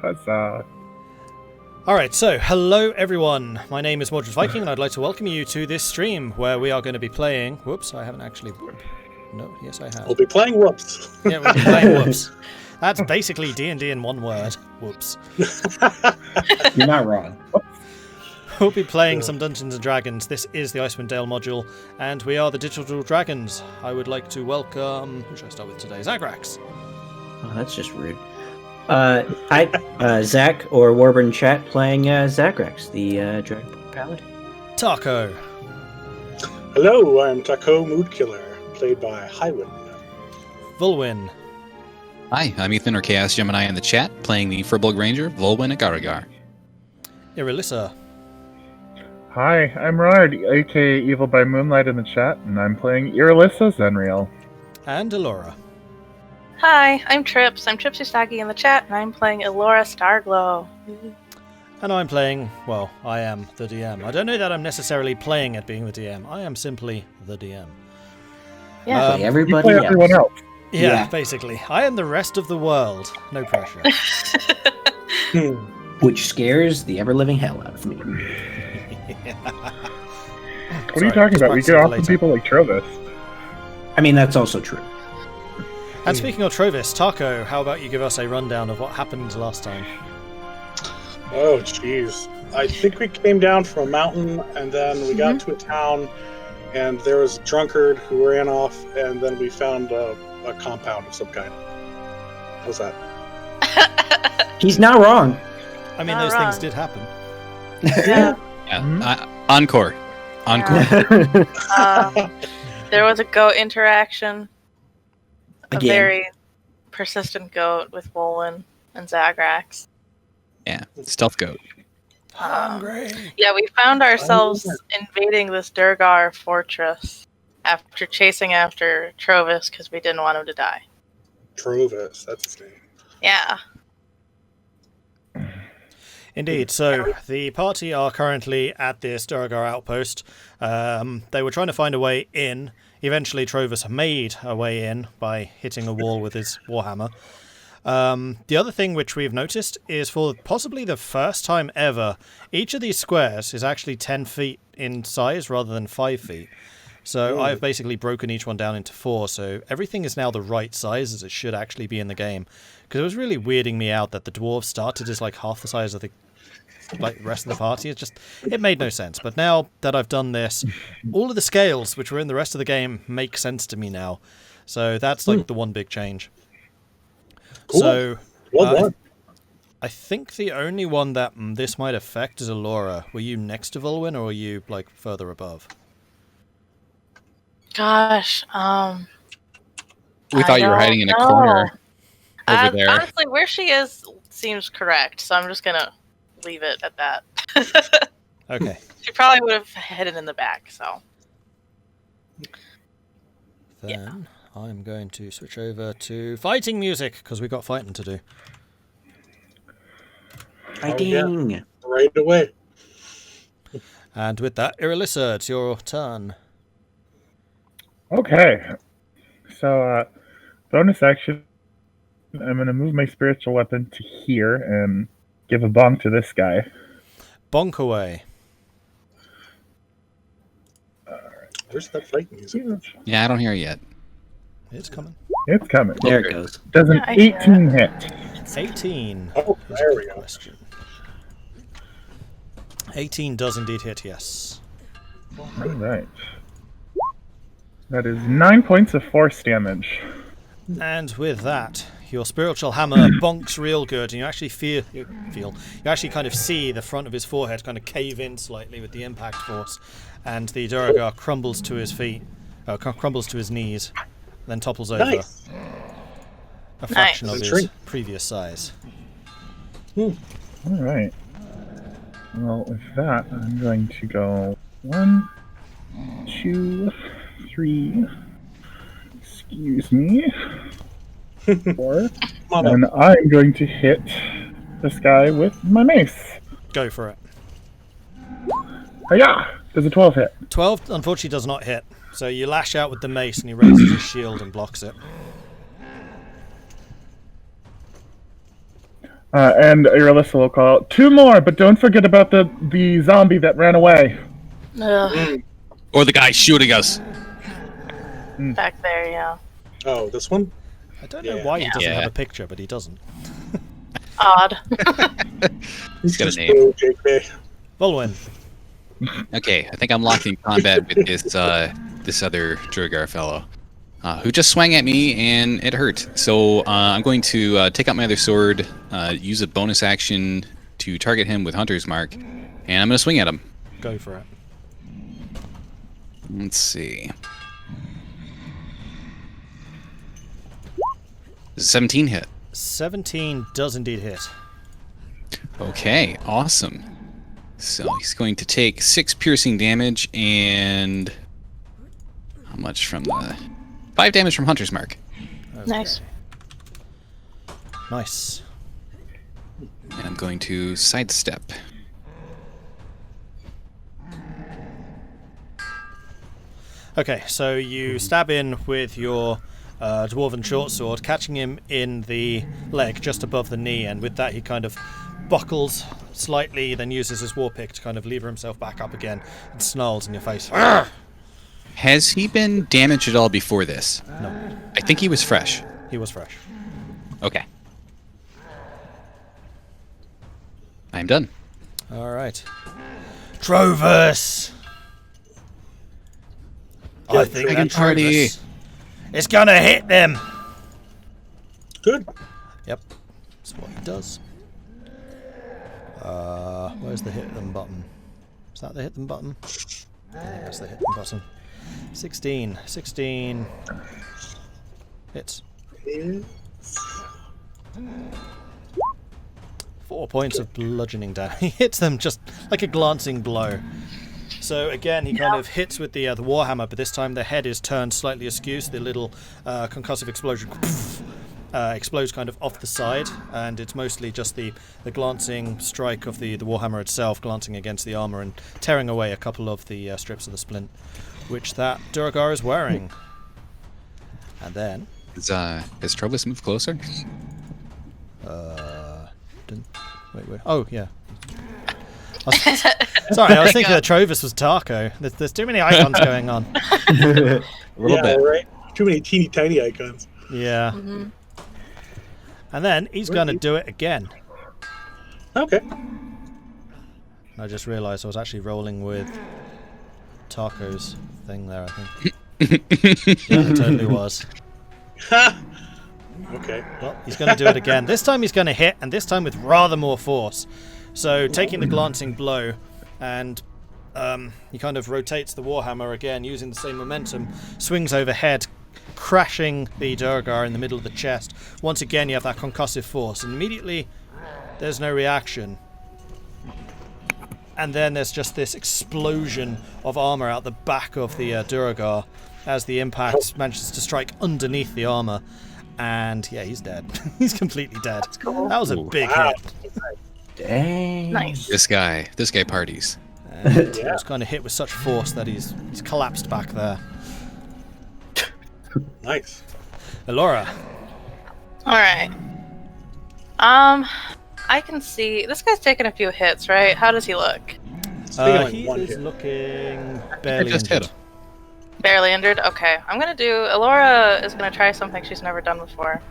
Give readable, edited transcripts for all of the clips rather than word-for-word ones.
Huzzah. Alright, so hello everyone. My name is Mordred Viking and I'd like to welcome you to this stream where we are going to be playing... Whoops, I haven't actually... No, yes I have. We'll be playing Whoops. Yeah, we'll be playing Whoops. That's basically D&D in one word. Whoops. You're not wrong. We'll be playing some Dungeons & Dragons. This is the Icewind Dale module, and we are the Digital Dragons. I would like to welcome... Who should I start with today? Zagrax. Oh, that's just rude. Zach or Warburn Chat playing Zagrax, the Dragon Paladin. Tahko. Hello, I'm Tahko Moodkiller, played by Highwind. Vulwin. Hi, I'm Ethan or Chaos Gemini in the chat, playing the Firbolg Ranger, Vulwin at Garagar. Irilyssa. Hi, I'm Jarard, aka Evil by Moonlight in the chat, and I'm playing Irilyssa Zenreal. And Elora. Hi, I'm Trips. I'm Trips Usagi in the chat, and I'm playing Elora Starglow. And I'm playing, well, I am the DM. I don't know that I'm necessarily playing at being the DM. I am simply the DM. Yeah. Play everybody You play everyone else. Yeah, basically. I am the rest of the world. No pressure. Which scares the ever-living hell out of me. What are you talking about? We get off with people like Trovis. I mean, that's also true. And speaking of Trovis, Tahko, how about you give us a rundown of what happened last time? Oh, jeez. I think we came down from a mountain, and then we got to a town, and there was a drunkard who ran off, and then we found a compound of some kind. How's that? He's not wrong. I mean, Not those wrong. things did happen. Yeah. Yeah, encore. Encore. There was a goat interaction. A Again. very persistent goat with Vulwin and Zagrax. Yeah, stealth goat. Hungry. Yeah, we found ourselves invading this Durgar fortress after chasing after Trovis because we didn't want him to die. Trovis, that's his name. Yeah. Indeed. So the party are currently at this Durgar outpost. They were trying to find a way in. Eventually, Trovis made a way in by hitting a wall with his warhammer. The other thing which we've noticed is for possibly the first time ever, each of these squares is actually 10 feet in size rather than 5 feet. So I've basically broken each one down into 4, so everything is now the right size as it should actually be in the game. Because it was really weirding me out that the dwarves started as like half the size of the rest of the party. It made no sense. But now that I've done this, all of the scales which were in the rest of the game make sense to me now. So that's like the one big change. Cool. So Well done. I think the only one that this might affect is Elora. Were you next to Vulwin or were you like further above? Gosh. We thought you were hiding in a corner over there. Honestly, where she is seems correct, so I'm just gonna leave it at that. Okay. She probably would have hidden in the back, so. Then I'm going to switch over to fighting music because we got fighting to do. Fighting. Right away. And with that, Irilyssa, it's your turn. Okay. So, bonus action. I'm going to move my spiritual weapon to here and give a bonk to this guy. Bonk away. Where's that fight music? Yeah, I don't hear it yet. It's coming. It's coming. There it goes. Does an Yeah, I hear 18 hit? 18. Oh, is there a we good go. question. 18 does indeed hit, yes. All right. That is 9 points of force damage. And with that, your spiritual hammer bonks real good, and you actually you actually kind of see the front of his forehead kind of cave in slightly with the impact force, and the Durgar crumbles to his feet, crumbles to his knees, then topples over. Nice. A fraction of Nice. his previous size. All right. Well, with that, I'm going to go 1, 2, 3. Excuse me. 4. Come on And up. I'm going to hit this guy with my mace. Go for it. Hiya! Does a 12 hit? 12 unfortunately does not hit. So you lash out with the mace and he raises his shield and blocks it. And Irilyssa will call out, 2 more, but don't forget about the zombie that ran away. Ugh, Or the guy shooting us. back there, yeah. Oh, this one? I don't know why he doesn't Yeah. have a picture, but he doesn't. Odd. He's got a Just name. go, JK. Volwin. Okay, I think I'm locked in combat with this this other Durgar fellow, who just swung at me and it hurt. So I'm going to take out my other sword, use a bonus action to target him with Hunter's Mark, and I'm going to swing at him. Go for it. Let's see. 17 hit. 17 does indeed hit. Okay, awesome. So he's going to take 6 piercing damage and how much from the 5 damage from Hunter's Mark. Nice. Nice. And I'm going to sidestep. Okay, so you stab in with your dwarven short sword, catching him in the leg just above the knee, and with that he kind of buckles slightly, then uses his war pick to kind of lever himself back up again and snarls in your face. Arrgh! Has he been damaged at all before this? No, I think he was fresh. he was fresh. Okay. I'm done. Alright. Trovus! I think Dragon that party. Trovus is gonna hit them! Good. Yep, that's what he does. Where's the hit them button? Is that the hit them button? I think that's the hit them button. 16. 16 hits. 4 points of bludgeoning damage. He hits them just like a glancing blow. So again, he kind of hits with the warhammer, but this time the head is turned slightly askew, so the little concussive explosion explodes kind of off the side, and it's mostly just the glancing strike of the warhammer itself glancing against the armor and tearing away a couple of the strips of the splint, which that Durgar is wearing. And then... Has Trovus moved closer? Wait. Oh, yeah. Sorry, I was thinking that Trovus was Tahko. There's too many icons going on. A little bit. Right. Too many teeny tiny icons. Yeah. And then he's going to do it again. Okay. I just realised I was actually rolling with Tahko's thing there, I think. Yeah, it totally was. Okay. Well, he's going to do it again. This time he's going to hit, and this time with rather more force. So, taking the glancing blow, and he kind of rotates the warhammer again, using the same momentum, swings overhead, crashing the Durgar in the middle of the chest. Once again, you have that concussive force, and immediately there's no reaction. And then there's just this explosion of armor out the back of the Durgar as the impact manages to strike underneath the armor. And yeah, he's dead. He's completely dead. That's cool. That was a big Wow. hit. Dang. Nice. This guy parties. And he Yeah. was kind of hit with such force that he's collapsed back there. Nice. All Elora. right. I can see this guy's taking a few hits, right? How does he look? Speaking of He one is hit. looking I barely just hit injured. him. Barely injured. Okay, I'm gonna do. Elora is gonna try something she's never done before.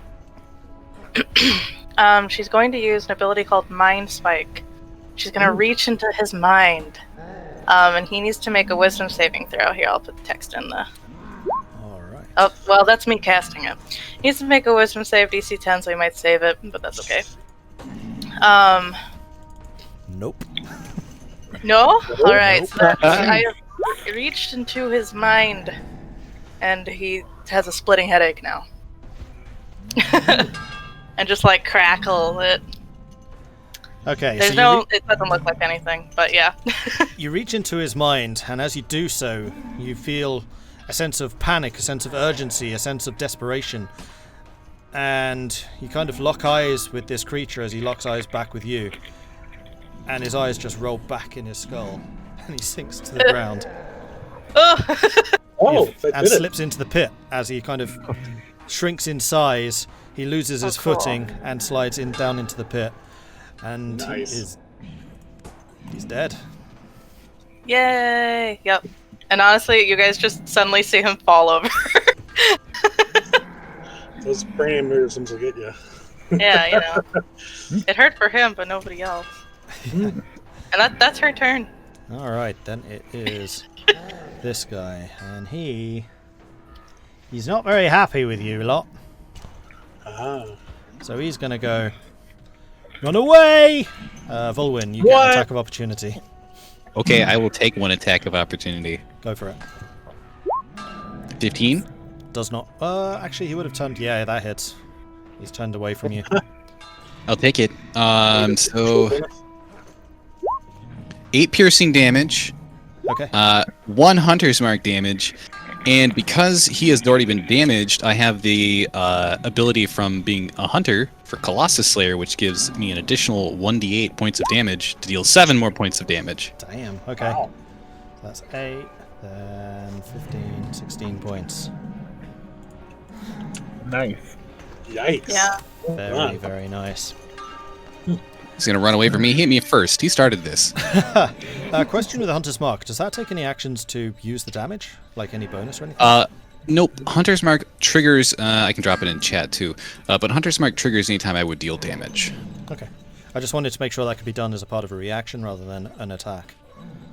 She's going to use an ability called Mind Spike. She's gonna reach into his mind, and he needs to make a Wisdom saving throw. Here, I'll put the text in the. Alright. Oh, well, that's me casting it. He needs to make a Wisdom save, DC 10, so he might save it, but that's okay. Nope. No? Alright, so I reached into his mind, and he has a splitting headache now. And just like crackle it. Okay, There's so it doesn't look like anything, but yeah. you reach into his mind, and as you do so, you feel a sense of panic, a sense of urgency, a sense of desperation. And you kind of lock eyes with this creature as he locks eyes back with you. And his eyes just roll back in his skull, and he sinks to the ground. Oh! Oh, and that did it. slips into the pit as he kind of shrinks in size, He loses his cool. footing and slides down into the pit, and Nice. he's dead. Yay! Yep. And honestly, you guys just suddenly see him fall over. Those brain aneurysms will get you. Yeah, you know. It hurt for him, but nobody else. And that's her turn. All right, then it is this guy, and he's not very happy with you lot. Ah. So he's gonna go run away. Vulwin, you get What? an attack of opportunity. Okay, I will take one attack of opportunity. Go for it. 15. Does not. Actually, he would have turned. Yeah, that hits. He's turned away from you. I'll take it. So 8 piercing damage, Okay. 1 hunter's mark damage, and because he has already been damaged, I have the ability from being a hunter for Colossus Slayer, which gives me an additional 1d8 points of damage to deal 7 more points of damage. Damn. Okay. Wow. That's 8, then 15, 16 points. Nice. Yikes. Yeah. Very, very nice. He's gonna run away from me. Hit me first. He started this. Question with the Hunter's Mark. Does that take any actions to use the damage? Like any bonus or anything? Nope. Hunter's Mark triggers. I can drop it in chat too. But Hunter's Mark triggers anytime I would deal damage. Okay. I just wanted to make sure that could be done as a part of a reaction rather than an attack.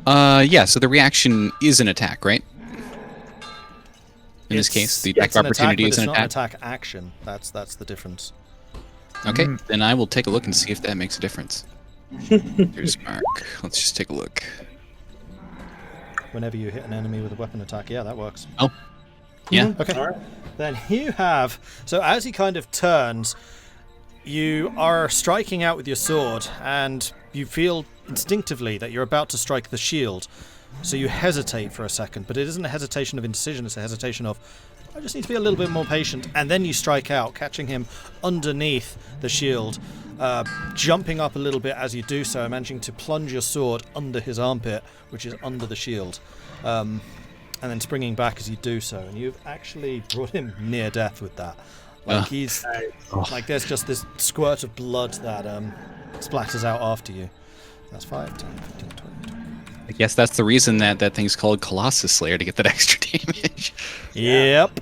Yeah. So the reaction is an attack, right? In this case, the attack It's of opportunity but is an it's not attack. an attack action. That's the difference. Okay, then I will take a look and see if that makes a difference. There's Mark. Let's just take a look. Whenever you hit an enemy with a weapon attack, yeah, that works. Oh, yeah. Okay. All right. Then you have... So as he kind of turns, you are striking out with your sword, and you feel instinctively that you're about to strike the shield. So you hesitate for a second, but it isn't a hesitation of indecision, it's a hesitation of, I just need to be a little bit more patient. And then you strike out, catching him underneath the shield, jumping up a little bit as you do so, managing to plunge your sword under his armpit, which is under the shield. And then springing back as you do so. And you've actually brought him near death with that. Like he's... Like there's just this squirt of blood that splatters out after you. That's 5, 10, 15, 20, 20. I guess that's the reason that thing's called Colossus Slayer, to get that extra damage. Yep.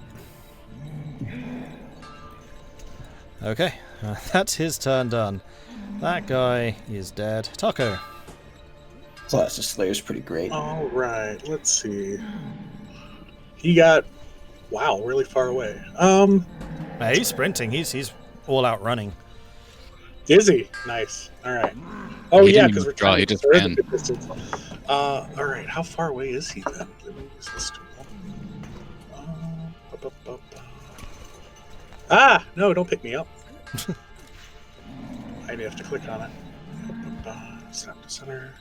Okay, that's his turn done. That guy is dead. Tahko. Colossus Slayer's pretty great. All right. Let's see. He got, wow, really far away. He's sprinting. He's all out running. Is he? Nice. All right. Oh He yeah, didn't because even we're draw, trying he to just preserve ran. the distance. All right. How far away is he then? Let me use this tool. No! Don't pick me up. I have to click on it. Snap to center.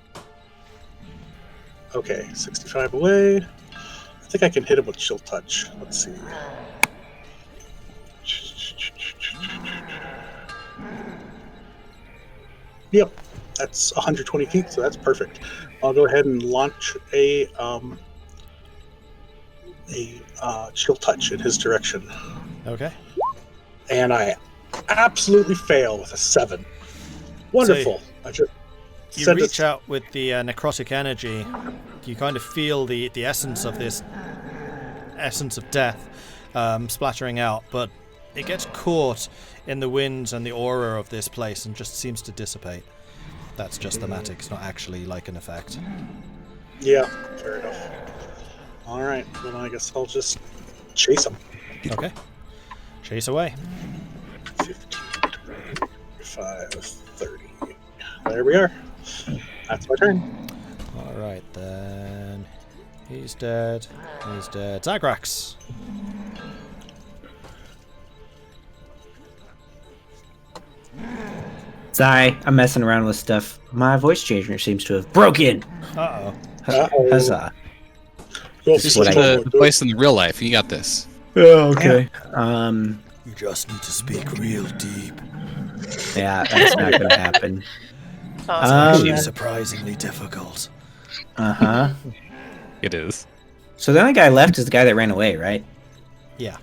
Okay, 65 away. I think I can hit him with chill touch. Let's see. Yep, that's 120 feet, so that's perfect. I'll go ahead and launch a chill touch in his direction, Okay. and I absolutely fail with a 7. Wonderful. I just You send reach it- out with the necrotic energy. You kind of feel the essence of this essence of death splattering out, but it gets caught in the winds and the aura of this place and just seems to dissipate. That's just thematic. It's not actually like an effect. Yeah, fair enough. All right, then I guess I'll just chase him. Okay. Chase away. 15, 25, 30. There we are. That's my turn. All right then. He's dead. He's dead. Zagrax. Sorry, I'm messing around with stuff. My voice changer seems to have broken. Uh-oh. Uh-oh. Huzzah. Go Just what like I- the place in the real life. You got this. Oh, okay. You just need to speak real deep. Yeah, that's not gonna happen. Actually surprisingly difficult. Uh-huh. It is. So the only guy left is the guy that ran away, right? Yeah.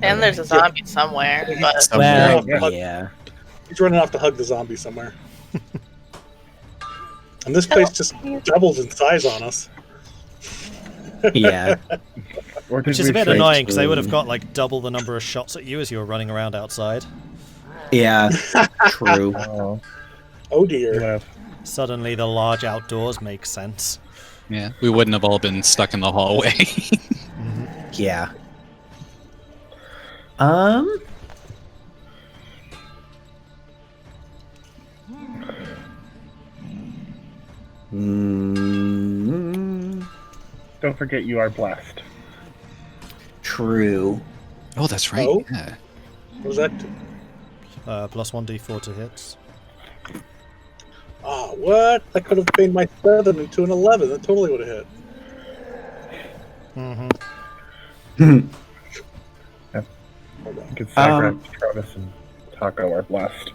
And there's a zombie somewhere, but Somewhere. Well, yeah. He's running off to hug the zombie somewhere. And this place just doubles in size on us. Yeah. Or did Which is we a bit shrink? annoying because they would have got like double the number of shots at you as you were running around outside. Yeah. True. Oh, Oh dear. left. Suddenly the large outdoors make sense. Yeah, we wouldn't have all been stuck in the hallway. Yeah. Don't forget you are blessed. True. Oh, that's right. Oh. Yeah. What was that? Plus 1d4 to hits. Oh, what? I could have made my 7 into an 11. That totally would have hit. Because Zagrax, Travis, and Tahko are blessed.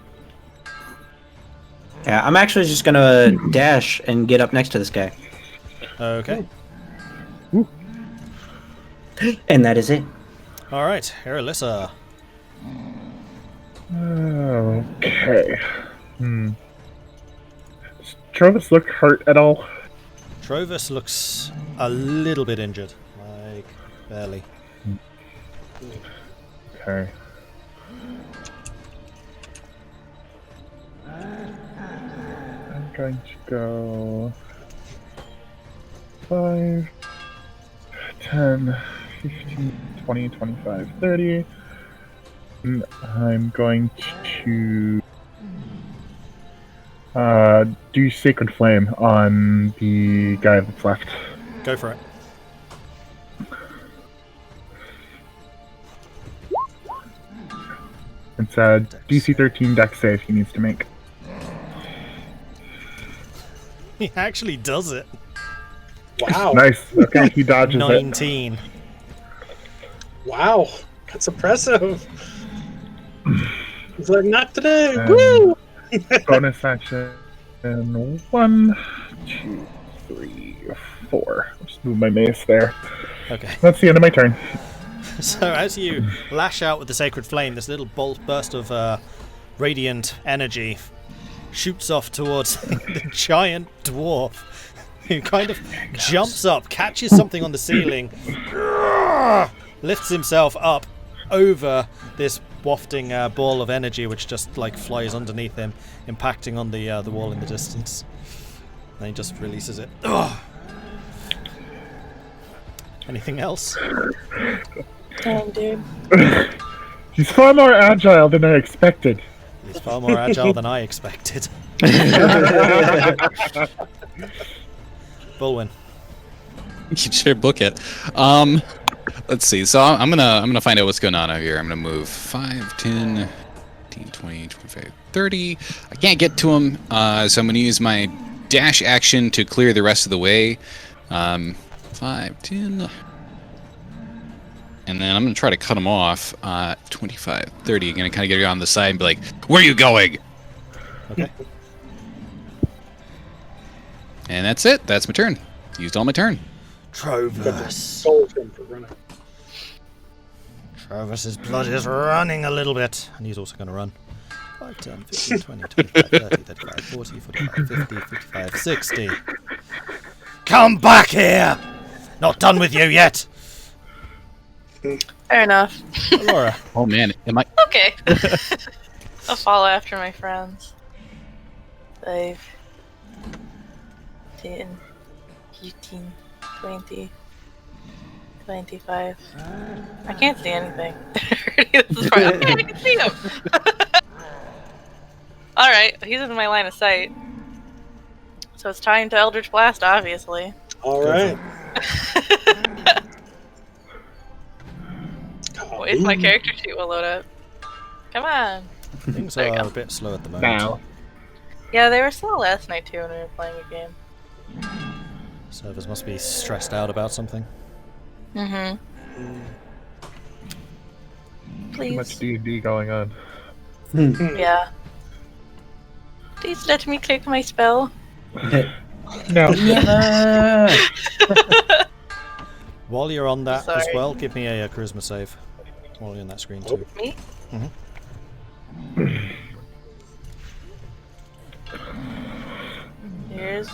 Yeah, I'm actually just gonna dash and get up next to this guy. Okay. And that is it. All right, Irilyssa. Okay. Does Travis look hurt at all? Trovis looks a little bit injured, like barely. Okay. I'm going to go 5, 10, 15, 20, 25, 30. And I'm going to do Sacred Flame on the guy that's left. Go for it. It's a DC 13 dex save he needs to make. He actually does it. Wow. Nice. Okay, he dodges 19. Wow. That's impressive. He's like, not today. Um, Woo! it. Bonus action. 1, 2, 3, 4. I'll just move my mace there. Okay. That's the end of my turn. So as you lash out with the Sacred Flame, this little burst of radiant energy shoots off towards the giant dwarf, who kind of jumps up, catches something on the ceiling, lifts himself up over this wafting ball of energy, which just like flies underneath him, impacting on the wall in the distance. And he just releases it. Anything else? Dang, dude. He's far more agile than I expected. He's far more agile than I expected. Vulwin. You should book it. Let's see. So I'm gonna find out what's going on out here. I'm gonna move 5, 10, 15, 20, 25, 30. I can't get to him, so I'm gonna use my dash action to clear the rest of the way. 5, 10. And then I'm gonna try to cut him off. 25, 30. I'm gonna kind of get on the side and be like, "Where are you going?" Okay. And that's it. That's my turn. Used all my turn. Trovis. Sold him for running. Trovis's blood is running a little bit. And he's also going to run. 5, 10, 15, 20, 25, 30, 35, 40, 45, 50, 55, 60. Come back here! Not done with you yet! Fair enough. Elora. Oh man, am I? Okay. I'll follow after my friends. 5, 10, 15, 20, 25. I can't see anything. This is fine. Okay, I can see him. Alright, he's in my line of sight. So it's time to Eldritch Blast, obviously. All right. Wait, my character sheet will load up. Come on. Things There you are go. a bit slow at the moment. Now. Yeah, they were slow last night too when we were playing a game. Servers must be stressed out about something. Mm-hmm. Too much Please. D&D going on. Yeah. Please let me click my spell. No. Never. While you're on that as Sorry. well, give me a charisma save. while you're in that screen Oh. too. Me? Here's.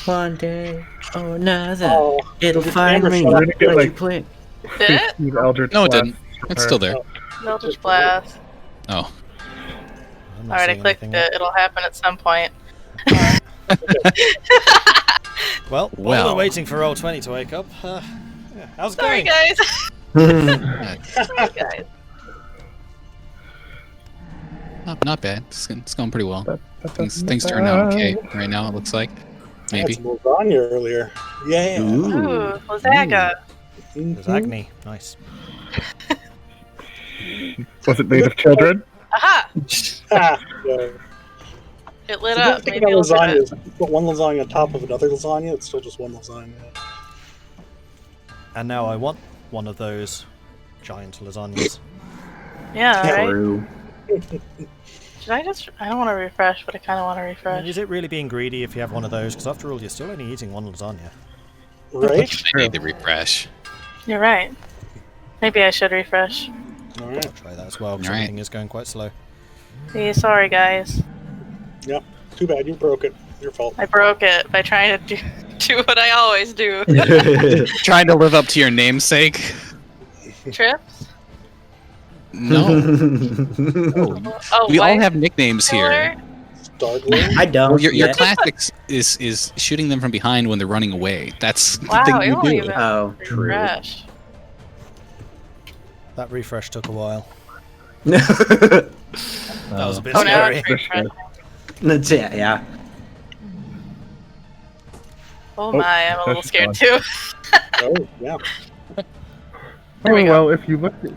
One day or another, Oh, it'll the find camera me. shot. We're gonna get, Let you like, play. Did it? 15 Eldritch No, it Blasts didn't. for It's her. still there. Eldritch Blast. Oh. I'm not Alright, I seeing clicked anything yet. it. It'll happen at some point. Well, while Well. we're waiting for Roll20 to wake up, yeah, how's it Sorry, going? guys. Sorry, guys. Not bad. It's going pretty well. That Things doesn't turn out okay matter. right now, it looks like. I had Maybe. some lasagna earlier. Yeah. Ooh, Lazaga. There's Agni. Nice. Was it made of children? Aha! Ah, yeah. It lit So up. the thing Maybe about it'll lasagna do is if you put one lasagna on top of another lasagna, it's still just one lasagna. And now I want one of those giant lasagnas. it. Yeah, right? True. Should I just... I don't want to refresh, but I kind of want to I mean, refresh. is it really being greedy if you have one of those? Because after all, you're still only eating one lasagna. Right? I need to refresh. You're right. Maybe I should refresh. Alright. I'll try that as well, because Alright. everything is going quite slow. Yeah, sorry, guys. Yep. Too bad you broke it. Your fault. I broke it by trying to do what I always do. Trying to live up to your namesake? Trips? No. Oh, We all wife have nicknames here. killer? Stargling? I don't. Well, your yet. classics is shooting them from behind when they're running away. That's the Wow, thing it you won't do. even Oh, true. refresh. That refresh took a while. Oh, That was a bit Oh, now scary. it's refreshing. That's it, yeah. Oh my, I'm a little that's scared gone. too. Oh, yeah. There we Oh, go. well, if you look at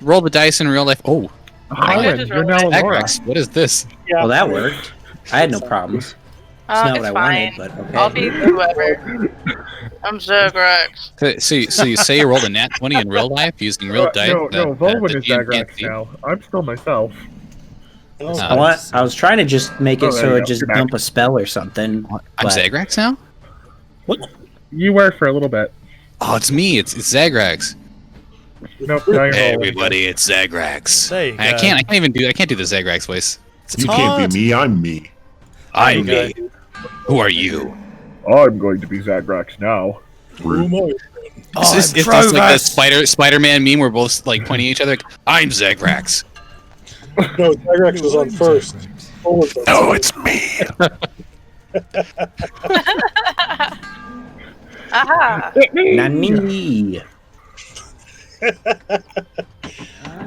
Roll the dice in real life. Oh, Highwind, just you're now realized- Elora. Zagrax, what is this? Yeah. Well, that worked. I had no problems. It's not It's what I fine. wanted, but okay. I'll be whoever. I'm Zagrax. So you say you rolled a nat 20 in real life using real dice? No, Vulwin the is GM can't Zagrax see? now. I'm still myself. Oh, I was trying to just make it Oh, there so you it go. just You're back. dump a spell or something. I'm but- Zagrax now? You were for a little bit. Oh, it's me. It's Zagrax. Nope, now you're Hey, Vulwin. everybody, it's Zagrax. There you I go. can't do the Zagrax voice. It's You hard. can't be me, I'm me. I'm There me. you Who are you? I'm going to be Zagrax now. oh my. Oh, It's like the Spider-Man meme where we're both like pointing at each other. Like, I'm Zagrax. No, Zagrax was on first. What was that? No, it's me. Aha! Nani.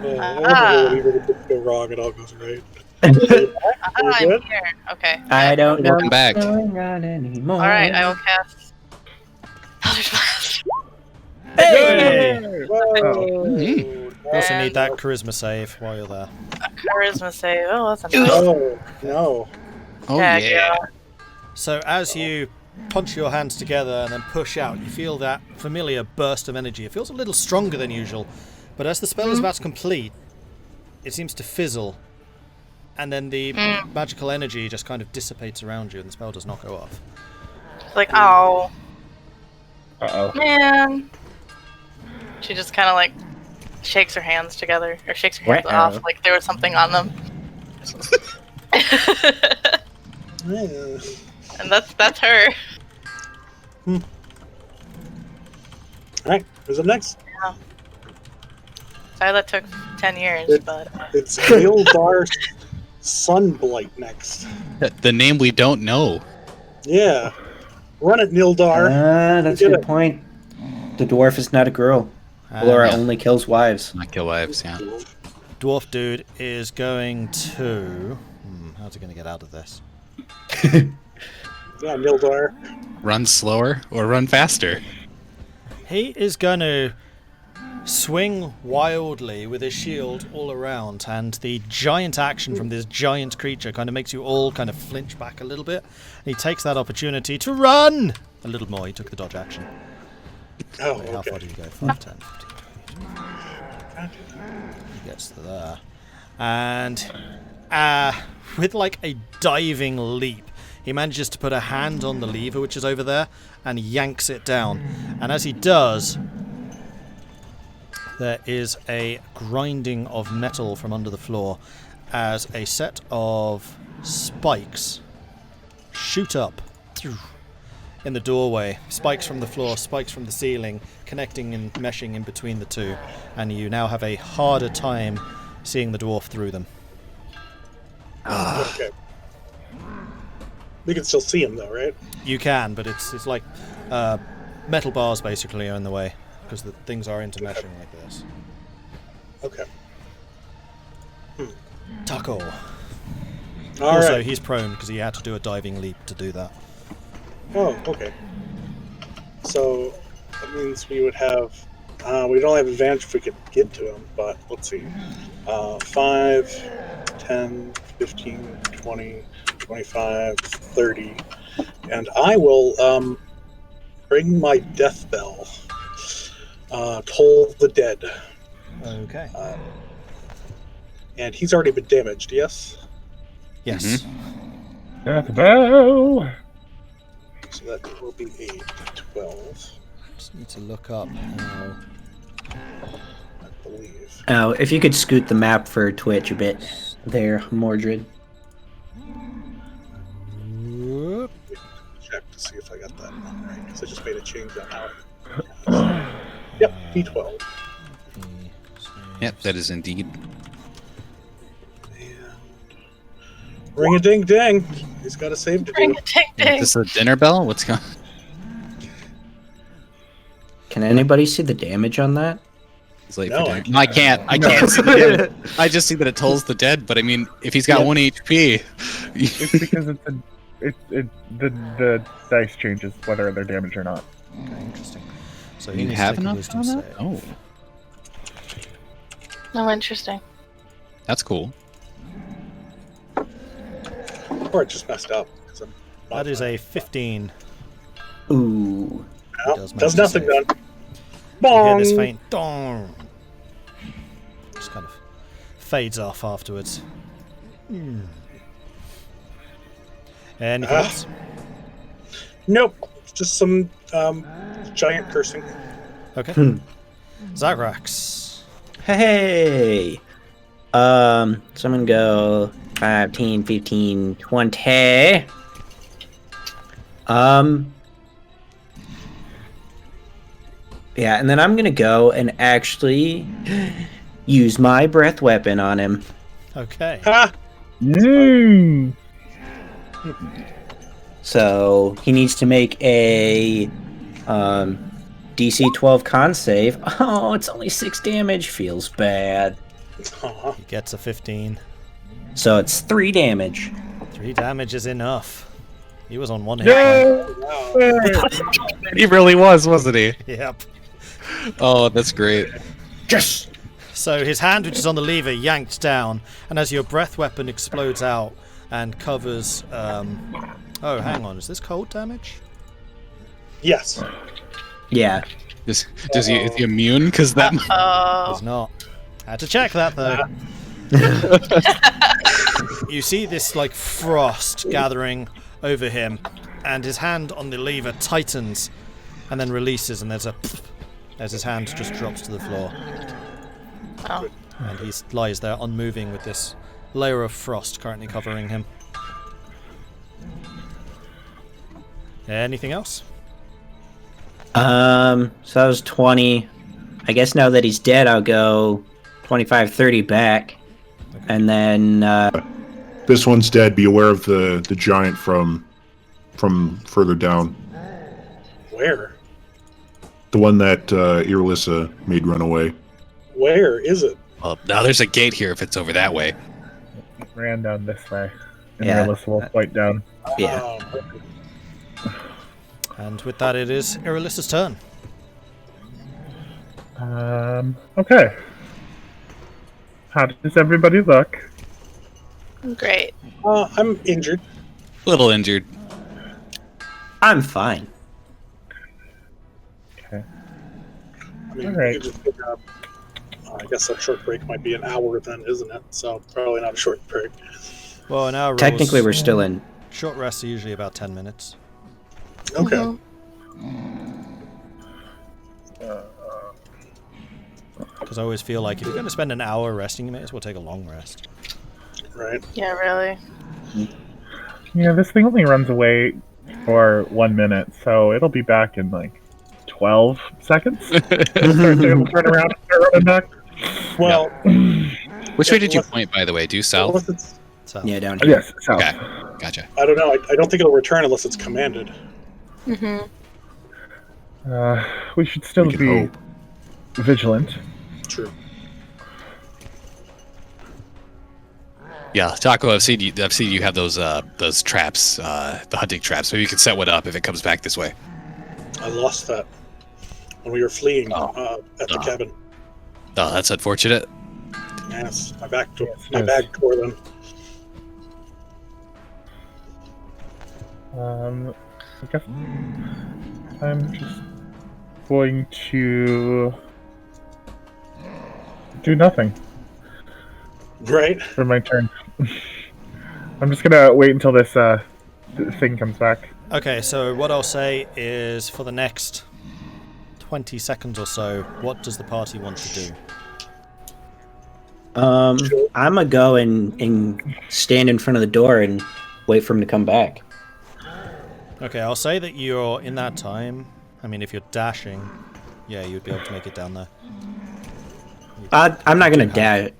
Whenever things go wrong, it all goes right. Aha, We're I'm good? here. Okay. I don't know Welcome back. what's going on anymore. Alright, I will cast. Eldritch Blast. Hey! Whoa. You also And- need that charisma save while you're there. Charisma save. Oh, that's a nice. Oh, no. Oh Heck yeah. So as you punch your hands together and then push out, you feel that familiar burst of energy. It feels a little stronger than usual, but as the spell is about to complete, it seems to fizzle, and then the magical energy just kind of dissipates around you, and the spell does not go off. It's like, oh, Uh-oh. man. She just kind of like shakes her hands together, or shakes her hands Wow. off like there was something on them. Yeah. And that's her. Alright, who's up next? Sorry that took 10 years, It- but It's Nildar Sunblight next. The name we don't know. Yeah. Run it, Nildar. That's a Did good it. point. The dwarf is not a girl. Elora yeah. only kills wives. Not kill wives, yeah. Dwarf dude is going to... how's he going to get out of this? Yeah, Nildar. Run slower or run faster. He is going to swing wildly with his shield all around, and the giant action from this giant creature kind of makes you all kind of flinch back a little bit. And he takes that opportunity to run a little more. He took the dodge action. Oh, Wait, how far okay. did he go? 5, 10, 15, 20. He gets to there. And with like a diving leap, he manages to put a hand on the lever which is over there and yanks it down. And as he does, there is a grinding of metal from under the floor as a set of spikes shoot up in the doorway. Spikes from the floor, spikes from the ceiling, connecting and meshing in between the two. And you now have a harder time seeing the dwarf through them. Okay. We can still see him though, right? You can, but it's like metal bars basically are in the way because the things are intermeshing like this. Okay. Tahko. All Also, right. he's prone because he had to do a diving leap to do that. Oh, okay. So that means we would have. We'd only have advantage if we could get to him, but let's see. 5, 10, 15, 20, 25, 30. And I will ring my death bell. Toll the dead. Okay. And he's already been damaged, yes? Yes. Death bell! So that will be 8, 12, Just need to look up how. I believe. Oh, if you could scoot the map for Twitch a bit there, Mordred. Whoop. Check to see if I got that right, because I just made a change on how. Yep, D12. Yep, that is indeed. Ring a ding ding. He's got a save to Ring do. a ding Is ding. this a dinner bell? What's going? Can anybody see the damage on that? It's late No, for I dinner. I can't. I can't see the damage. I just see that it tolls the dead. But I mean, if he's got 1 HP, It's because the dice changes whether they're damaged or not. Okay, interesting. So you he needs to have take a enough wisdom on that? save. Oh, Oh, interesting. that's cool. Or it just messed up. That is a 15. Ooh. No, does does make the nothing save. then. You hear this Bong! faint dong. Just kind of fades off afterwards. Anything Ah. else? Nope. Just some giant cursing. Okay. Zagrax. Hey! So I'm gonna go 15, 15, 20. Yeah, and then I'm gonna go and actually use my breath weapon on him. Okay. Ha! Mm. So he needs to make a DC 12 con save. Oh, it's only 6 damage. Feels bad. Aw. He gets a 15. So it's 3 damage. 3 damage is enough. He was on 1 hit point. Wow. He really was, wasn't he? Yep. Oh, that's great. Yes! So his hand, which is on the lever, yanked down, and as your breath weapon explodes out and covers. Oh, hang on. Is this cold damage? Yes. Yeah. Is he immune? Because that. Oh. It's not. Had to check that though. You see this like frost gathering over him, and his hand on the lever tightens, and then releases, and there's a as his hand just drops to the floor, Oh. and he lies there unmoving with this layer of frost currently covering him. Anything else? So that was 20. I guess now that he's dead, I'll go 25, 30 back. And then, This one's dead. Be aware of the giant from further down. Where? The one that Irilyssa made run away. Where is it? Well, now there's a gate here if it's over that way. Ran down this way. And Yeah. Iryllissa will fight down. yeah. And with that, it is Irilyssa's turn. Okay. How does everybody look? Great. I'm injured. A little injured. I'm fine. Okay. I mean, All right. you can just pick up I guess a short break might be an hour then, isn't it? So probably not a short break. Well, an hour. Technically, we're still in. Short rests are usually about 10 minutes. Okay. Because I always feel like if you're going to spend an hour resting, you may as well take a long rest. Right. Yeah, really. Yeah, this thing only runs away for 1 minute, so it'll be back in like 12 seconds. We'll turn around and start running back. Well, Which way did you point, by the way? Due south? So, Yeah, down here. Yes, south. Okay, gotcha. I don't know. I don't think it'll return unless it's commanded. We should still We can be hope. vigilant. True. Yeah, Tahko, I've seen you have those traps, the hunting traps. Maybe you can set one up if it comes back this way. I lost that when we were fleeing at the cabin. Oh, that's unfortunate. Yes, my bag tore them. I guess I'm just going to do nothing Right. for my turn. I'm just gonna wait until this thing comes back. okay, so what I'll say is for the next 20 seconds or so, what does the party want to do? I'm gonna go and stand in front of the door and wait for him to come back. Okay, I'll say that you're in that time. I mean, if you're dashing, yeah, you'd be able to make it down there. I'm not gonna dash.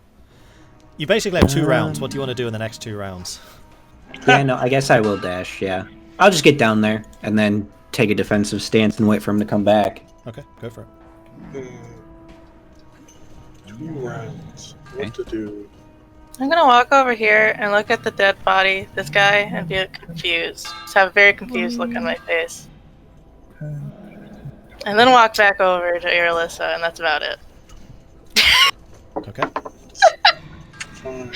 You basically have 2 rounds. What do you want to do in the next 2 rounds? Yeah, no, I guess I will dash. Yeah, I'll just get down there and then take a defensive stance and wait for him to come back. Okay, go for it. 2 rounds. What to do? I'm gonna walk over here and look at the dead body, this guy, and be confused. Just have a very confused look on my face. And then walk back over to Irilyssa, and that's about it. Okay. Fine.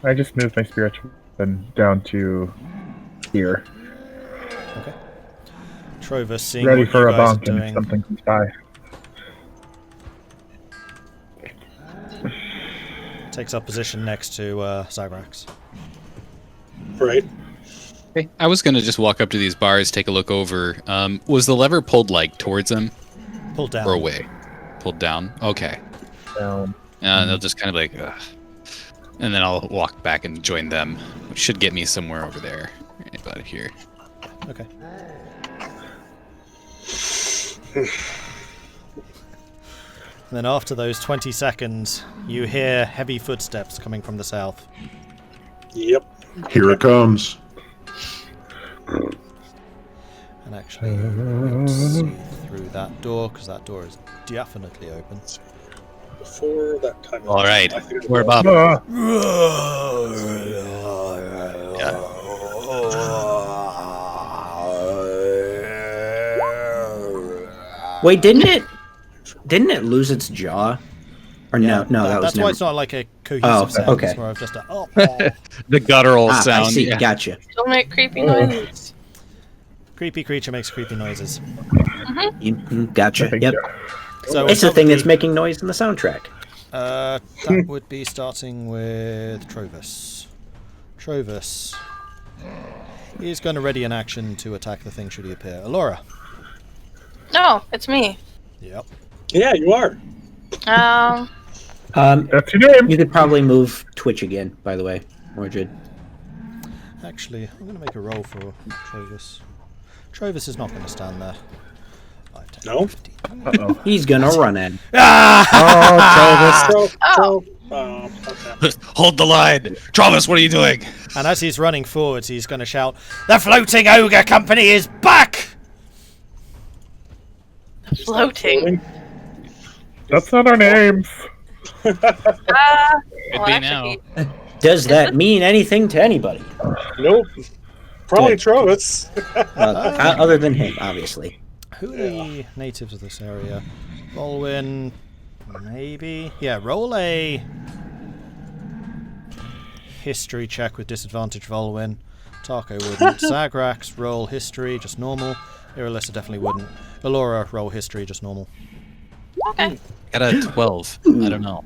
I just moved my spiritual weapon down to here, Okay. Trovus, seeing ready what for you a guys are bonk and if doing, something comes by. takes up position next to Zagrax. Right. Okay. I was gonna just walk up to these bars, take a look over. Was the lever pulled like towards them Pull down. or away? Pulled down. Okay. And they'll just kind of like, ugh. And then I'll walk back and join them, which should get me somewhere over there, right about here. Okay. And then after those 20 seconds, you hear heavy footsteps coming from the south. Yep. Here it comes. And actually, let's see through that door, because that door is definitely open. Before that time. All right, I think we're Bob. Ah, Wait, didn't it lose its jaw? Or Yeah, no, that was that's why never. it's not like a cohesive sound. okay. It's more of just a The guttural I sound. see. Yeah. Gotcha. Don't make creepy noises. creepy creature makes creepy noises. Gotcha. Thank Yep. you. So It's the thing that's making noise in the soundtrack. that would be starting with Trovus. Trovus is going to ready an action to attack the thing should he appear. Elora. No, it's me. Yep. Yeah, you are. That's your name. You could probably move Twitch again, by the way, Mordred. Actually, I'm going to make a roll for Trovus. Trovus is not going to stand there. 5, 10, No? 15. Uh-oh. He's gonna run in. Oh, Okay. Hold the line, Travis. What are you doing? And as he's running forwards, he's going to shout, "The Floating Ogre Company is back!" Floating. that's not our names. Could Well, be actually, now. Does that mean anything to anybody? Nope. Probably Good. Travis. Other than him, obviously. Who are the natives of this area? Vulwin, maybe? Yeah, roll a history check with disadvantage, Vulwin. Tahko wouldn't. Zagrax, roll history, just normal. Irilyssa definitely wouldn't. Elora, roll history, just normal. Okay. Got a 12. I don't know.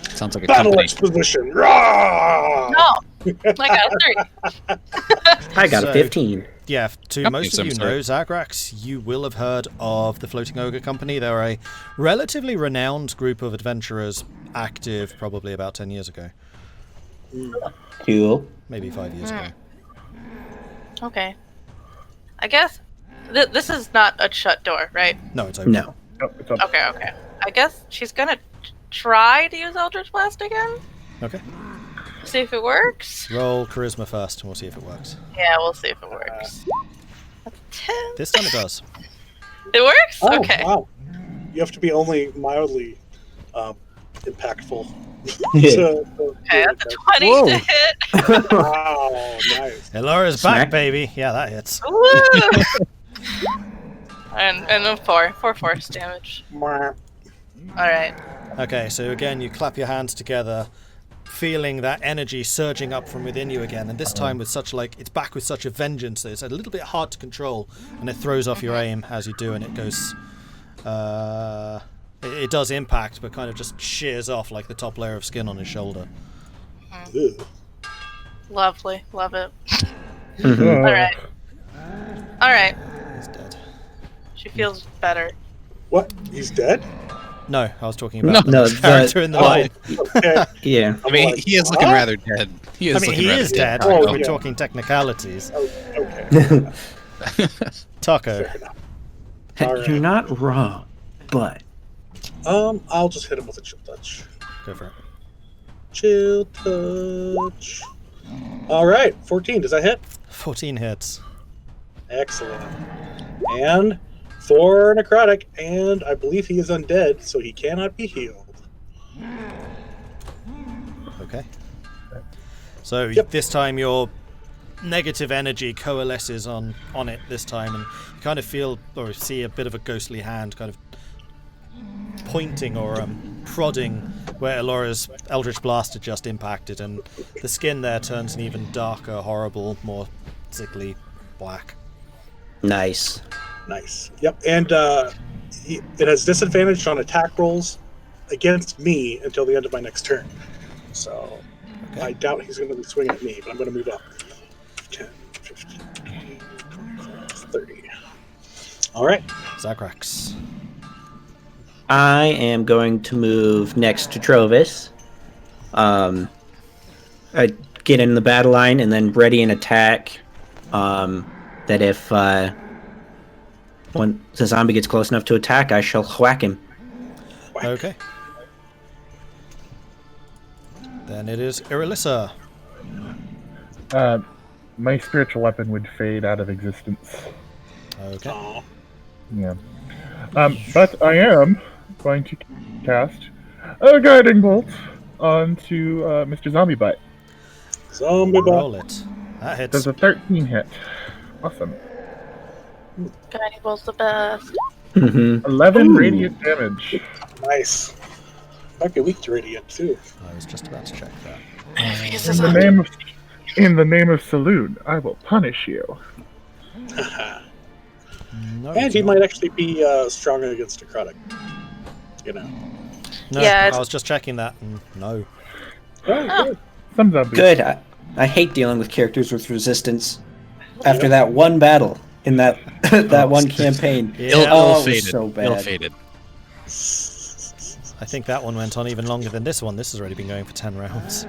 Sounds like a Battle company. exposition. Rah! No, I got a 3. I got So- a 15. Yeah, to Company most of of you some know, Zagrax, you will have heard of the Floating Ogre Company. They're a relatively renowned group of adventurers, active probably about 10 years ago. Cool. Maybe 5 years ago. Okay. I guess this is not a shut door, right? No, it's open. No. Oh, it's up. Okay. I guess she's gonna try to use Eldritch Blast again. Okay. See if it works. Roll Charisma first, and we'll see if it works. Yeah, we'll see if it works. That's 10. This time it does. It works? Oh, Okay. wow. You have to be only mildly impactful. Okay, that's a 20 Whoa. to hit. Wow, nice. Elora's Smack. back, baby. Yeah, that hits. Woo! and a 4 force damage. Mwah. Alright. Okay, so again, you clap your hands together, feeling that energy surging up from within you again, and this time with such it's back with such a vengeance that it's a little bit hard to control, and it throws off your aim as you do, and it goes, it does impact, but kind of just shears off like the top layer of skin on his shoulder. Ew. Lovely. Love it. Oh. Alright. He's dead. She feels better. What? He's dead? No, I was talking about No, the character in the line. Okay. Yeah. I mean, he is looking rather dead. He is I mean, looking he rather is dead. Oh, We're yeah. talking technicalities. Okay. Taco. Fair enough. All right. You're not wrong, but I'll just hit him with a chill touch. Go for it. Chill touch. All right, 14. Does that hit? 14 hits. Excellent. And 4 necrotic, and I believe he is undead, so he cannot be healed. Okay. So Yep. this time your negative energy coalesces on it this time, and you kind of feel or see a bit of a ghostly hand kind of pointing or prodding where Elora's Eldritch Blast had just impacted, and the skin there turns an even darker, horrible, more sickly black. nice. Nice. Yep, and it has disadvantage on attack rolls against me until the end of my next turn. So I doubt he's going to be swinging at me, but I'm going to move up. 10, 15, 20, 25, 30. All right. Zagrax. I am going to move next to Trovis. I get in the battle line and then ready an attack. That if when the zombie gets close enough to attack, I shall whack him. Okay. Then it is Irilyssa. My spiritual weapon would fade out of existence. Okay. Aw. Yeah. But I am going to cast a guiding bolt onto Mr. Zombie Butt. Zombie Roll ball. it. That hits. Does a 13 hit? Awesome. Guiding Bolt's the best. 11 Ooh. radiant damage. Nice. Might be weak to radiant, too. I was just about to check that. Because In it's the name of Saloon, I will punish you. No, And it's he not. might actually be strong against necrotic. You know. No, Yeah, I it's- was just checking that. And no. Oh, good. Some zombies. Good. I hate dealing with characters with resistance. After that one battle in that that one campaign, Yeah. Ill Oh, it was fated. so bad. Ill fated. I think that one went on even longer than this one. This has already been going for 10 rounds.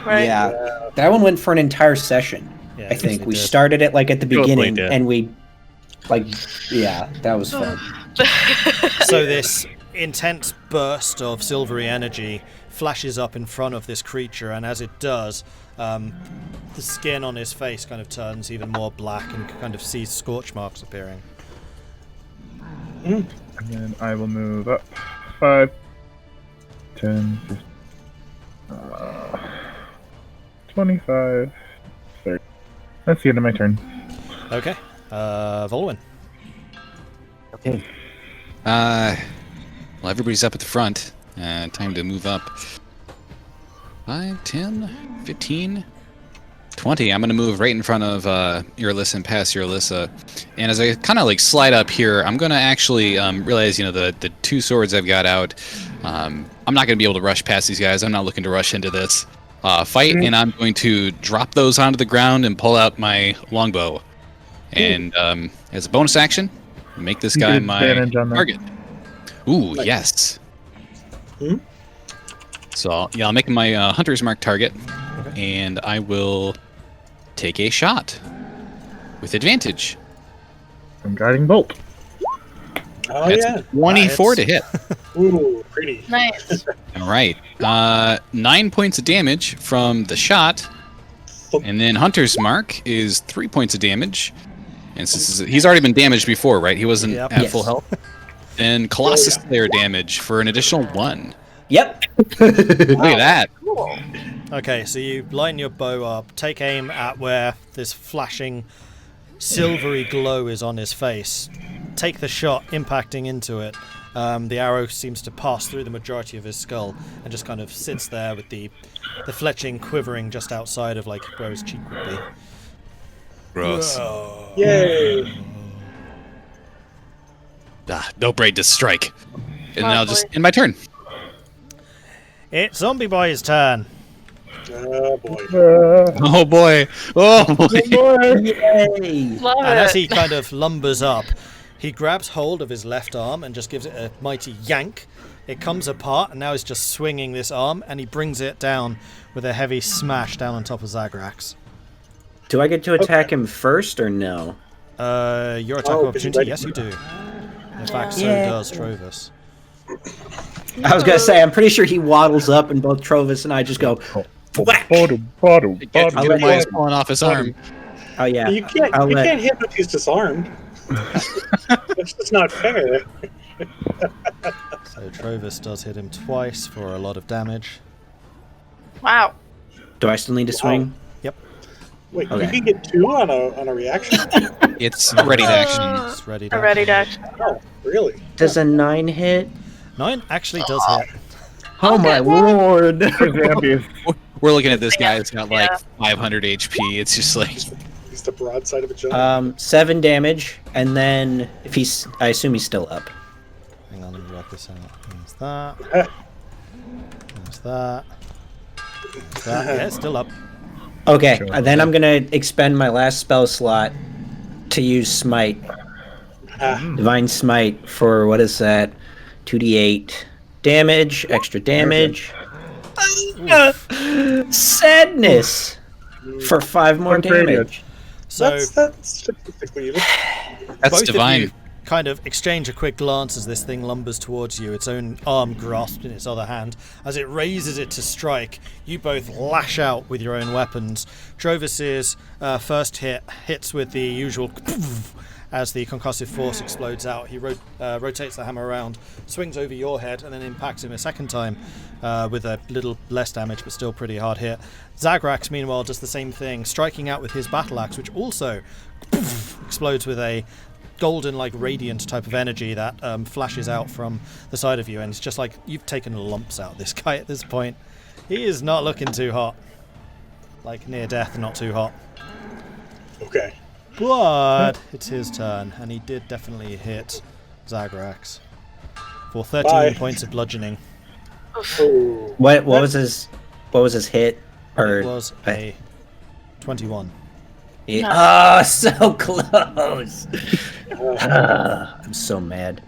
right. Yeah, that one went for an entire session. Yeah, I it think really we did. started it like at the Totally beginning, did. and we that was fun. So this intense burst of silvery energy flashes up in front of this creature, and as it does, the skin on his face kind of turns even more black, and you can kind of see scorch marks appearing. And then I will move up 5, 10, 15, 25, 30. That's the end of my turn. Okay. Vulwin. Okay. Well, everybody's up at the front. Time to move up. 5, 10, 15, 20. I'm going to move right in front of Irilyssa and past Irilyssa. And as I kind of like slide up here, I'm going to actually realize, the two swords I've got out, I'm not going to be able to rush past these guys. I'm not looking to rush into this fight. And I'm going to drop those onto the ground and pull out my longbow. And as a bonus action, make this guy my target. Ooh, yes. So, I'll make my hunter's mark target, and I will take a shot with advantage. I'm guiding bolt. Oh, That's yeah. 24 to hit. Ooh, pretty. Nice. All right. 9 points of damage from the shot, and then hunter's mark is 3 points of damage. And since he's already been damaged before, right? He wasn't at full health. And Colossus Slayer damage for an additional 1. Yep. Look at that. Cool. Okay, so you line your bow up, take aim at where this flashing silvery glow is on his face. Take the shot, impacting into it. The arrow seems to pass through the majority of his skull and just kind of sits there with the fletching quivering just outside of like where his cheek would be. Gross. Whoa. Yay. No braid to strike. And Oh, now just end my turn. It's Zombie Boy's turn. Oh, boy. Oh boy. Oh boy. Yay! Love And as it. he kind of lumbers up, he grabs hold of his left arm and just gives it a mighty yank. It comes apart, and now he's just swinging this arm, and he brings it down with a heavy smash down on top of Zagrax. Do I get to attack him first or no? Your attack of opportunity, yes you do. In fact, so does Trovis. I was gonna say, I'm pretty sure he waddles up, and both Trovis and I just go whack. Get him pulling off his arm. Oh yeah. You can't hit him if he's disarmed. That's just not fair. So Trovis does hit him twice for a lot of damage. Wow. Do I still need to swing? Yep. Wait, Okay. you can get 2 on a reaction? It's ready to action. It's ready A ready to dash. Oh, really? Does a 9 hit? 9 actually does hit. Oh my lord! We're looking at this guy that's got like Yeah. 500 HP. It's just like He's the broadside of a giant. 7 damage, and then if I assume he's still up. Hang on, let me work this out. There's that. There's that. There's that. Yeah, it's still up. Okay, and then I'm gonna expend my last spell slot to use Smite. Divine Smite for, what is that? 2d8 damage, extra damage. Sadness! For 5 more damage. So That's typically that's both divine. of you kind of exchange a quick glance as this thing lumbers towards you, its own arm grasped in its other hand. As it raises it to strike, you both lash out with your own weapons. Trovis's first hit hits with the usual as the concussive force explodes out. He rotates the hammer around, swings over your head, and then impacts him a second time with a little less damage, but still pretty hard hit. Zagrax, meanwhile, does the same thing, striking out with his battle axe, which also explodes with a golden, like radiant type of energy that flashes out from the side of you, and it's just like you've taken lumps out of this guy at this point. He is not looking too hot. Like near death, not too hot. Okay. But it's his turn, and he did definitely hit Zagrax for 13 Bye. points of bludgeoning. Oh. What was his hit? Or It was a 21. Oh, so close. I'm so mad.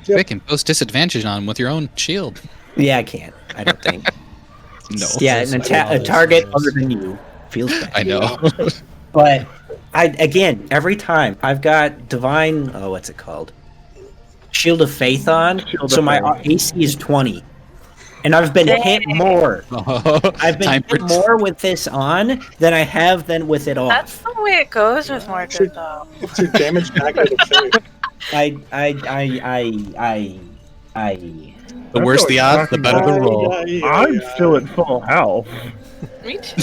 Vic, and post disadvantage on him with your own shield. Yeah, I can't. I don't think. No. Yeah, a target other than you feels bad. I know. But again, every time I've got divine, what's it called? Shield of Faith on. So my AC is 20. And I've been hit more. I've been hit more with this on than I have than with it off. That's the way it goes with Mordred, though. What's your damage packet of faith? The worse the odds, the better the roll. I'm still at full health. Me too.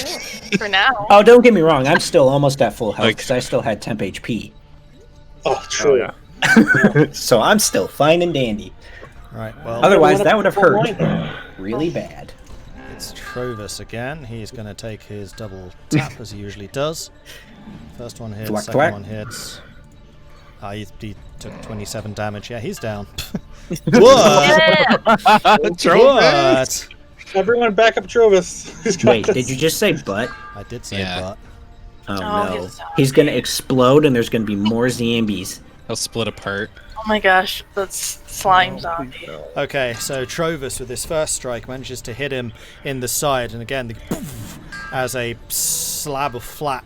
For now. Oh, don't get me wrong. I'm still almost at full health because I still had temp HP. Oh, true. yeah. So I'm still fine and dandy. Right, well, Otherwise, that would have hurt really bad. It's Trovis again. He's going to take his double tap as he usually does. First one hits, Thwack, second thwack. one hits. He took 27 damage. Yeah, he's down. What? What? Everyone back up Trovis. He's got Wait, this. did you just say butt? I did say Yeah. but. Oh, Oh, no. he's a zombie. He's gonna explode and there's gonna be more zombies. They'll split apart. Oh my gosh, that's slime zombie. Okay, so Trovis with his first strike manages to hit him in the side, and again, as a slab of fat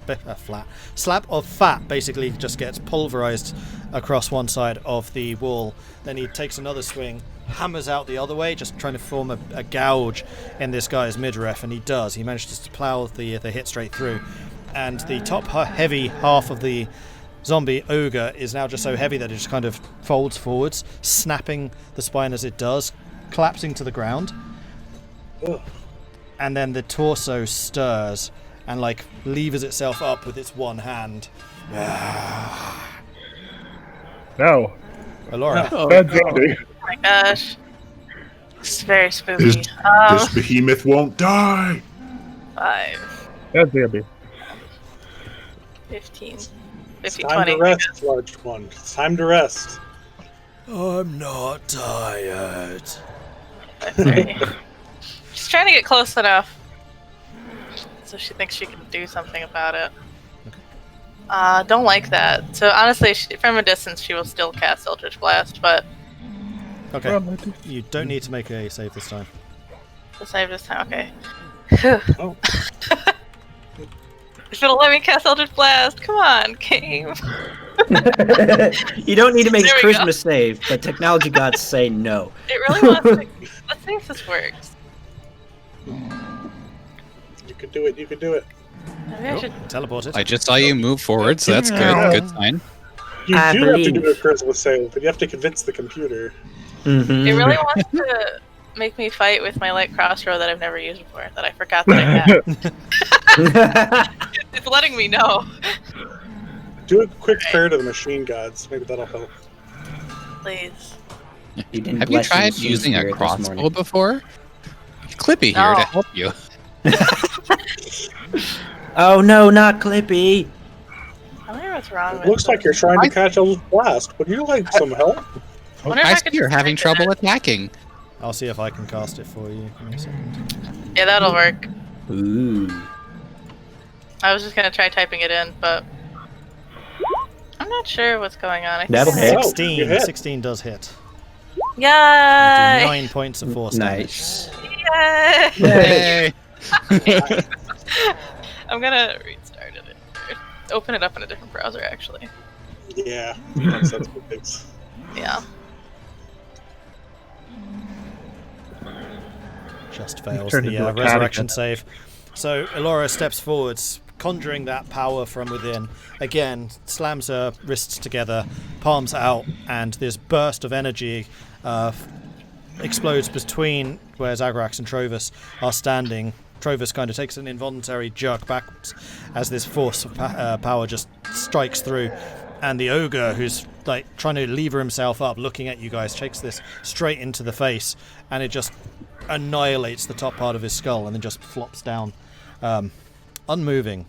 basically just gets pulverized across one side of the wall. Then he takes another swing, hammers out the other way, just trying to form a gouge in this guy's midriff, and he does. He manages to plow the hit straight through, and the top heavy half of the zombie ogre is now just so heavy that it just kind of folds forwards, snapping the spine as it does, collapsing to the ground. Ugh. And then the torso stirs and like levers itself up with its one hand. No. Elora. Bad zombie. Oh my gosh. It's very spooky. This behemoth won't die. 5, Bad zombie. 15, It's 50, time 20. to rest, large one. It's time to rest. I'm not tired. 30. She's trying to get close enough so she thinks she can do something about it. Don't like that. So honestly, from a distance, she will still cast Eldritch Blast, but Okay. You don't need to make a save this time. the save this time, okay. Oh. If it'll let me cast Eldritch Blast, come on, game. You don't need to make There a we Christmas save, but technology gods say no. It really wants to. Let's see if this works. You could do it. You could do it. Maybe I should. Teleported. I just saw you move forward, so that's good. Good sign. You I do have to believe. do a Christmas save, but you have to convince the computer. Mhm. It really wants to make me fight with my light crossbow that I've never used before, that I forgot that I had. It's letting me know. Do a quick prayer to the machine gods. Maybe that'll help. Please. You didn't Have you bless tried machine using a spirit this crossbow morning. before? Clippy here No. to help you. Oh no, not Clippy! I wonder what's wrong It with looks like you're trying to catch Eldritch Blast. Would you like some help? Wonder if I I see could you're having try trouble that. attacking. I'll see if I can cast it for you. Give me a second. Yeah, that'll work. Ooh. I was just gonna try typing it in, but I'm not sure what's going on. I think That'll I- hit. Oh, 16. you hit. 16 does hit. You do Yay! 9 points of force Nice. Yay! Hey! I'm gonna restart it. Open it up in a different browser, actually. Yeah. That's what it is. Yeah. Just fails turned the into a cat resurrection again. save. So Elora steps forwards, conjuring that power from within. Again, slams her wrists together, palms out, and this burst of energy explodes between where Zagrax and Trovis are standing. Trovis kind of takes an involuntary jerk backwards as this force of power just strikes through, and the ogre, who's like trying to lever himself up, looking at you guys, takes this straight into the face, and it just annihilates the top part of his skull, and then just flops down, unmoving.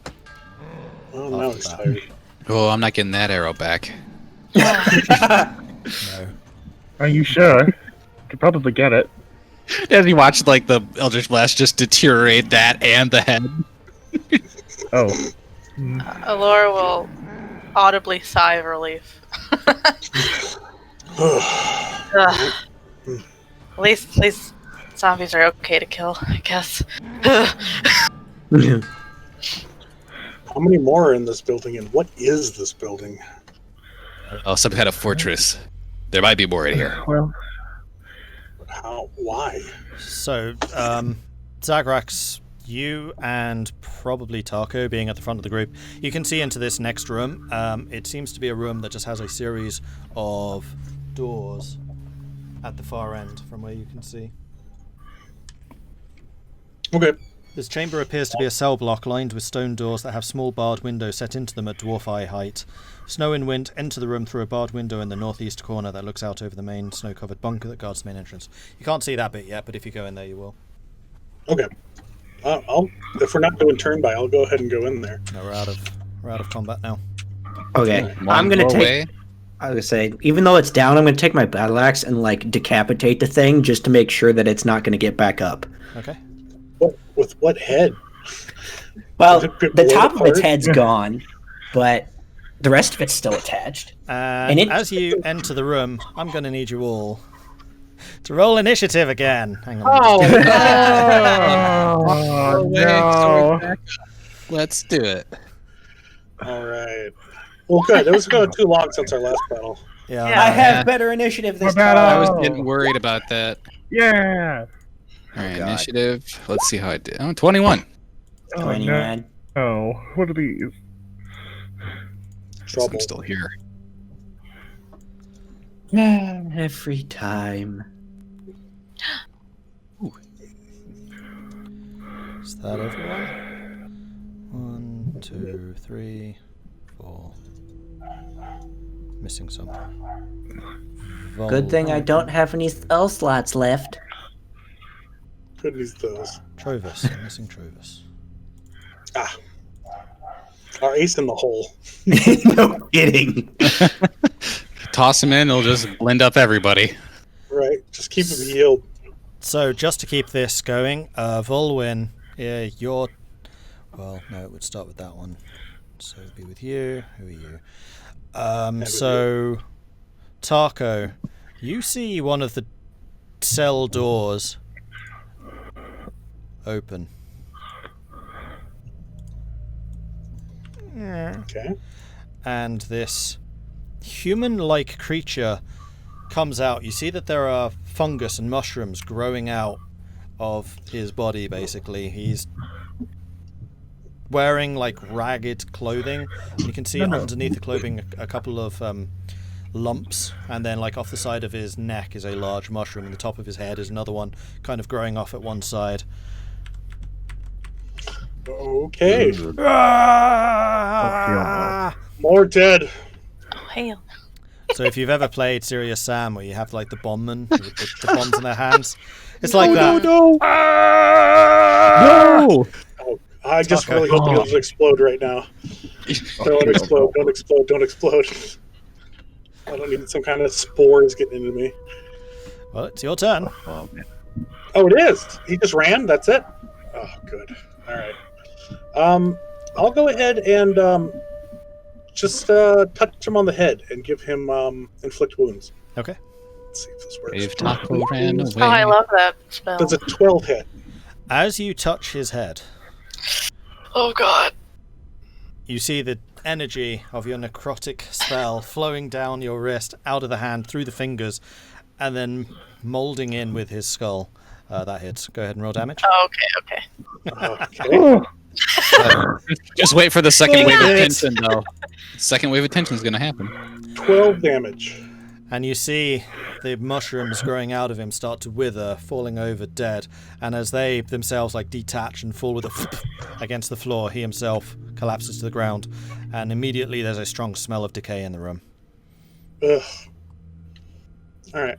Oh, now he's tired. Oh, I'm not getting that arrow back. No. Are you sure? Could probably get it. As you watch like the Eldritch Blast just deteriorate that and the head. Oh. Elora will audibly sigh of relief. Ugh. At least zombies are okay to kill, I guess. How many more are in this building, and what is this building? Oh, some kind of fortress. There might be more in here. Well, How? Why? So, Zagrax, you and probably Tahko being at the front of the group, you can see into this next room. It seems to be a room that just has a series of doors at the far end from where you can see. Okay. This chamber appears to be a cell block lined with stone doors that have small barred windows set into them at dwarf eye height. Snow and Wind enter the room through a barred window in the northeast corner that looks out over the main snow-covered bunker that guards the main entrance. You can't see that bit yet, but if you go in there, you will. Okay. I'll if we're not doing turn by, I'll go ahead and go in there. No, we're out of combat now. Okay, I'm One gonna go take. away. I was gonna say, even though it's down, I'm gonna take my battle axe and like decapitate the thing just to make sure that it's not gonna get back up. Okay. With what head? Well, Does it get the blown top of its apart? head's gone, but the rest of it's still attached. And it- as you enter the room, I'm going to need you all to roll initiative again. Hang on. Oh, Away, no. sword back up. Let's do it. All right. Well, good. It was going too long since our last battle. Yeah. Yeah. I have Yeah. better initiative this My bad. time. I was Oh. getting worried about that. Yeah. All right, God. initiative. Let's see how I did. Oh, 21. Oh, 21. no. What are these? So Trouble. I'm still here. Every time. Is that everyone? 1, 2, 3, 4. Missing someone. Good thing I don't have any spell slots left. Could use those. Trovis. I'm missing Trovis. Ah. Our ace in the hole. No kidding. Toss him in, it'll just blend up everybody. Right. Just keep him healed. So, just to keep this going, Vulwin, you're... Well, no, it would start with that one. So, it'd be with you. Who are you? So, Tahko, you see one of the cell doors open. Okay. And this human-like creature comes out. You see that there are fungus and mushrooms growing out of his body, basically. He's wearing, like, ragged clothing. And you can see underneath the clothing a couple of lumps. And then, like, off the side of his neck is a large mushroom. And the top of his head is another one kind of growing off at one side. Okay. Ah! More dead. Oh, hail. So if you've ever played Serious Sam, where you have like the bombmen with the bombs in their hands, it's like that. No! Oh, I just Tahko. really hope it doesn't explode right now. Don't explode. Don't explode. Don't explode. I don't need some kind of spores getting into me. Well, it's your turn. Oh, it is. He just ran. That's it. Oh, good. All right. I'll go ahead and just touch him on the head and give him inflict wounds. Okay. Let's see if this works. If Tahko ran away. Oh, I love that spell. Does a 12 hit? As you touch his head, Oh god. you see the energy of your necrotic spell flowing down your wrist, out of the hand, through the fingers, and then molding in with his skull. That hits. Go ahead and roll damage. Oh, okay. Okay. Just wait for the second wave of It's- tension, though. Second wave of tension is going to happen. 12 damage. And you see the mushrooms growing out of him start to wither, falling over dead. And as they themselves like detach and fall with a against the floor, he himself collapses to the ground. And immediately there's a strong smell of decay in the room. Ugh. All right.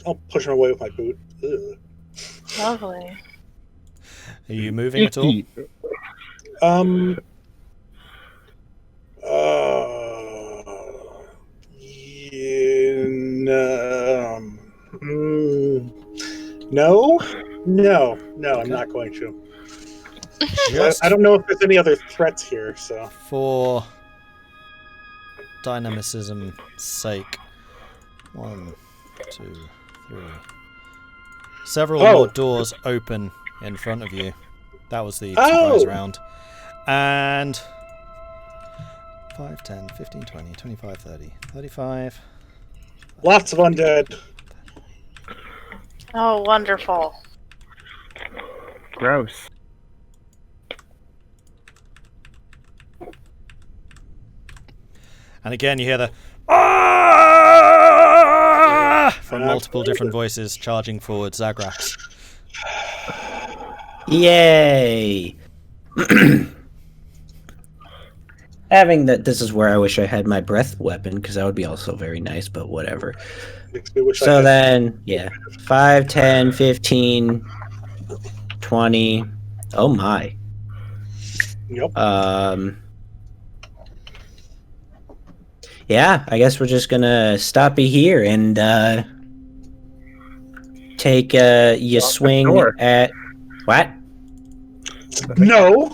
I'll push him away with my boot. Ugh. Lovely. Are you moving at all? No, I'm not going to. Just I don't know if there's any other threats here, so. for dynamicism's sake. 1, 2, 3. Several Oh. more doors open in front of you. That was the surprise round. And 5, 10, 15, 20, 25, 30, 35. Lots of undead. Oh, wonderful. Gross. And again, you hear the "Ah!" from multiple different voices charging forward. Zagrax. Yay! Having that, this is where I wish I had my breath weapon, because that would be also very nice, but whatever. Makes me wish I So had- then, yeah, 5, 10, 15, 20. Oh my. Yep. Yeah, I guess we're just gonna stop you here and take you swing door. at what? No.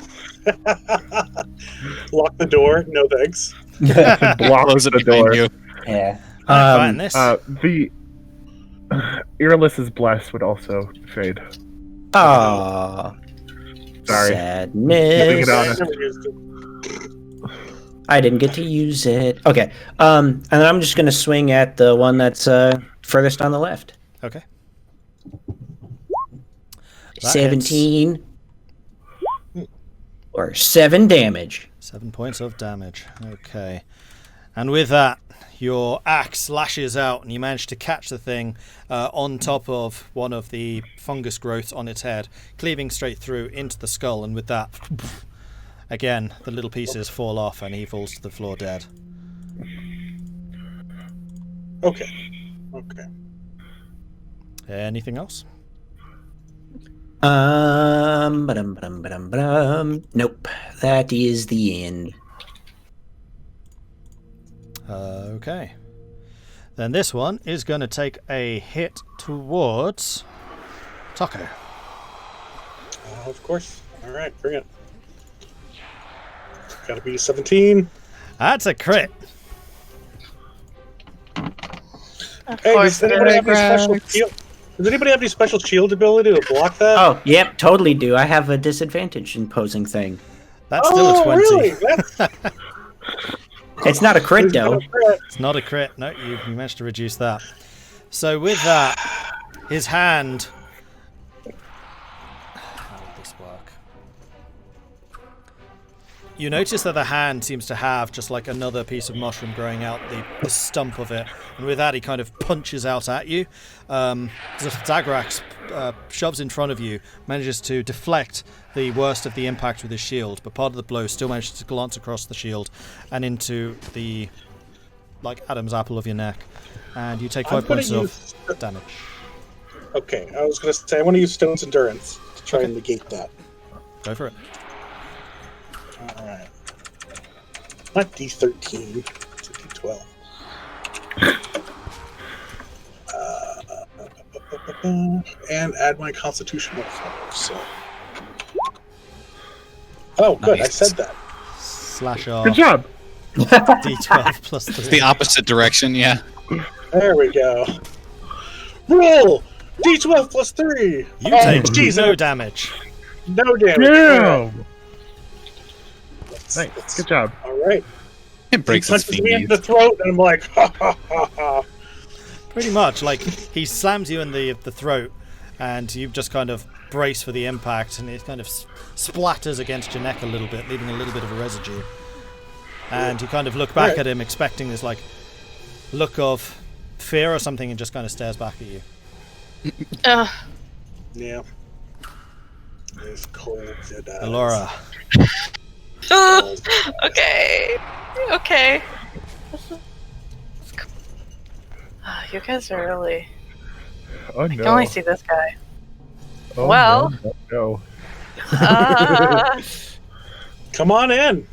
Lock the door. No thanks. Block Close it the behind door. you. Yeah. I'm fighting this. The Irylyssa's bless would also fade. Aw. Sorry. Sadness. Keeping it honest. Never used it. I didn't get to use it. Okay. And then I'm just gonna swing at the one that's furthest on the left. Okay. That 17. Or 7 damage. 7 points of damage. Okay. And with that, your axe lashes out and you manage to catch the thing on top of one of the fungus growths on its head, cleaving straight through into the skull. And with that, again, the little pieces fall off and he falls to the floor dead. Okay. Anything else? Nope. That is the end. Okay. Then this one is going to take a hit towards Tahko. Of course. All right, bring it. Got to be 17. That's a crit. Of Hey, course. does anybody have any special shield? Does anybody have any special shield ability to block that? Oh, yep, totally do. I have a disadvantage in posing thing. That's still a 20. Really? That's It's not a crit, though. It's not a crit. No, you managed to reduce that. So with that, his hand... How would this work? You notice that the hand seems to have just like another piece of mushroom growing out the stump of it. And with that, he kind of punches out at you. Zagrax shoves in front of you, manages to deflect the worst of the impact with his shield, but part of the blow still manages to glance across the shield and into the, like, Adam's apple of your neck. And you take 5 points of damage. Okay, I was going to say, I want to use Stone's Endurance to try and negate that. Go for it. Alright. Not D13, it's a D12. And add my Constitution modifier, so... Oh, good, Nice. I said that. Slash off. Good job. D12 plus 3. It's the opposite direction, yeah. There we go. Roll! D12 plus 3! You take no damage. No damage. Damn. Let's- Nice. let's- Good job. Alright. It He breaks its punches me in feet. the throat, and I'm like, ha ha ha ha. Pretty much, like, he slams you in the throat, and you just kind of brace for the impact, and it kind of splatters against your neck a little bit, leaving a little bit of a residue. And you kind of look back at him, expecting this, like, look of fear or something, and just kind of stares back at you. Yeah. It's cold. Elora. Okay. You guys are really... Oh I no. can only see this guy. Oh, well. No. Come on in.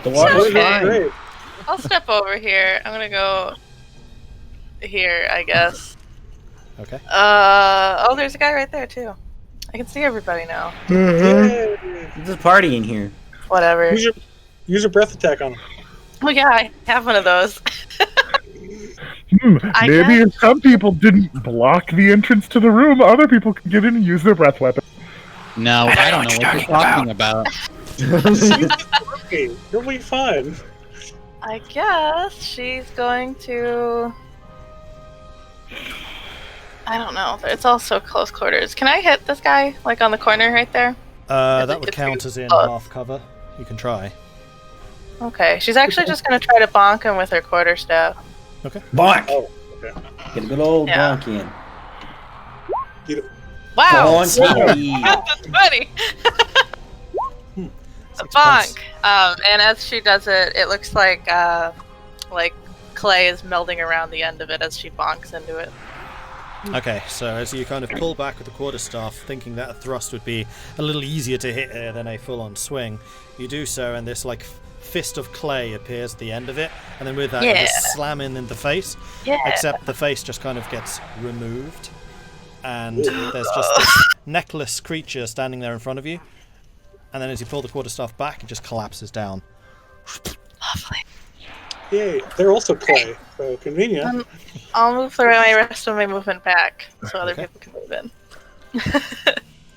The water's Okay. fine. Great. I'll step over here. I'm gonna go here, I guess. Okay. Oh, there's a guy right there too. I can see everybody now. Yay. There's a party in here. Whatever. Use your breath attack on him. Oh yeah, I have one of those. I Maybe guess. if some people didn't block the entrance to the room, other people can get in and use their breath weapon. No, I don't know what you're talking about. Okay, it'll be fun. I guess she's going to... I don't know. It's all so close quarters. Can I hit this guy, like on the corner right there? That would count as in half cover. You can try. Okay. She's actually just going to try to bonk him with her quarterstaff. Okay. Bonk! Oh, okay. Get a good old Yeah. bonk in. Wow! Bonky. That's funny! A bonk! And as she does it, it looks like clay is melding around the end of it as she bonks into it. Okay, so as you kind of pull back with the quarterstaff, thinking that a thrust would be a little easier to hit here than a full-on swing, you do so, and this like fist of clay appears at the end of it, and then with that, you just slam in the face. Yeah. Except the face just kind of gets removed, and there's just this necklace creature standing there in front of you. And then as you pull the quarterstaff back, it just collapses down. Lovely. Yay, they're also clay, so convenient. I'll move the rest of my movement back so other people can move in.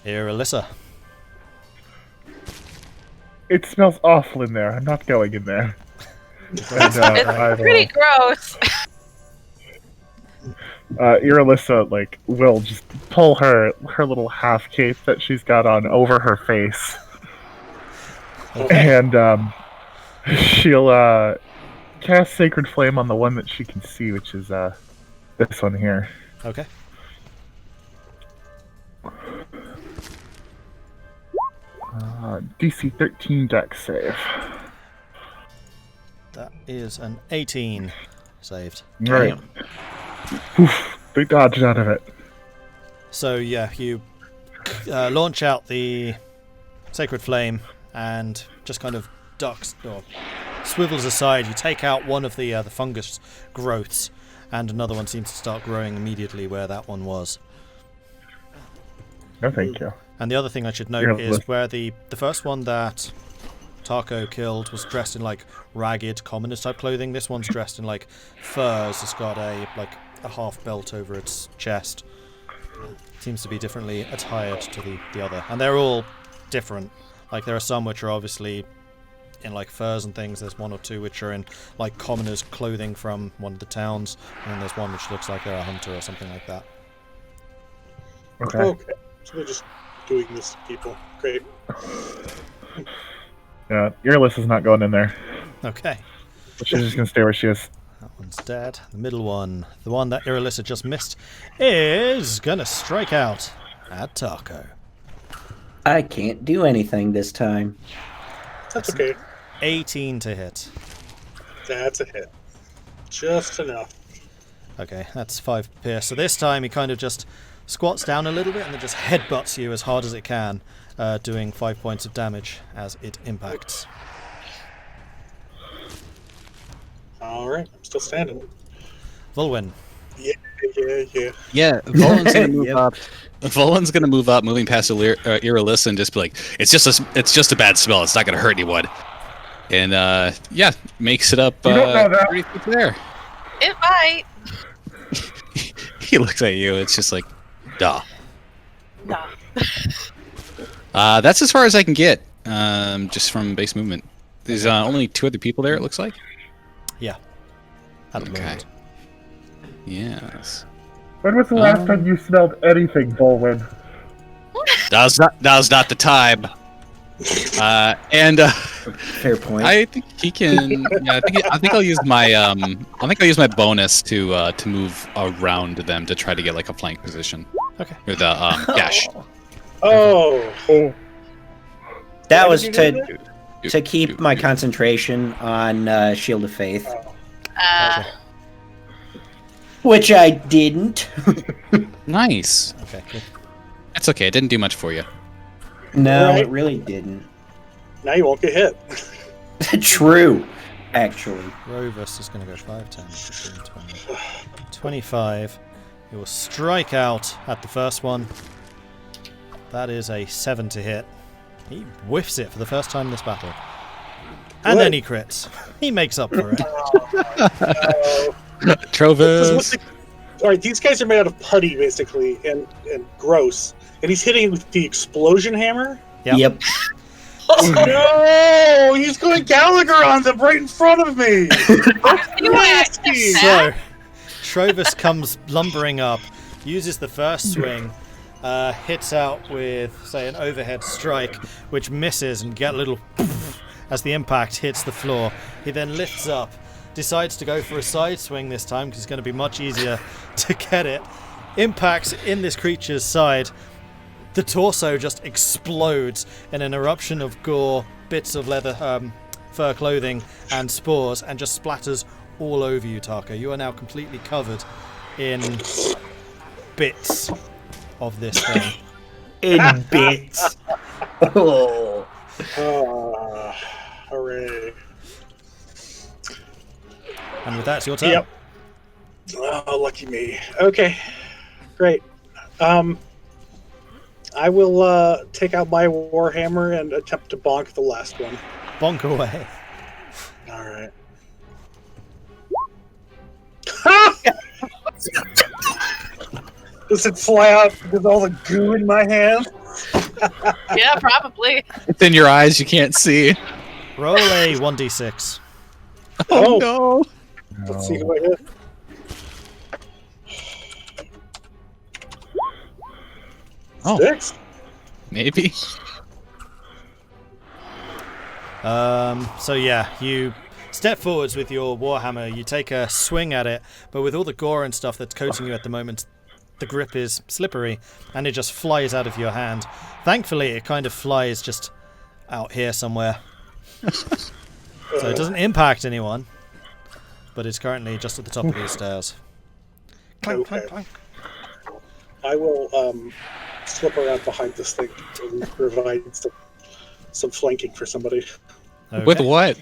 Irilyssa. It smells awful in there. I'm not going in there. And, It's pretty gross. Irilyssa, like, will just pull her little half cape that she's got on over her face. And she'll cast Sacred Flame on the one that she can see, which is this one here. Okay. DC 13 Dex save. That is an 18 saved. Right. Oof, they dodged out of it. So yeah, you launch out the Sacred Flame and just kind of ducks or swivels aside. You take out one of the fungus growths, and another one seems to start growing immediately where that one was. No, thank you. And the other thing I should note is where the first one that Tahko killed was dressed in like ragged commoners type clothing. This one's dressed in like furs. It's got a half belt over its chest. Seems to be differently attired to the other, and they're all different. Like there are some which are obviously in like furs and things. There's one or two which are in like commoners clothing from one of the towns, and then there's one which looks like they're a hunter or something like that. Okay. So they're just doing this to people. Great. Yeah, Irilyssa is not going in there. Okay. She's just gonna stay where she is. That one's dead. The middle one, the one that Irilyssa just missed, is gonna strike out at Tahko. I can't do anything this time. That's okay. 18 to hit. That's a hit. Just enough. Okay, that's 5 pierce. So this time he kind of just squats down a little bit and then just headbutts you as hard as it can, doing 5 points of damage as it impacts. Alright, I'm still standing. Vulwin. Yeah. Yeah, Vulwin's gonna move up. Vulwin's gonna move up, moving past Irilyssa, and just be like, "It's just a bad smell. It's not gonna hurt anyone." And yeah, makes it up. You don't know that. 30 feet there. It might. He looks at you. It's just like, duh. Nah. That's as far as I can get, just from base movement. There's only 2 other people there. It looks like. Yeah. At the moment. Yes. When was the last time you smelled anything, Vulwin? Now's not the time. And Fair point. I think he can. Yeah, I think I'll use my bonus to move around them to try to get like a flank position. Okay. With a dash. Oh. That Why was did you do to keep my concentration on Shield of Faith, which I didn't. Nice. Okay, cool. That's okay. It didn't do much for you. No, Right. it really didn't. Now you won't get hit. True, actually. Rovus is going to go 5, 10, 15, 20, 25. He will strike out at the first one. That is a 7 to hit. He whiffs it for the first time in this battle. And then he crits. He makes up for it. Trovis. Alright, these guys are made out of putty, basically, and gross. And he's hitting with the explosion hammer? Yep. Oh, no! He's going Gallagher on them right in front of me! Nasty! So, Trovis comes lumbering up, uses the first swing, hits out with, say, an overhead strike, which misses and get a little as the impact hits the floor. He then lifts up, decides to go for a side swing this time because it's going to be much easier to get it. Impacts in this creature's side. The torso just explodes in an eruption of gore, bits of leather, fur clothing, and spores, and just splatters all over you, Tahko. You are now completely covered in bits of this thing. In bits. Oh. Hooray. And with that, it's your turn. Yep. Oh, lucky me. Okay, great. I will take out my warhammer and attempt to bonk the last one. Bonk away. All right. Does it fly out with all the goo in my hand? Yeah, probably. It's in your eyes, you can't see. Roll a 1d6. Oh, no. Let's see who I hit. Oh, 6? maybe. So yeah, you step forwards with your warhammer, you take a swing at it, but with all the gore and stuff that's coating you at the moment, the grip is slippery, and it just flies out of your hand. Thankfully, it kind of flies just out here somewhere. So it doesn't impact anyone, but it's currently just at the top of these stairs. Clank, Okay. clank, clank. I will slip around behind this thing and provide some flanking for somebody. Okay. With what?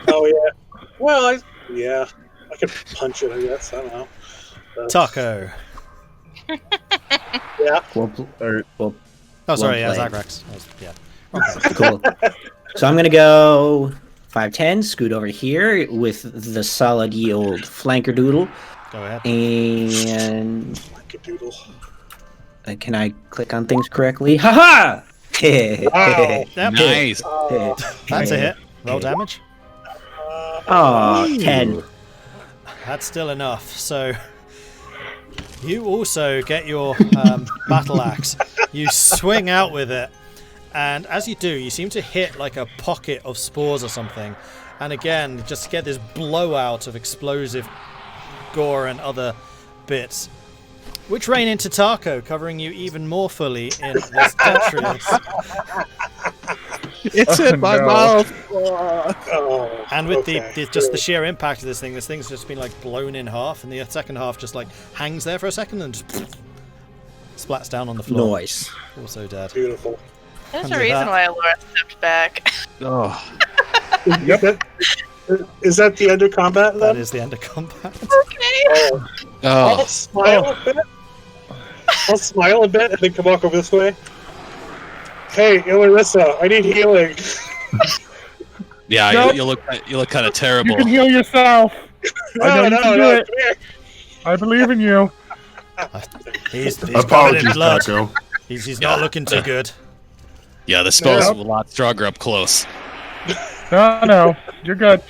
Oh yeah. Well, I could punch it. I guess I don't know. Tahko. Yeah. Oh, sorry, yeah, played. Zagrax. Yeah. Okay. Cool. So I'm gonna go 5'10", scoot over here with the solid ye old flanker doodle, Go ahead. and Like a doodle. can I click on things correctly? Haha! Wow. Yep. Nice. That's a hit. Roll damage. Oh, 10. That's still enough. So you also get your battle axe. You swing out with it, and as you do, you seem to hit like a pocket of spores or something. And again, just get this blowout of explosive gore and other bits, which rain into Tahko, covering you even more fully in this detritus. It's in my no. mouth. Oh, And with okay. the sheer impact of this thing's just been like blown in half, and the second half just like hangs there for a second and just splats down on the floor. Nice. Also dead. Beautiful. There's And a with reason that- why Elora stepped back. Oh, Yep. Is that the end of combat That then? is the end of combat. Okay. Oh, I'll oh. smile a bit. I'll smile a bit and then come walk over this way. Hey, Irilyssa, I need healing. Yeah, Nope. you look kind of You terrible. can heal yourself. I know you can do it. come here. I believe in you. He's covered in Apologies, blood. Tahko. He's not looking too good. Yeah, the spell's Yep. a lot stronger up close. No, you're good.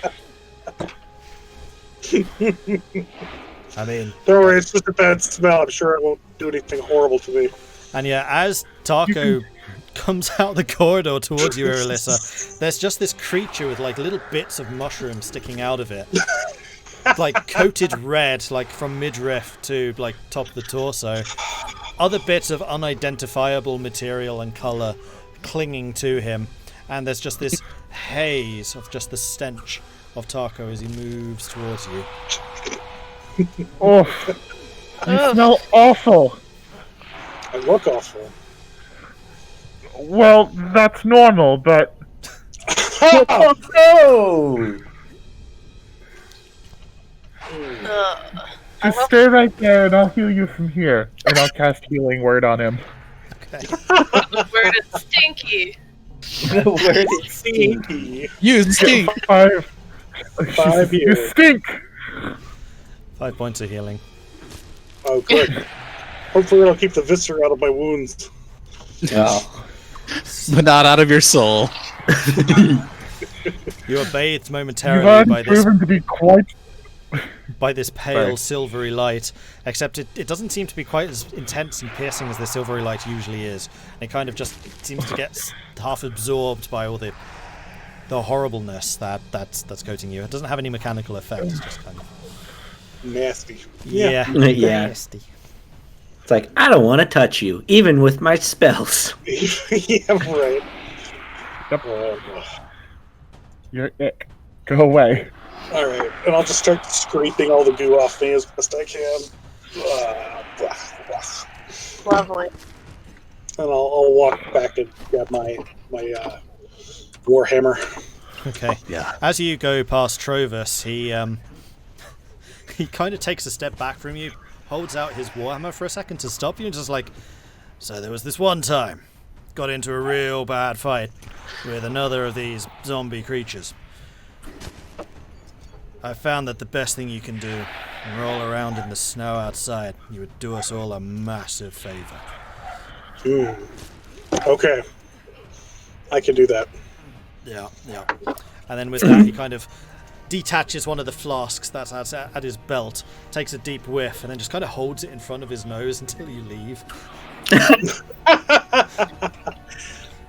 I mean, Don't worry, it's just a bad smell. I'm sure it won't do anything horrible to me. and yeah, as Tahko comes out the corridor towards you, Irilyssa, there's just this creature with like little bits of mushroom sticking out of it. Like coated red, like from midriff to like top of the torso. Other bits of unidentifiable material and colour clinging to him. And there's just this haze of just the stench of Tahko as he moves towards you. Oh, you Ugh. smell awful. I look awful. Well, that's normal, but Oh! just stay right there and I'll heal you from here. And I'll cast healing word on him. The word is stinky. The word is Stinky. You stink. 5. 5 You years. stink. 5 points of healing. Oh, good. Hopefully it'll keep the viscera out of my wounds. Oh. But not out of your soul. You are bathed You've momentarily already by this proven to be quite. pale Sorry. silvery light, except it doesn't seem to be quite as intense and piercing as the silvery light usually is. It kind of just seems to get half absorbed by all the horribleness that's coating you. It doesn't have any mechanical effect. It's just kind of Nasty. yeah, Yeah. nasty. It's like, I don't want to touch you, even with my spells. Yeah, right. Yep. Oh, You're ick. Go away. all right, and I'll just start scraping all the goo off me as best I can. Lovely. And I'll walk back and grab my warhammer. Okay. Yeah. As you go past Trovus, he kind of takes a step back from you, holds out his warhammer for a second to stop you, and just like, so there was this one time, got into a real bad fight with another of these zombie creatures. I found that the best thing you can do, roll around in the snow outside, you would do us all a massive favor. Okay. I can do that. Yeah. And then with that, he kind of detaches one of the flasks that's at his belt, takes a deep whiff, and then just kind of holds it in front of his nose until you leave.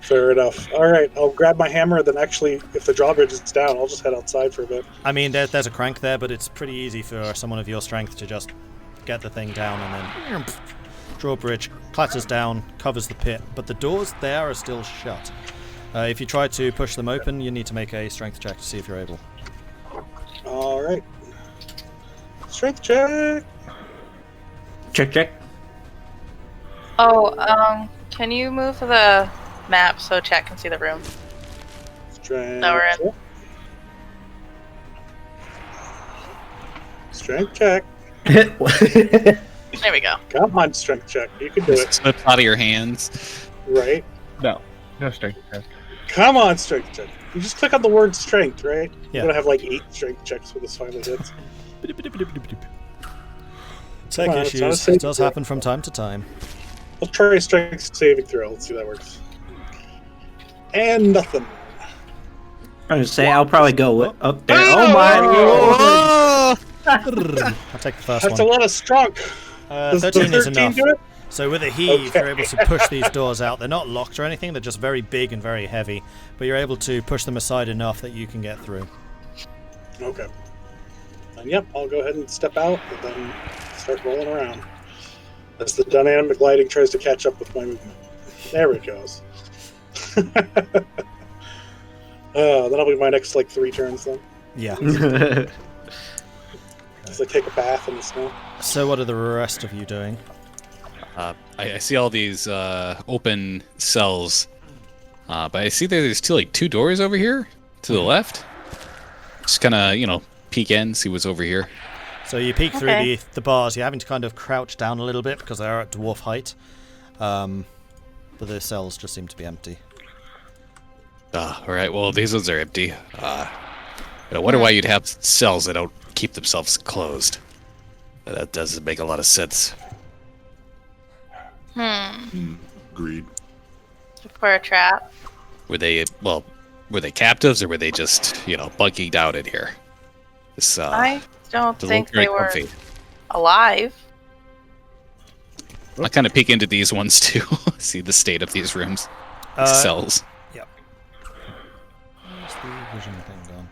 Fair enough. All right, I'll grab my hammer. Then actually, if the drawbridge is down, I'll just head outside for a bit. I mean, there's a crank there, but it's pretty easy for someone of your strength to just get the thing down and then drawbridge clatters down, covers the pit, but the doors there are still shut. If you try to push them open, you need to make a strength check to see if you're able. All right. Strength check. Check. Oh, can you move the map so chat can see the room? Strength. No, we're in. check. Strength check. There we go. Come on, strength check. You can do it. Slip out of your hands. Right. No strength check. Come on, strength check. You just click on the word strength, right? Yeah. You're gonna have like 8 strength checks when this finally hits. Tech Come on, it's not a issues saving does throw. happen from time to time. Let's try a strength saving throw. Let's see how that works. And nothing. I was say I'll probably go up there. Oh! Oh my lord! I'll take the first That's a one. lot of strong. Does the 13 is 13 enough. do it? So with a heave, Okay. you're able to push these doors out. They're not locked or anything, they're just very big and very heavy. But you're able to push them aside enough that you can get through. Okay. And yep, I'll go ahead and step out and then start rolling around. As the dynamic lighting tries to catch up with my movement. There it goes. That'll be my next like 3 turns then. Yeah. As I take a bath in the snow. So what are the rest of you doing? I see all these open cells, but I see there's still like 2 doors over here to the left. Just kind of, peek in, see what's over here. So you peek through Okay. the bars. You're having to kind of crouch down a little bit because they are at dwarf height. But the cells just seem to be empty. All right, well, these ones are empty. I wonder why you'd have cells that don't keep themselves closed. That doesn't make a lot of sense. Agreed. For a trap. Were they captives or were they just, bunking down in here? This, I don't doesn't think look very they were comfy. alive. I kind of peek into these ones too. See the state of these rooms, cells. Yep. Where's the vision thing gone?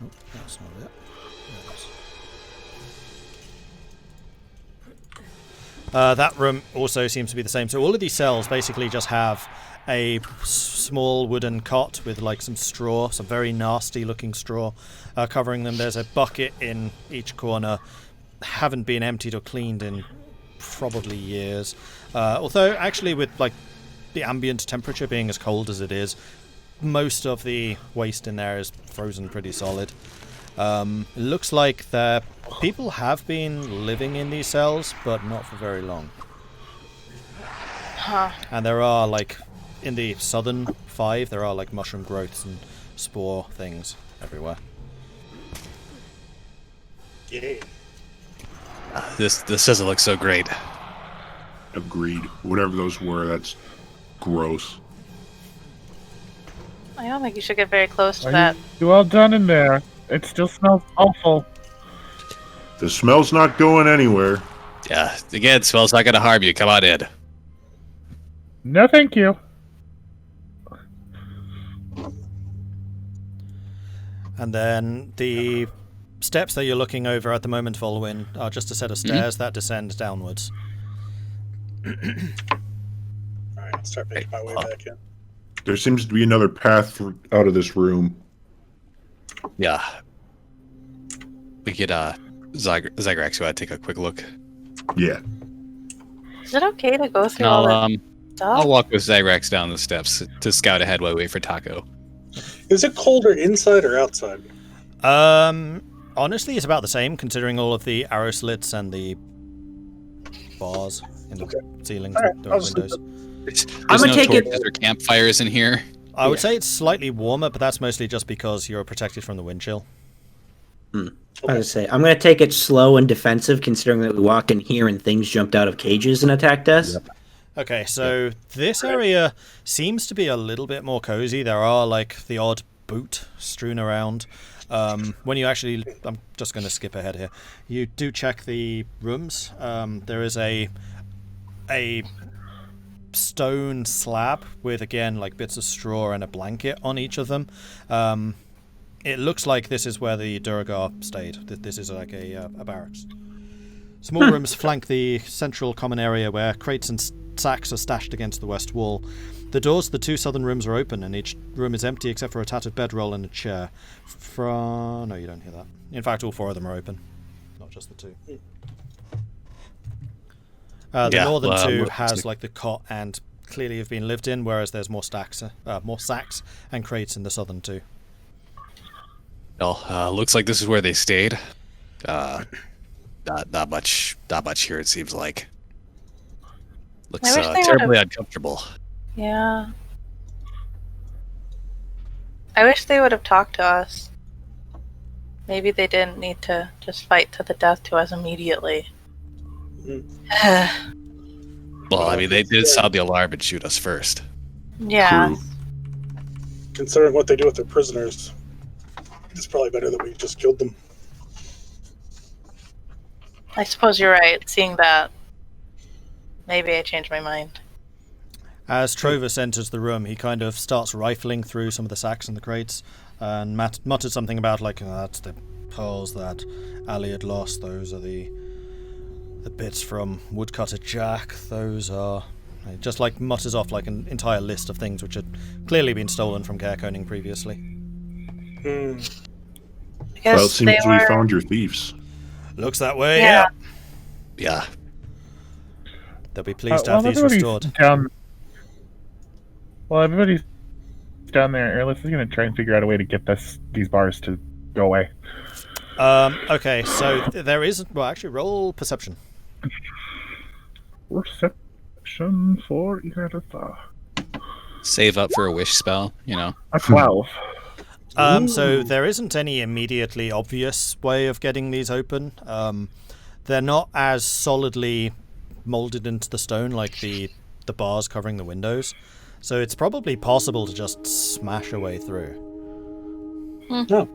Oh, that's not it. There it is. That room also seems to be the same. So all of these cells basically just have a small wooden cot with like some straw, some very nasty looking straw covering them. There's a bucket in each corner. Haven't been emptied or cleaned in probably years. Although actually with like the ambient temperature being as cold as it is, most of the waste in there is frozen pretty solid. It looks like the people have been living in these cells, but not for very long. Huh. And there are like in the southern 5, there are like mushroom growths and spore things everywhere. Yeah. This doesn't look so great. Agreed. Whatever those were, that's gross. I don't think you should get very close to Are that. you all done in there? It still smells awful. The smell's not going anywhere. Yeah, again, smells not gonna harm you. Come on in. No, thank you. And then the steps that you're looking over at the moment, Vulwin, are just a set of stairs that descend downwards. Alright, I'll start making my way back in. There seems to be another path out of this room. Yeah. We could, Zagrax, you want to take a quick look? Yeah. Is it okay to go through all I'll, that I'll stuff? walk with Zagrax down the steps to scout ahead while we wait for Tahko. Is it colder inside or outside? Honestly, it's about the same, considering all of the arrow slits and the bars in the ceilings Alright, and I'll the just windows. There's gonna no take it- torches or campfires in here. I would say it's slightly warmer, but that's mostly just because you're protected from the wind chill. I was gonna say, I'm gonna take it slow and defensive, considering that we walked in here and things jumped out of cages and attacked us. Okay, so this area seems to be a little bit more cozy. There are like the odd boot strewn around. When you actually, I'm just going to skip ahead here. You do check the rooms. There is a stone slab with, again, like bits of straw and a blanket on each of them. It looks like this is where the Duergar stayed. This is like a barracks. Small rooms flank the central common area where crates and sacks are stashed against the west wall. The doors to the two southern rooms are open, and each room is empty except for a tattered bedroll and a chair. No, you don't hear that. In fact, all four of them are open, not just the two. The northern two has like the cot and clearly have been lived in, whereas there's more sacks and crates in the southern two. Well, looks like this is where they stayed. Not much here, it seems like. Looks I wish they terribly would've- uncomfortable. Yeah. I wish they would have talked to us. Maybe they didn't need to just fight to the death to us immediately. Well, I mean, they did sound the alarm and shoot us first. Yeah. True. Considering what they do with their prisoners, it's probably better that we just killed them. I suppose you're right. Seeing that, maybe I changed my mind. As Trovis enters the room, he kind of starts rifling through some of the sacks and the crates, and mutters something about like, that's the pearls that Ali had lost. Those are the bits from Woodcutter Jack. Those are... Just like mutters off like an entire list of things which had clearly been stolen from Cairconing previously. Hmm. I guess Well, it seems they we were... found your thieves. Looks that way, Yeah. Yeah. They'll be pleased to have these restored. Everybody's down there. Irilyssa is going to try and figure out a way to get these bars to go away. Okay, so there is... Well, actually, roll perception. Perception for Irilyssa. Save up for a wish spell, you know. A 12. So there isn't any immediately obvious way of getting these open. They're not as solidly molded into the stone like the bars covering the windows. So it's probably possible to just smash a way through. No.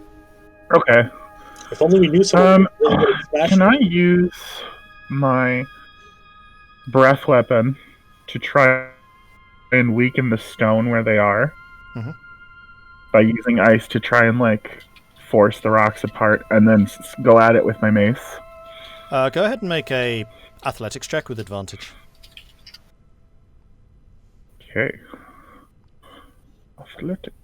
Okay. If only we knew someone really good at smashing. Can I use my breath weapon to try and weaken the stone where they are? Mhm. By using ice to try and, like, force the rocks apart and then go at it with my mace? Go ahead and make a athletics check with advantage. Okay. Athletics.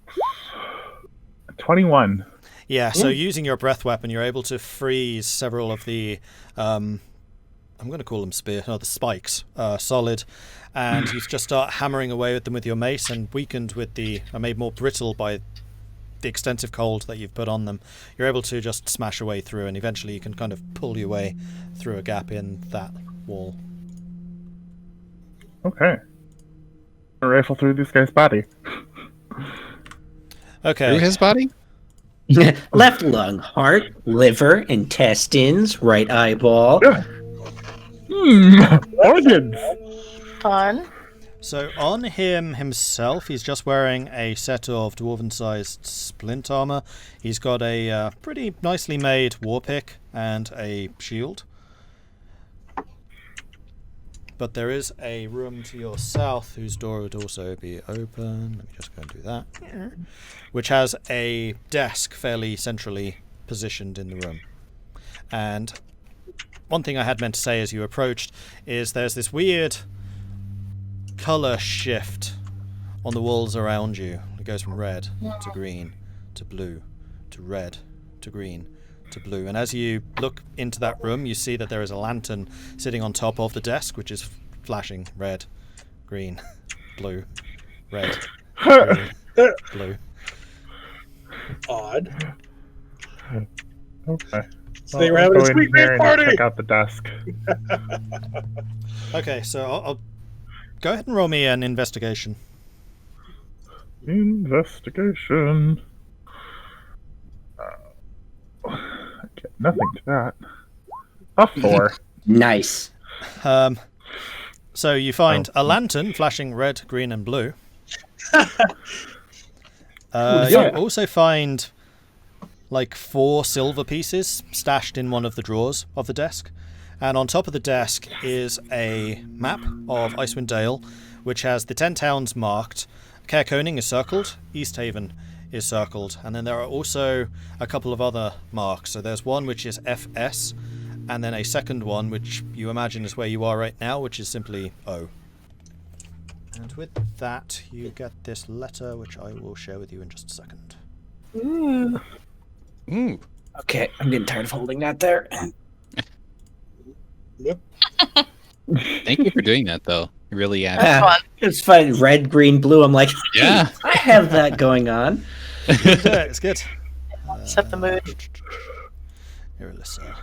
21. Yeah, so using your breath weapon, you're able to freeze several of the... I'm going to call them the spikes, solid, and you just start hammering away with them with your mace, and weakened with are made more brittle by the extensive cold that you've put on them. You're able to just smash away through, and eventually you can kind of pull your way through a gap in that wall. Okay. A rifle through this guy's body. Okay. Through his body? Left lung, heart, liver, intestines, right eyeball. Organs! Fun. So on him himself, he's just wearing a set of dwarven-sized splint armor. He's got a pretty nicely made war pick and a shield. But there is a room to your south whose door would also be open. Let me just go and do that. Which has a desk fairly centrally positioned in the room. And one thing I had meant to say as you approached is there's this weird color shift on the walls around you. It goes from red to green to blue to red to green to blue. And as you look into that room, you see that there is a lantern sitting on top of the desk, which is flashing red, green, blue, red, green, blue. Odd. Okay. So they were having a go in sweet here and party. check out the desk. Okay, so I'll go ahead and roll me an investigation. Investigation. Okay, nothing to that. A 4. Nice. So you find a lantern flashing red, green, and blue. You also find like 4 silver pieces stashed in one of the drawers of the desk. And on top of the desk is a map of Icewind Dale, which has the 10 towns marked. Caer Koning is circled, East Haven is circled, and then there are also a couple of other marks. So there's one which is FS, and then a second one which you imagine is where you are right now, which is simply O. And with that, you get this letter, which I will share with you in just a second. Ooh. Okay, I'm getting tired of holding that there. Yep. Thank you for doing that, though. You really added. Fun. It's fun. Red, green, blue. I'm like, hey, Yeah. I have that going on. It's good. Set the mood. Irilyssa.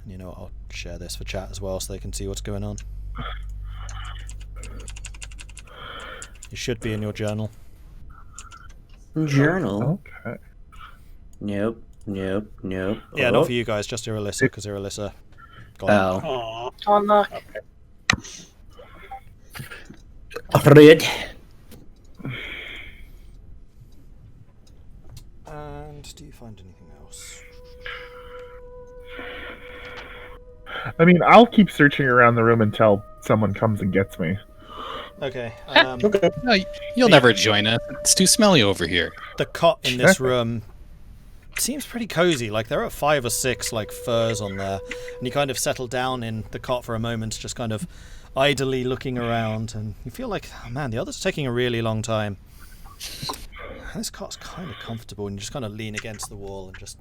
And you know what, I'll share this for chat as well so they can see what's going on. You should be in your journal. Journal? Okay. Nope. Yeah, Oh. not for you guys, just Irilyssa, because Irilyssa got Oh. Aw. Oh, look. Red. And do you find anything else? I mean, I'll keep searching around the room until someone comes and gets me. Okay. Okay. No, you'll never join us. It's too smelly over here. The cot in this room seems pretty cozy. Like there are 5 or 6 like furs on there, and you kind of settle down in the cot for a moment, just kind of idly looking around, and you feel like, oh man, the other's taking a really long time. And this cot's kind of comfortable, and you just kind of lean against the wall and just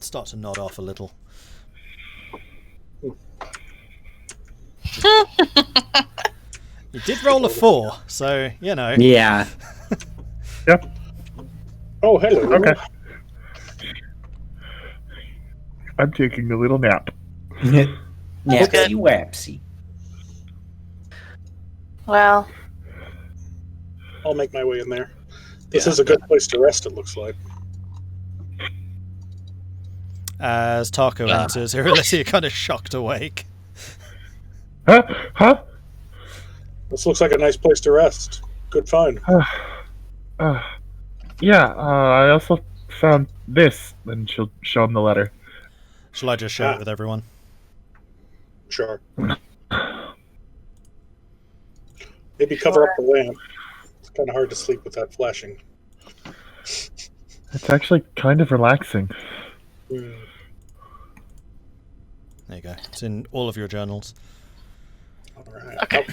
start to nod off a little. You did roll a 4, so you know. Yeah. Yep. Oh, hello. Okay. I'm taking a little nap. Napsy good. wapsy. Well, I'll make my way in there. This is a good place to rest, it looks like. As Tahko enters, Irilyssa kind of shocked awake. Huh? This looks like a nice place to rest. Good find. Yeah, I also found this. Then she'll show him the letter. Shall I just share it with everyone? Sure. Maybe cover up the lamp. It's kind of hard to sleep with that flashing. It's actually kind of relaxing. Hmm. There you go. It's in all of your journals. All right. Okay.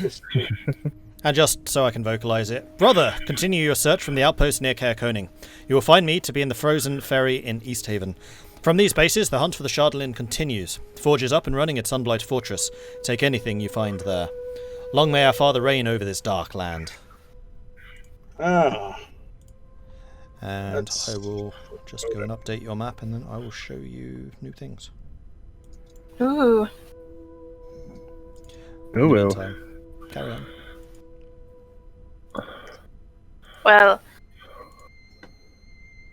And just so I can vocalize it, brother, continue your search from the outpost near Caer Koning. You will find me to be in the frozen ferry in East Haven. From these bases, the hunt for the Shardlin continues. The forge is up and running at Sunblight Fortress. Take anything you find there. Long may our father reign over this dark land. Ah. And That's- I will just go and update your map, and then I will show you new things. ooh. In the Ooh. meantime, carry on. Well,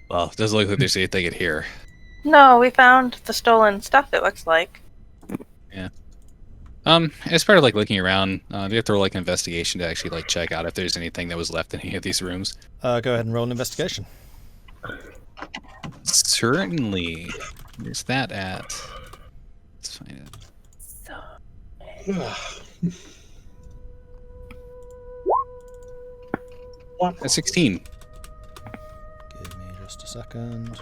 Well, it doesn't look like there's anything in here. no, we found the stolen stuff, it looks like. As part of like looking around, do you have to roll like an investigation to actually like check out if there's anything that was left in any of these rooms? Go ahead and roll an investigation. Certainly. Where's that at? Let's find it. A 16. Give me just a second.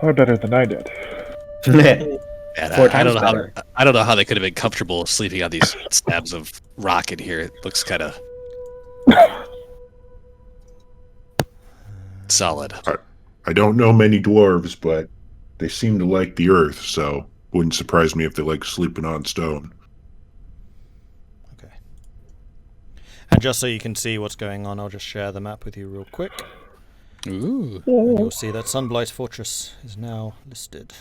Far better than I did. And Four I don't times know better. I don't know how they could have been comfortable sleeping on these slabs of rock in here. It looks kind of Solid. I don't know many dwarves, but they seem to like the earth, so wouldn't surprise me if they like sleeping on stone. Okay. And just so you can see what's going on, I'll just share the map with you real quick. Ooh. And you'll see that Sunblight Fortress is now listed.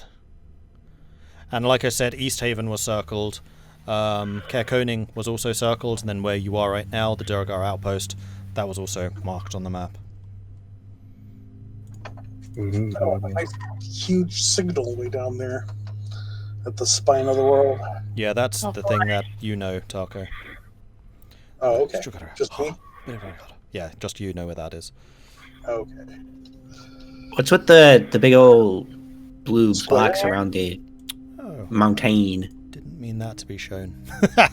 And like I said, East Haven was circled. Caer Koning was also circled, and then where you are right now, the Durgar outpost, that was also marked on the map. Oh, a nice huge signal way down there at the spine of the world. Yeah, that's the thing that you know, Tahko. Oh, okay. Just me? Yeah, just you know where that is. Okay. What's with the big old blue Square? box around the Oh, mountain? didn't mean that to be shown. Okay.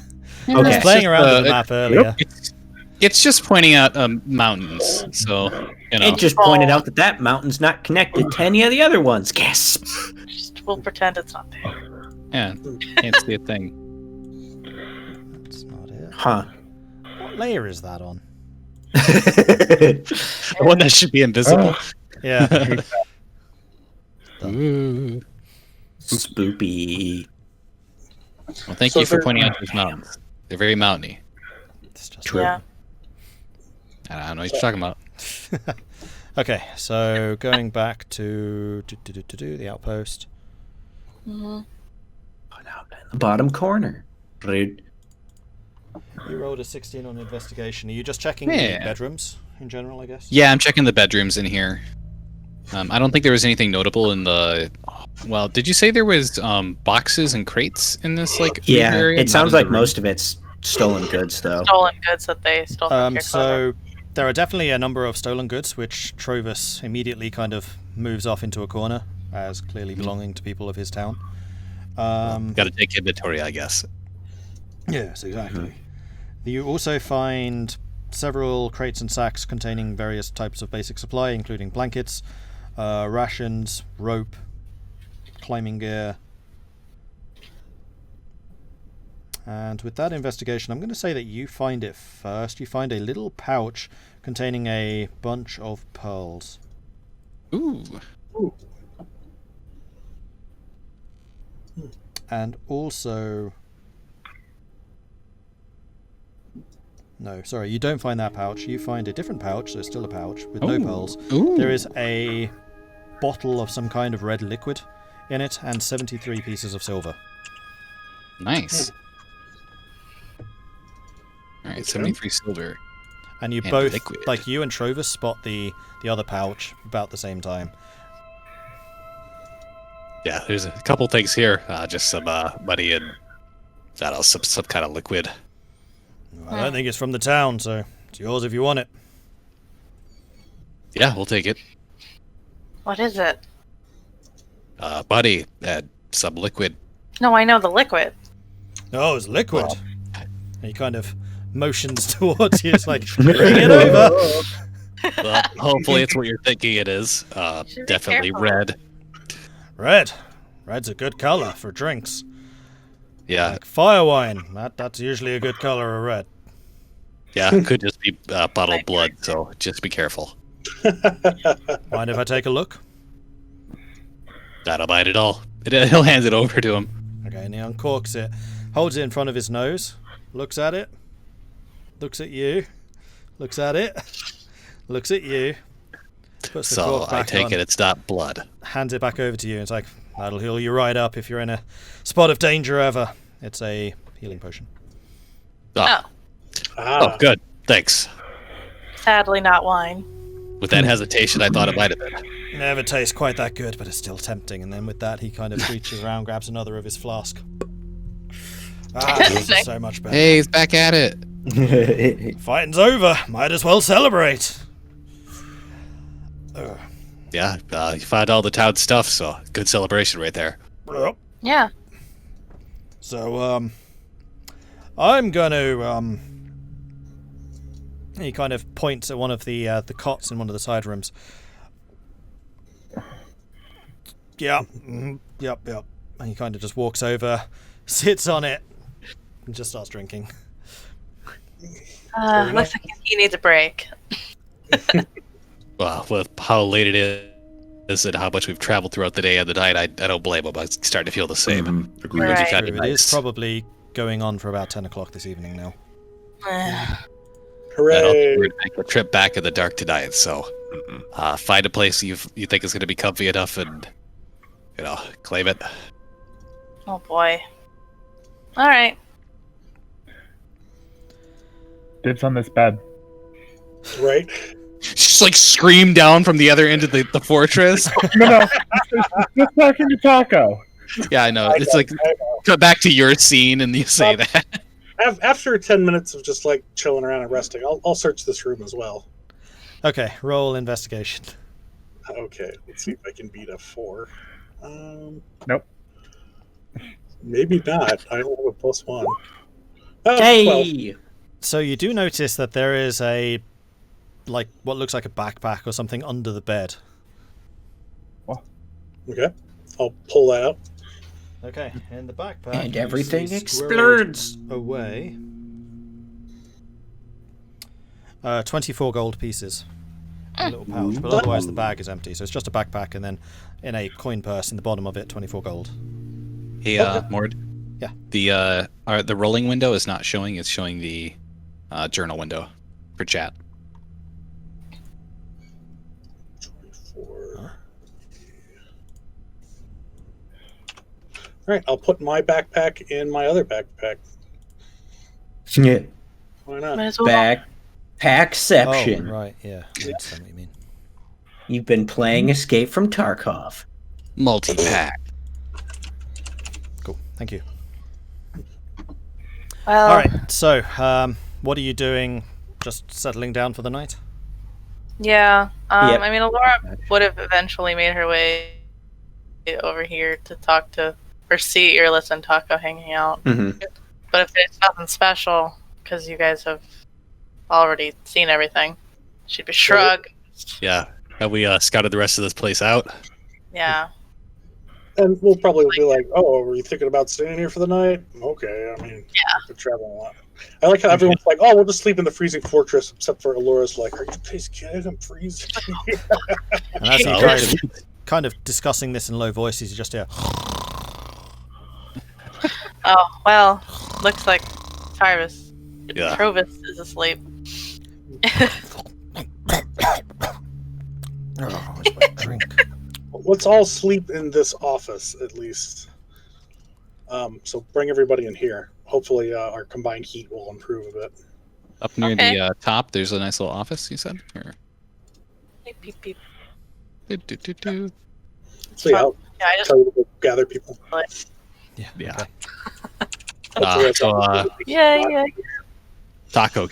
I was playing around with the map earlier. It's just pointing out mountains, so you know. It just pointed out that mountain's not connected to any of the other ones. Gasp! Just we'll pretend it's not there. Yeah, can't see a thing. That's not it. Huh. What layer is that on? The one that should be invisible. Yeah. Ooh. Spoopy. Well, thank So you for they're- pointing out those mountains. They're very mountainy. It's just True. Yeah. I don't know what you're talking about. Okay, so going back to the outpost. Mhm. The bottom corner. Rude. You rolled a 16 on investigation. Are you just checking Yeah. the bedrooms in general, I guess? Yeah, I'm checking the bedrooms in here. I don't think there was anything notable in the. Well, did you say there was boxes and crates in this Yeah, area? it sounds Not in like the room? most of it's stolen goods, though. Stolen goods that they stole from Caer Koning. So there are definitely a number of stolen goods, which Trovis immediately kind of moves off into a corner as clearly belonging to people of his town. Got to take inventory, I guess. Yes, exactly. You also find several crates and sacks containing various types of basic supply, including blankets, rations, rope, climbing gear. And with that investigation, I'm going to say that you find it first. You find a little pouch containing a bunch of pearls. Ooh. And also... No, sorry, you don't find that pouch. You find a different pouch, so it's still a pouch, with no Ooh. pearls. Ooh. There is a bottle of some kind of red liquid in it, and 73 pieces of silver. Nice. All right, 73 silver. And you And both, liquid. like you and Trovis, spot the other pouch about the same time. Yeah, there's a couple things here. Just some money and I don't know, some kind of liquid. I don't think it's from the town, so it's yours if you want it. Yeah, we'll take it. What is it? Buddy, some liquid. No, I know the liquid. Oh, it's liquid. And he kind of motions towards you. It's like, bring it over. Well, hopefully it's what you're thinking it is. Should be Definitely careful. red. Red. Red's a good color for drinks. Yeah, Like fire wine. That's usually a good color of red. yeah, it could just be bottled blood, so just be careful. Mind if I take a look? I don't mind at all. He'll hand it over to him. Okay, and he uncorks it, holds it in front of his nose, looks at it, looks at you, looks at it, looks at you, puts the So cork I back take on, it it's not blood. hands it back over to you, and it's like, that'll heal you right up if you're in a spot of danger ever. It's a healing potion. Oh, Ah, good. Thanks. Sadly, not wine. With that hesitation, I thought it might have been. Never tastes quite that good, but it's still tempting. And then with that, he kind of reaches around, grabs another of his flask. This is so much better. Hey, he's back at it. Fighting's over. Might as well celebrate. Yeah, you found all the town stuff, so good celebration right there. Yep. Yeah. So, I'm gonna, he kind of points at one of the cots in one of the side rooms. Yeah, yep. And he kind of just walks over, sits on it, and just starts drinking. Looks like he needs a break. Well, with how late it is and how much we've traveled throughout the day and the night, I don't blame him. I'm starting to feel the same. Agreed. Right. Kind of True, it is nice. probably going on for about 10 o'clock this evening now. Hooray! We're gonna make a trip back in the dark tonight, so find a place you think is going to be comfy enough and, claim it. Oh boy. All right. Dibs on this bed. Right? Just like scream down from the other end of the fortress. No, just talking to Tahko. Yeah, I know. It's like cut back to your scene and you say that. After 10 minutes of just like chilling around and resting, I'll search this room as well. Okay, roll investigation. Okay, let's see if I can beat a 4. Nope. Maybe not. I don't have a +1. Oh, 12. Hey! So you do notice that there is a, like, what looks like a backpack or something under the bed. Okay, I'll pull that out. Okay, in the backpack. And you everything see explodes. squirreled away. 24 gold pieces. A little pouch, but otherwise the bag is empty. So it's just a backpack, and then in a coin purse in the bottom of it, 24 gold. Hey, Mord. Yeah. The rolling window is not showing. It's showing the journal window for chat. 24. All right, I'll put my backpack in my other backpack. Yeah. Why not? Might as well. Oh, Backception. right, yeah. I understand what you mean. You've been playing Escape from Tarkov. Multi-pack. Cool, thank you. Well, All right, so what are you doing? Just settling down for the night? yeah. Yep. I mean, Elora would have eventually made her way over here to talk to, or see Irilyssa and Tahko hanging out. Mm-hmm. But if there's nothing special, because you guys have already seen everything, she'd be shrug. Yeah. Have we scouted the rest of this place out? Yeah. And we'll probably be like, "Oh, were you thinking about staying here for the night?" Okay, I mean, we're traveling a lot. I like how everyone's like, "Oh, we'll just sleep in the freezing fortress," except for Elora's like, "Are you guys kidding? I'm freezing." And as you guys kind of discussing this in low voices, you just hear. Oh, well, looks like Tyrus. Yeah. Trovis is asleep. Oh, it's my drink. Let's all sleep in this office at least. So bring everybody in here. Hopefully, our combined heat will improve a bit. Up near Okay. the top, there's a nice little office, you said? Or... Beep, beep, beep. Do-do-do-do. So yeah, I'll Yeah, I just. tell you to go gather people. Yeah. Yeah. Okay. Yeah. Tahko,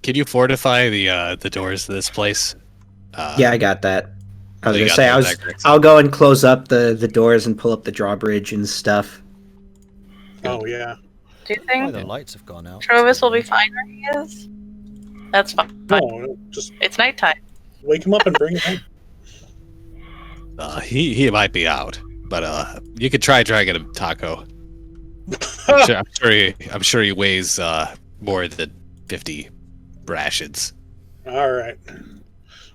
could you fortify the doors to this place? Yeah, I got that. I was You gonna got say that, Zagrax. I'll go and close up the doors and pull up the drawbridge and stuff. Oh yeah. Do you Oh, think the lights have gone out. Trovis will be fine where he is? That's fine. No, just It's nighttime. wake him up and bring him in. He might be out, but you could try dragging him, Tahko. I'm sure he weighs more than 50 rations. All right.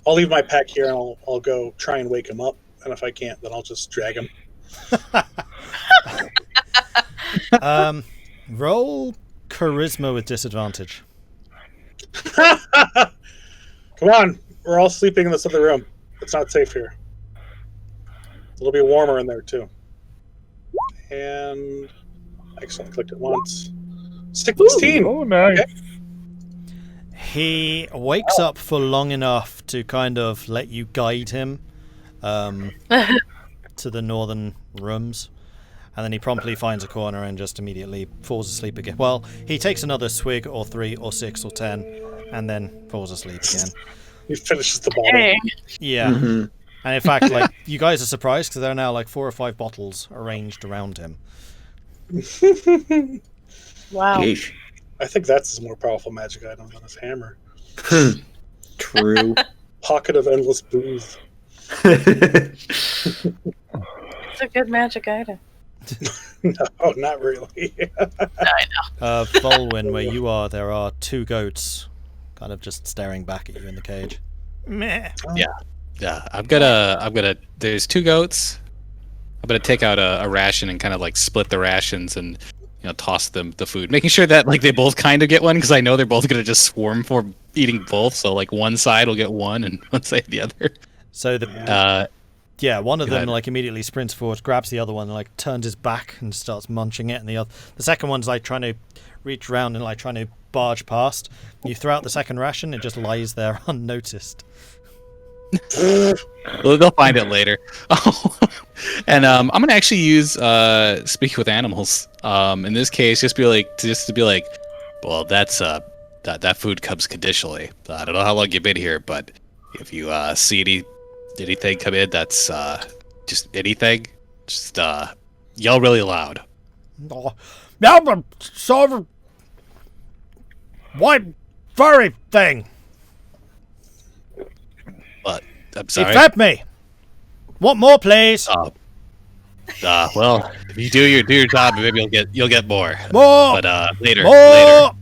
I'll leave my pack here and I'll go try and wake him up. And if I can't, then I'll just drag him. Roll charisma with disadvantage. Come on. We're all sleeping in this other room. It's not safe here. It'll be warmer in there too. And I accidentally clicked it once. 16. Oh, nice. Okay. He wakes up for long enough to kind of let you guide him to the northern rooms, and then he promptly finds a corner and just immediately falls asleep again. Well, he takes another swig or 3 or 6 or 10 and then falls asleep again. He finishes the bottle. Hey. Yeah. Mm-hmm. And in fact, like, you guys are surprised because there are now like 4 or 5 bottles arranged around him. Wow. Yeesh. I think that's his more powerful magic item than his hammer. True. Pocket of endless booze. It's a good magic item. No, not really. I know. Vulwin, where you are, there are 2 goats kind of just staring back at you in the cage. Meh. Yeah. I'm gonna. There's 2 goats. I'm gonna take out a ration and kind of like split the rations and toss them the food, making sure that like they both kind of get one because I know they're both gonna just swarm for eating both. So like one side will get one and one side the other. So one of them like immediately sprints forward, grabs the other one, and like turns his back and starts munching it, and the second one's like trying to reach around and like trying to barge past. You throw out the second ration, it just lies there unnoticed. Well, they'll find it later. And I'm gonna actually use speak with animals. In this case, just to be like, well, that's that food comes conditionally. I don't know how long you've been here, but if you see anything come in that's just anything, just yell really loud. What furry thing? But I'm sorry. He fed me. What more, please? Well, if you do your job, maybe you'll get more. More. But later. More.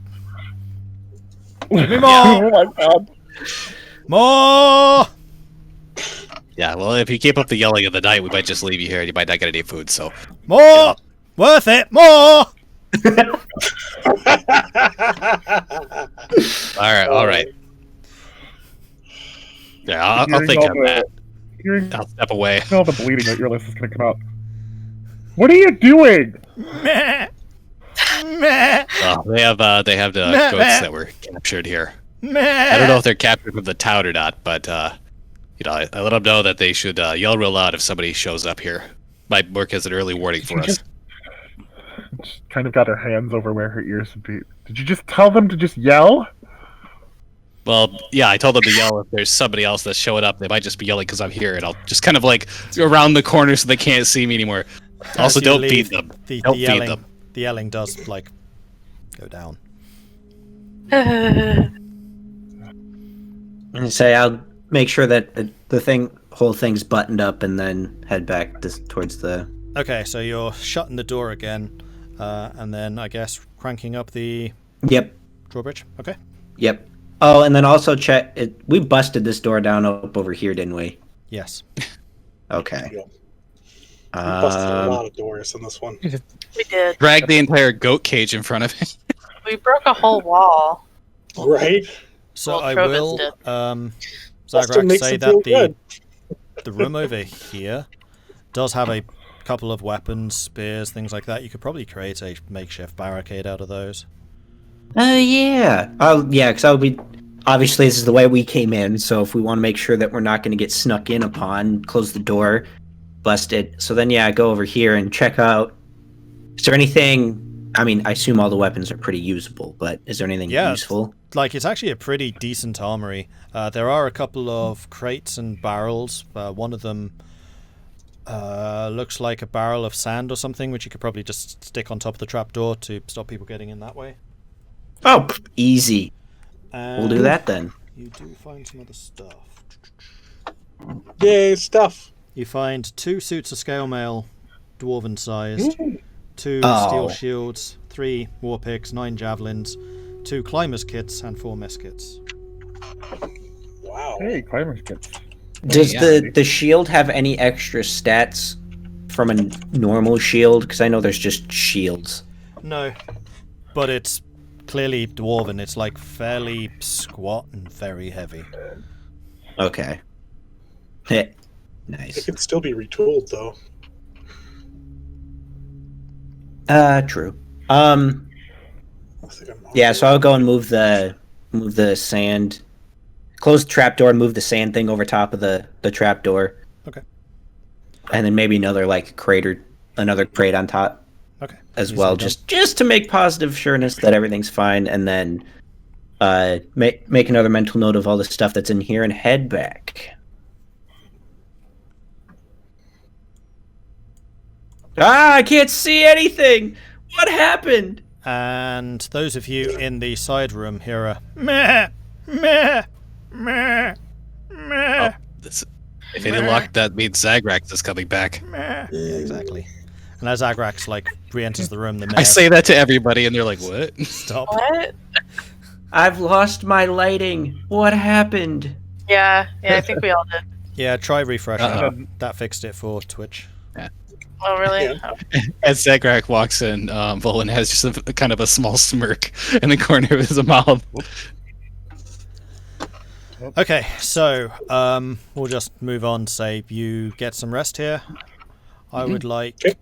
Give me more. Oh my god. More. Yeah, well, if you keep up the yelling of the night, we might just leave you here and you might not get any food, so... More! Worth it! More! Alright. Yeah, I'll think on that. I'll step away. All the bleeding that your list is gonna come out. What are you doing? Meh. Meh. They have the goats that were captured here. Meh. I don't know if they're captured from the town or not, but... I let them know that they should yell real loud if somebody shows up here. Might work as an early warning for us. Just kind of got her hands over where her ears would be. Did you just tell them to just yell? Well, yeah, I told them to yell if there's somebody else that's showing up. They might just be yelling because I'm here, and I'll just kind of like around the corner so they can't see me anymore. Also, don't feed them. Don't feed them. The yelling does like go down. And say I'll make sure that the whole thing's buttoned up, and then head back towards the... Okay, so you're shutting the door again, and then I guess cranking up the... Yep. Drawbridge? Okay. Yep. Oh, and then also check... we busted this door down up over here, didn't we? Yes. Okay. We busted a lot of doors in this one. We did. Drag the entire goat cage in front of it. We broke a whole wall. Right? So Well, I Trovis will... did. Buster Zagrax makes say him feel that good. the room over here does have a couple of weapons, spears, things like that. You could probably create a makeshift barricade out of those. Yeah. Oh, yeah, because obviously this is the way we came in, so if we want to make sure that we're not going to get snuck in upon, close the door, bust it. So then, yeah, go over here and check out... Is there anything... I mean, I assume all the weapons are pretty usable, but is there anything useful? Like, it's actually a pretty decent armory. There are a couple of crates and barrels. One of them looks like a barrel of sand or something, which you could probably just stick on top of the trapdoor to stop people getting in that way. Oh, easy. And We'll do that then. You do find some other stuff. Yay, stuff. You find 2 suits of scale mail, dwarven sized, 2 Oh. steel shields, 3 war picks, 9 javelins, 2 climbers kits, and 4 mess kits. Wow. Hey, climber's kits. Does Yeah. the shield have any extra stats from a normal shield? Because I know there's just shields. No, but it's clearly dwarven. It's like fairly squat and very heavy. Okay. Heh. It Nice. could still be retooled, though. True. I think I'm Yeah, so I'll go and move the sand, close the trapdoor and move the sand thing over top of the trapdoor. Okay. And then maybe another crate on top Okay. as Easily well, done. just to make positive sureness that everything's fine, and then make another mental note of all the stuff that's in here and head back. I can't see anything! What happened? And those of you in the side room hear a meh, meh, meh, meh, If it unlocked, that means Zagrax is coming back. meh. Yeah, exactly. And as Zagrax re-enters the room, the I mayor say that to everybody, and they're like, "What?" stop. What? I've lost my lighting. What happened? Yeah, I think we all did. Yeah, try refresh. Uh-oh. That fixed it for Twitch. Oh, really? Yeah. Oh. As Zagrax walks in, Vulwin has just a kind of a small smirk in the corner of his mouth. Okay, so we'll just move on. Say you get some rest here. I would like. Okay.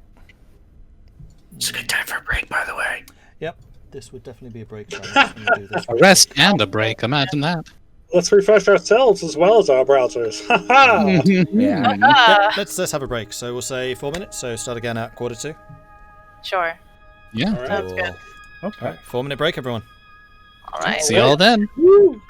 It's a good time for a break, by the way. Yep, this would definitely be a break. So I'm just going to do this. A rest and a break, imagine that. Let's refresh ourselves as well as our browsers. Ha ha! Yeah. Yep, let's have a break. So we'll say 4 minutes. So start again at 1:45. Sure. Yeah. All right. Sounds good. Okay. All right, 4-minute break, everyone. All right. See y'all then. Woo!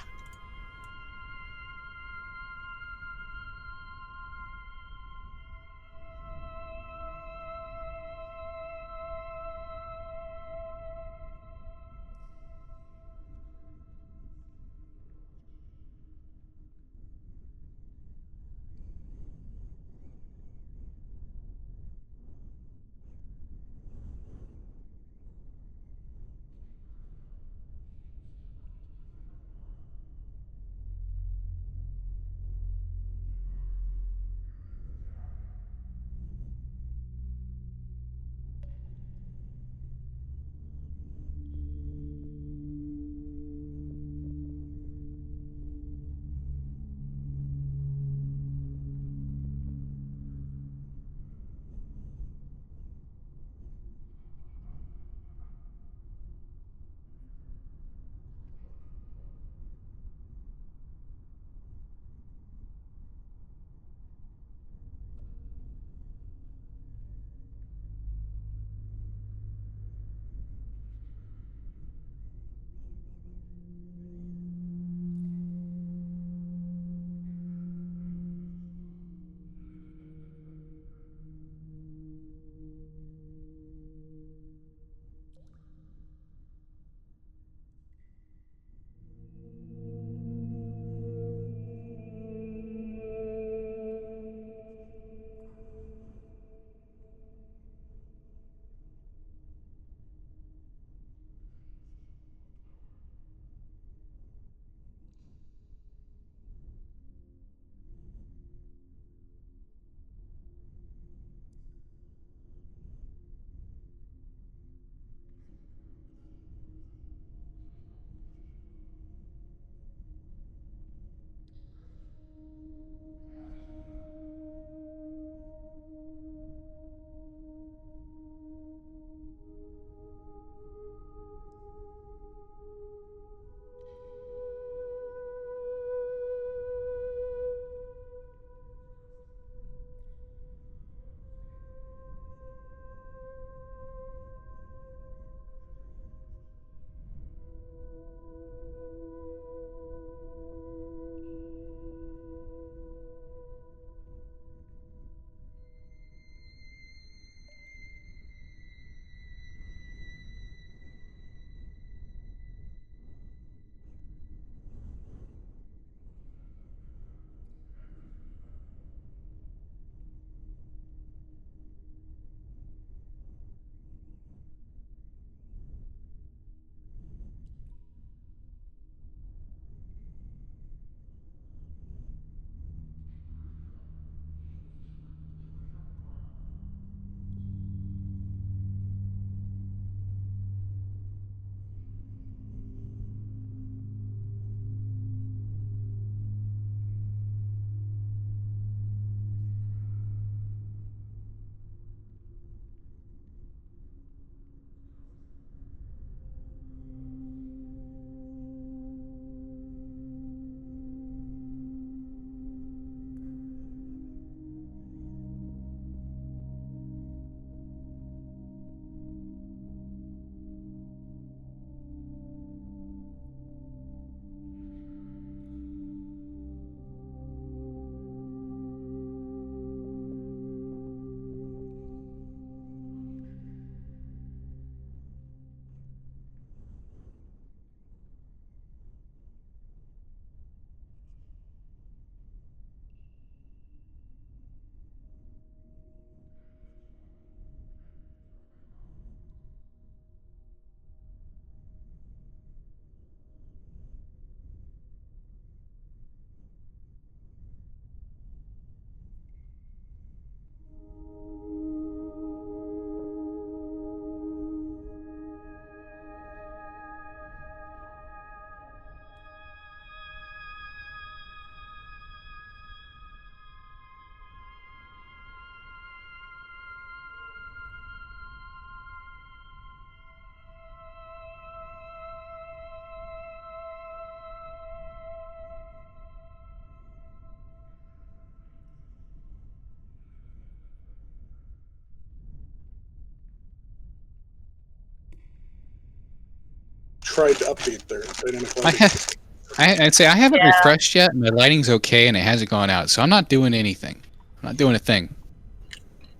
tried to update their dynamic I lighting. I'd say I haven't Yeah. refreshed yet, and my lighting's okay, and it hasn't gone out, so I'm not doing anything. I'm not doing a thing.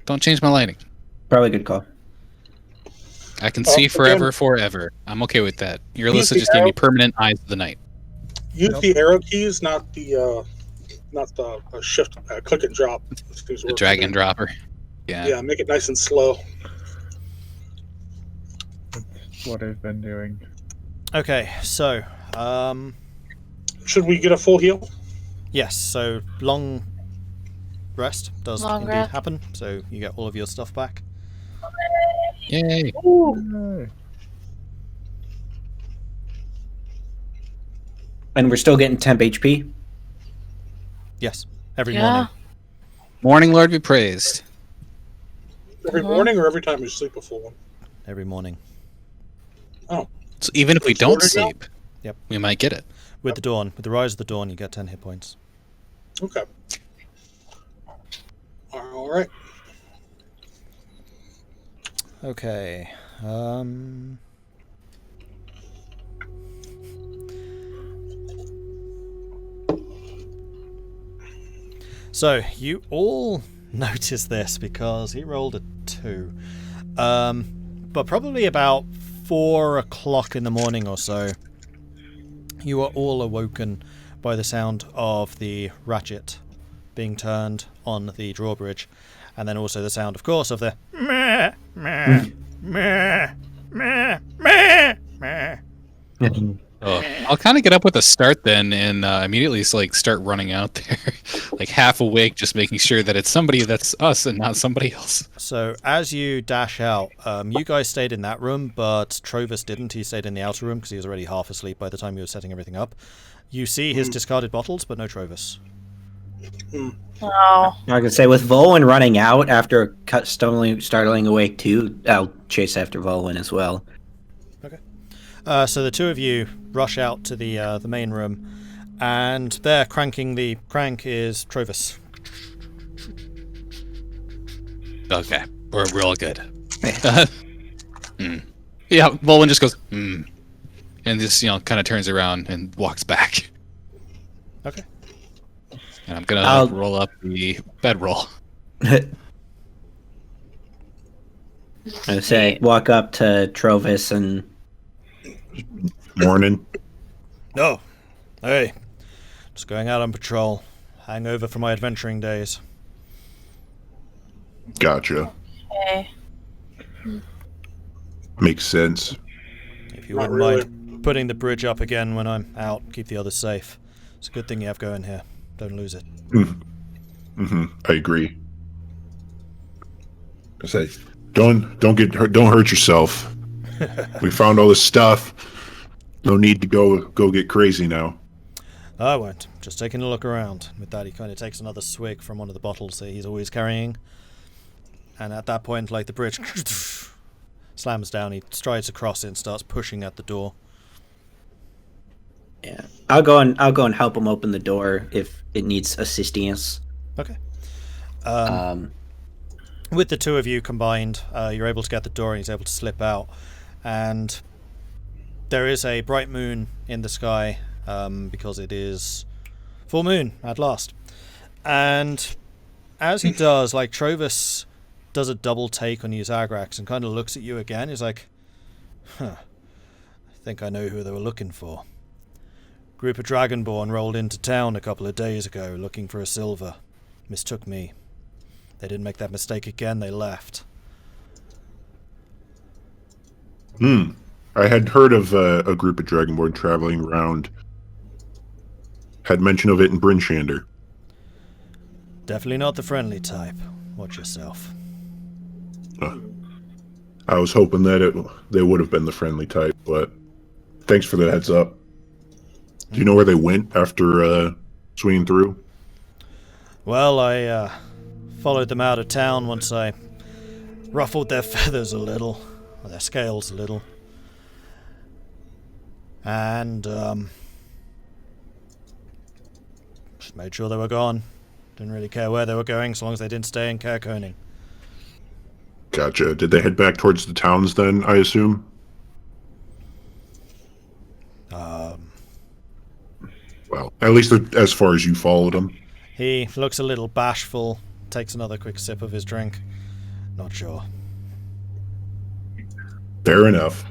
Don't change my lighting. Probably a good call. I can see forever, again- forever. I'm okay with that. Use Irilyssa the just gave me arrow- permanent eyes of the night. Use the arrow keys, not the shift, click and drop. The drag and dropper. Yeah. Yeah, make it nice and slow. That's what I've been doing. Okay, so Should we get a full heal? yes, so long rest does Long indeed rest. happen, so you get all of your stuff back. Yay. Yay. And we're still getting temp HP. Yes, every Yeah. morning. Morning Lord be praised. Every morning or every time you sleep a full one? Every morning. So even if we It's don't ordered now? sleep, Yep. we might get it. With the dawn, with the rise of the dawn, you get 10 hit points. Okay. All right. Okay. So you all notice this because he rolled a 2. But probably about 4 o'clock in the morning or so, you are all awoken by the sound of the ratchet being turned on the drawbridge, and then also the sound, of course, of the meh, meh, meh, meh, meh, meh. Oh, I'll kind of get up with a start then, and immediately start running out there, like half awake, just making sure that it's somebody that's us and not somebody else. So as you dash out, you guys stayed in that room, but Trovis didn't. He stayed in the outer room because he was already half asleep by the time you were setting everything up. You see his discarded bottles, but no Trovis. Oh. I could say with Vulwin running out after startling awake too, I'll chase after Vulwin as well. So the two of you rush out to the main room, and there, cranking the crank, is Trovis. Okay, we're all good. Yeah, Vulwin just goes, and just kind of turns around and walks back. Okay. And I'm gonna I'll- roll up the bedroll. I say walk up to Trovis and Morning. No. Hey. Just going out on patrol. Hangover from my adventuring days. Gotcha. Okay. Makes sense. If you Not wouldn't really. mind putting the bridge up again when I'm out, keep the others safe. It's a good thing you have going here. Don't lose it. I agree. I say, don't get hurt. Don't hurt yourself. We found all this stuff. No need to go get crazy now. I won't. Just taking a look around. With that, he kind of takes another swig from one of the bottles that he's always carrying. And at that point, the bridge slams down, he strides across it and starts pushing at the door. yeah, I'll go and help him open the door if it needs assistance. Okay. Um, With the two of you combined, you're able to get the door and he's able to slip out. And there is a bright moon in the sky because it is full moon at last. And as he does, Trovis does a double take on you, Zagrax, and kind of looks at you again. He's like, I think I know who they were looking for. Group of Dragonborn rolled into town a couple of days ago looking for a silver. Mistook me. They didn't make that mistake again, they left. I had heard of a group of Dragonborn traveling around. Had mention of it in Bryn Shander. Definitely not the friendly type. Watch yourself. I was hoping that they would have been the friendly type, but thanks for the heads up. Do you know where they went after swinging through? Well, I followed them out of town once I ruffled their feathers a little, or their scales a little. And just made sure they were gone. Didn't really care where they were going, so long as they didn't stay in Kerkoning. Gotcha. Did they head back towards the towns then, I assume? At least as far as you followed him. He looks a little bashful, takes another quick sip of his drink. Not sure. Fair enough.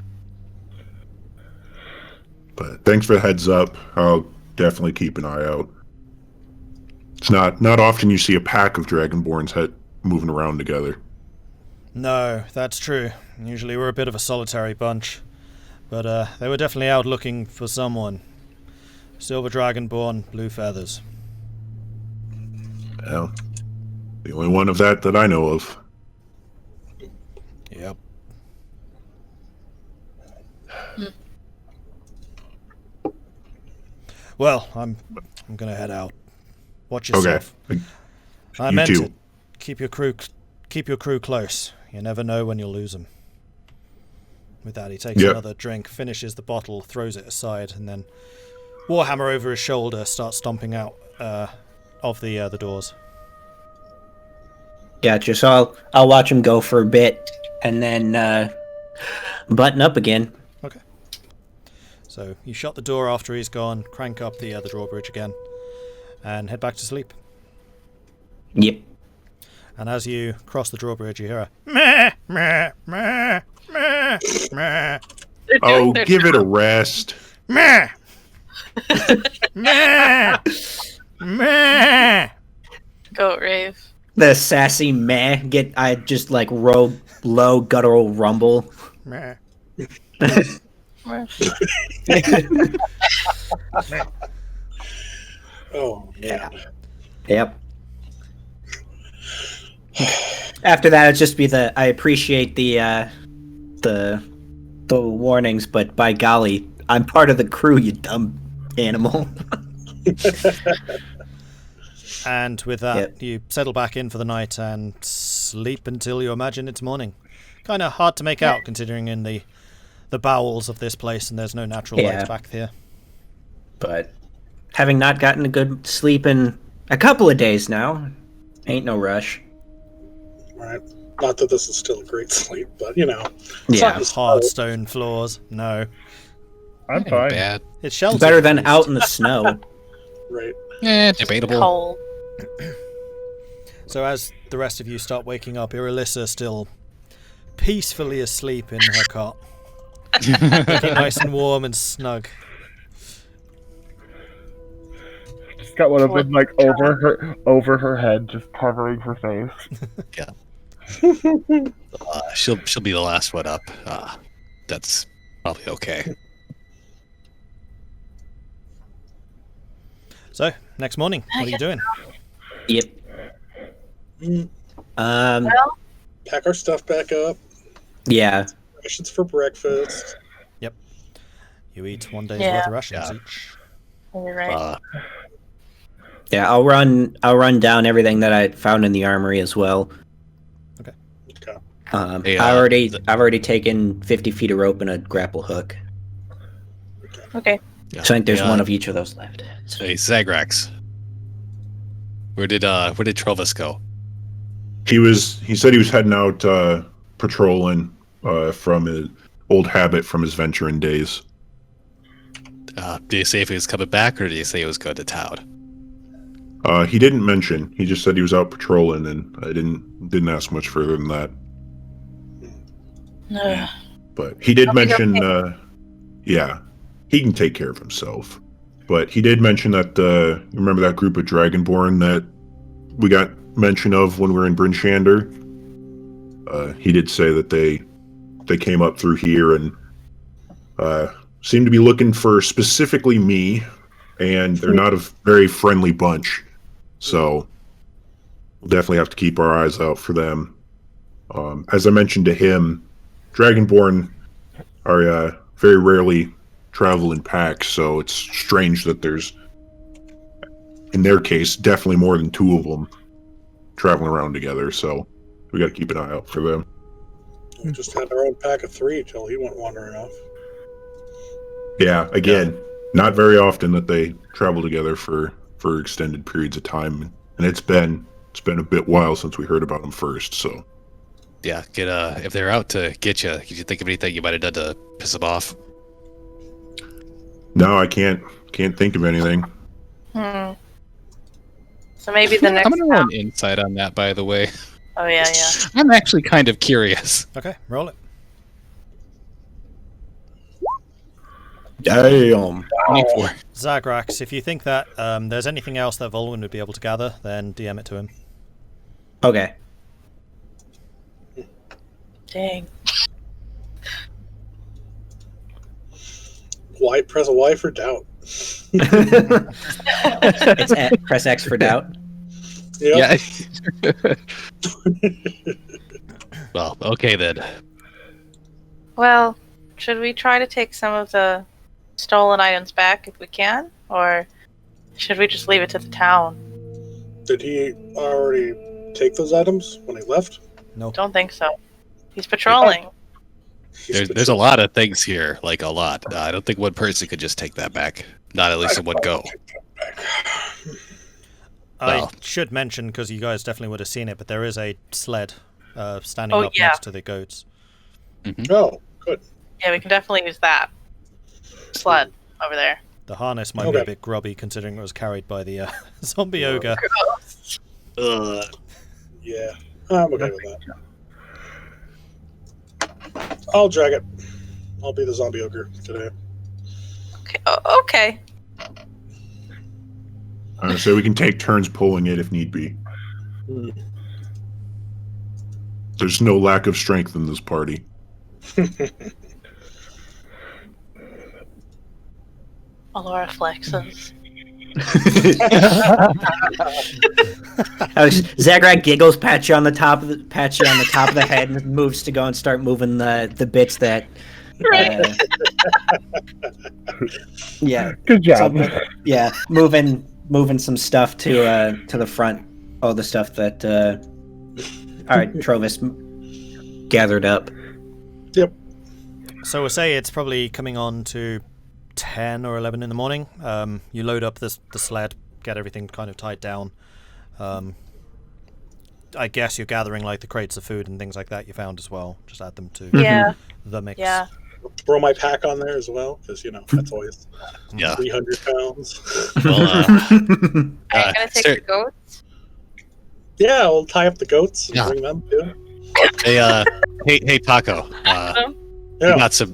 But thanks for the heads up. I'll definitely keep an eye out. It's not often you see a pack of Dragonborns moving around together. No, that's true. Usually we're a bit of a solitary bunch. But they were definitely out looking for someone. Silver Dragonborn, blue feathers. Well, the only one of that I know of. Yep. Well, I'm gonna head out. Watch yourself. Okay. I You meant too. it. Keep your crew close. You never know when you'll lose them. With that, he takes another drink, finishes the bottle, throws it aside, and then Warhammer over his shoulder starts stomping out of the doors. Gotcha. So I'll watch him go for a bit, and then button up again. Okay. So you shut the door after he's gone, crank up the drawbridge again, and head back to sleep. Yep. And as you cross the drawbridge, you hear a meh, meh, meh, meh, meh, Oh, give it a rest. meh, meh, meh. Goat rave. The sassy meh I just like low guttural rumble. Meh. Oh, yeah. Yep. After that, it'd just be I appreciate the warnings, but by golly, I'm part of the crew, you dumb animal. And with that, Yep. you settle back in for the night and sleep until you imagine it's morning. Kind of hard to make out, considering in the bowels of this place, and there's no natural light back here. But having not gotten a good sleep in a couple of days now, ain't no rush. Right. Not that this is still a great sleep, but you know. Yeah. Hard stone floors. No. I'm fine. Bad. It's sheltered. Better at than least. out in the snow. Right. Debatable. Cold. So as the rest of you start waking up, Irilyssa still peacefully asleep in her cot. Looking nice and warm and snug. Just got one of them like over her head, just covering her face. She'll be the last one up. That's probably okay. So, next morning, what are you doing? Yep. Pack our stuff back up. Yeah. Rations for breakfast. You eat one day's Yeah. worth of rations Yeah. each. You're right. Yeah, I'll run down everything that I found in the armory as well. Okay. Hey, I've already taken 50 feet of rope and a grapple hook. Okay. Yeah. So I think there's Yeah. one of each of those left. So, Hey, Zagrax. Where did Trovis go? He said he was heading out patrolling from his old habit from his venturing days. Did he say if he was coming back, or did he say he was going to town? He didn't mention. He just said he was out patrolling, and I didn't ask much further than that. But he did mention, he can take care of himself. But he did mention that, remember that group of Dragonborn that we got mention of when we were in Bryn Shander? He did say that they came up through here and seemed to be looking for specifically me, and they're not a very friendly bunch. So we'll definitely have to keep our eyes out for them. As I mentioned to him, Dragonborn are very rarely travel in packs, so it's strange that there's, in their case, definitely more than two of them traveling around together, so we got to keep an eye out for them. We just had our own pack of 3 till he went wandering off. Yeah, again, not very often that they travel together for extended periods of time, and it's been a bit while since we heard about them first, so. Yeah, if they're out to get you, did you think of anything you might have done to piss them off? No, I can't think of anything. So maybe the next I'm gonna roll town. an insight on that, by the way. Oh, yeah. I'm actually kind of curious. Okay, roll it. Damn. 24. Zagrax, if you think that there's anything else that Vulwin would be able to gather, then DM it to him. Okay. Dang. Why press a Y for doubt? Press X for doubt. Yep. Yeah. Well, okay then. Well, should we try to take some of the stolen items back if we can? Or should we just leave it to the town? Did he already take those items when he left? No. Don't think so. He's patrolling. There's a lot of things here, like a lot. I don't think one person could just take that back. Not at least in one go. I Well. should mention, because you guys definitely would have seen it, but there is a sled standing up yeah. next to the goats. Oh, good. Yeah, we can definitely use that sled over there. The harness might be a Okay. bit grubby, considering it was carried by the zombie ogre. Yeah, I'm okay with that. I'll drag it. I'll be the zombie ogre today. Okay. Okay. So we can take turns pulling it if need be. There's no lack of strength in this party. Elora flexes. Zagrax giggles, pats you on the top of the head, and moves to go and start moving the bits that. Yeah. Good job. Yeah, moving some stuff to the front. All the stuff that. All right, Trovis gathered up. Yep. So we'll say it's probably coming on to 10 or 11 in the morning. You load up the sled, get everything kind of tied down. I guess you're gathering like the crates of food and things like that you found as well. Just add them to Yeah. the mix. Yeah. Throw my pack on there as well, because that's always Yeah. 300 pounds. Well, Are you gonna take sir- the goats? Yeah, we'll tie up the goats and Yeah. bring them too. hey, Tahko. Yeah.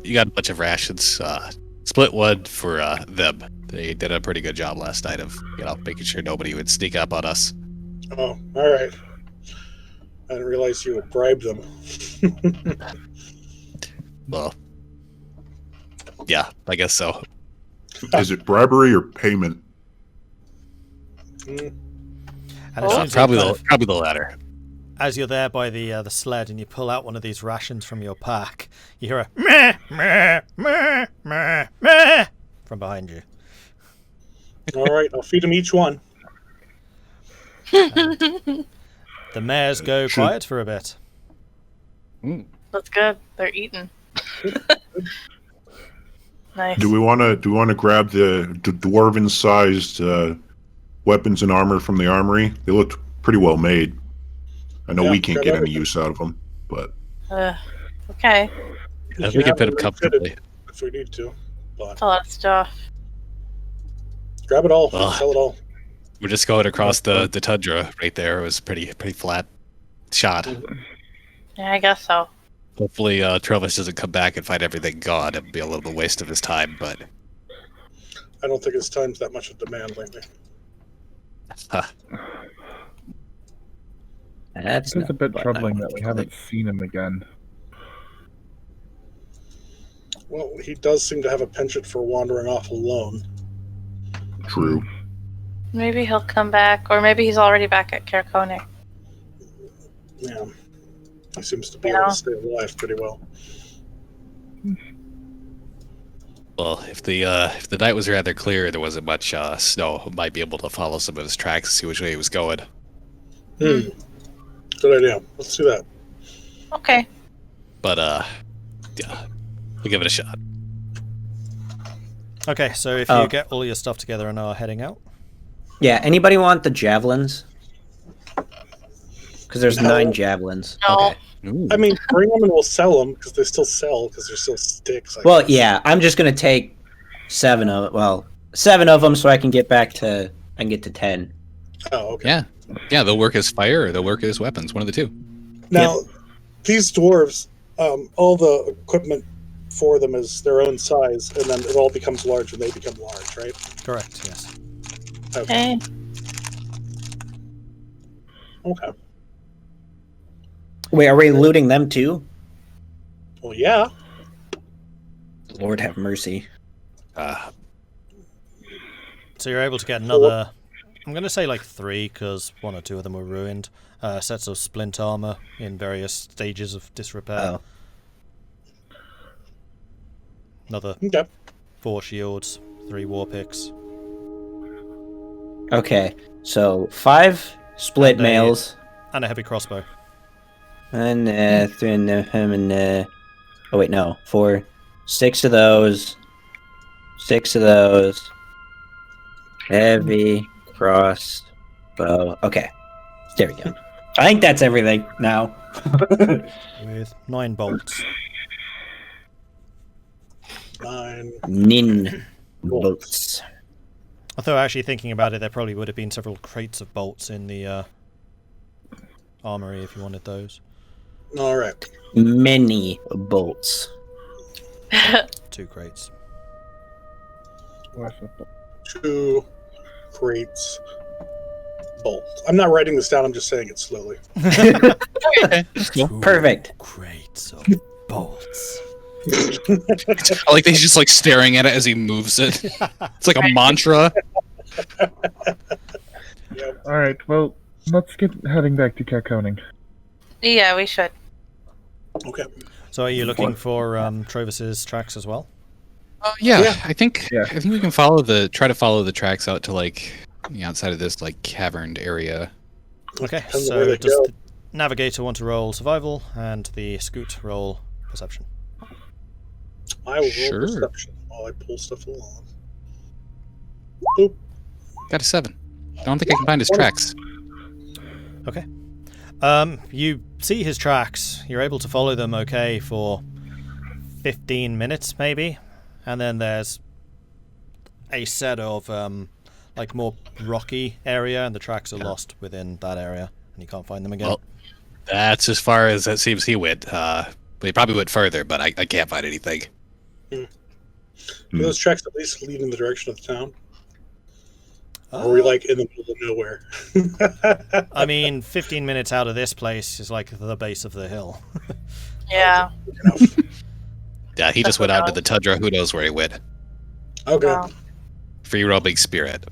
You got a bunch of rations. Split one for them. They did a pretty good job last night of making sure nobody would sneak up on us. Oh, all right. I didn't realize you would bribe them. Well, yeah, I guess so. Is it bribery or payment? Mm. And as soon as you Probably kind the of- latter. as you're there by the sled and you pull out one of these rations from your pack, you hear a meh, meh, meh, meh, meh from behind you. All right, I'll feed them each one. The mares go Should- quiet for a bit. That's good. They're eating. Nice. Do we want to grab the dwarven-sized weapons and armor from the armory? They looked pretty well made. I know Yeah, we can't grab get any everything. use out of them, but Okay. We can fit them comfortably. if we need to. But That's a lot of stuff. grab it all. Ugh. Sell it all. We're just going across the tundra right there. It was pretty flat shot. Yeah, I guess so. Hopefully, Trovis doesn't come back and find everything gone. It'd be a little waste of his time, but I don't think his time's that much of demand lately. That's It's a bit not- troubling that we haven't seen him again. Well, he does seem to have a penchant for wandering off alone. true. Maybe he'll come back, or maybe he's already back at Karakone. Yeah. He seems to be Yeah. able to stay alive pretty well. well, if the night was rather clear, there wasn't much snow. Might be able to follow some of his tracks and see which way he was going. Good idea. Let's do that. Okay. But yeah, we'll give it a shot. Okay, so if Oh. you get all your stuff together and are heading out, Yeah, anybody want the javelins? Because there's 9 javelins. No. Okay. Ooh. I mean, bring them and we'll sell them because they still sell because they're still sticks. I Well, guess. yeah, I'm just gonna take 7 of them so I can get back to I can get to 10. Oh, okay. Yeah, they'll work as fire or they'll work as weapons, one of the two. Now, these dwarves, all the equipment for them is their own size, and then it all becomes large when they become large, right? Correct, yes. Okay. Okay. Wait, are we looting them too? Well, yeah. Lord have mercy. So you're able to get another, I'm going to say like 3, because 1 or 2 of them were ruined. Sets of splint armor in various stages of disrepair. Oh. Another Okay. 4 shields, 3 war picks. Okay, so 5 split And a- mails. And a heavy crossbow. And 3 and oh wait, no, 4, 6 of those, 6 of those, heavy crossbow. Okay, there we go. I think that's everything now. With 9 bolts. 9. Nin bolts. Although actually thinking about it, there probably would have been several crates of bolts in the armory if you wanted those. All right. Many bolts. 2 crates. 2 crates. Bolt. I'm not writing this down. I'm just saying it slowly. Perfect. Crates of bolts. I like that he's just like staring at it as he moves it. It's like a mantra. Yep. All right, well, let's get heading back to Carconing. Yeah, we should. Okay. So are you looking for Trovis's tracks as well? Yeah, I think Yeah. we can try to follow the tracks out to like the outside of this like caverned area. Okay, Depends on where so they does go. the navigator want to roll survival and the scoot roll perception? I will roll Sure. perception while I pull stuff along. Boop. Got a 7. I don't think I can find his tracks. Okay. You see his tracks. You're able to follow them okay for 15 minutes maybe. And then there's a set of like more rocky area and the tracks are lost within that area and you can't find them again. Well, that's as far as it seems he went. But he probably went further, but I can't find anything. Do those tracks at least lead in the direction of the town? Or are we like in the middle of nowhere? I mean, 15 minutes out of this place is like the base of the hill. Yeah. Yeah, he just went out to the tundra. Who knows where he went? Okay. Wow. Free roaming spirit.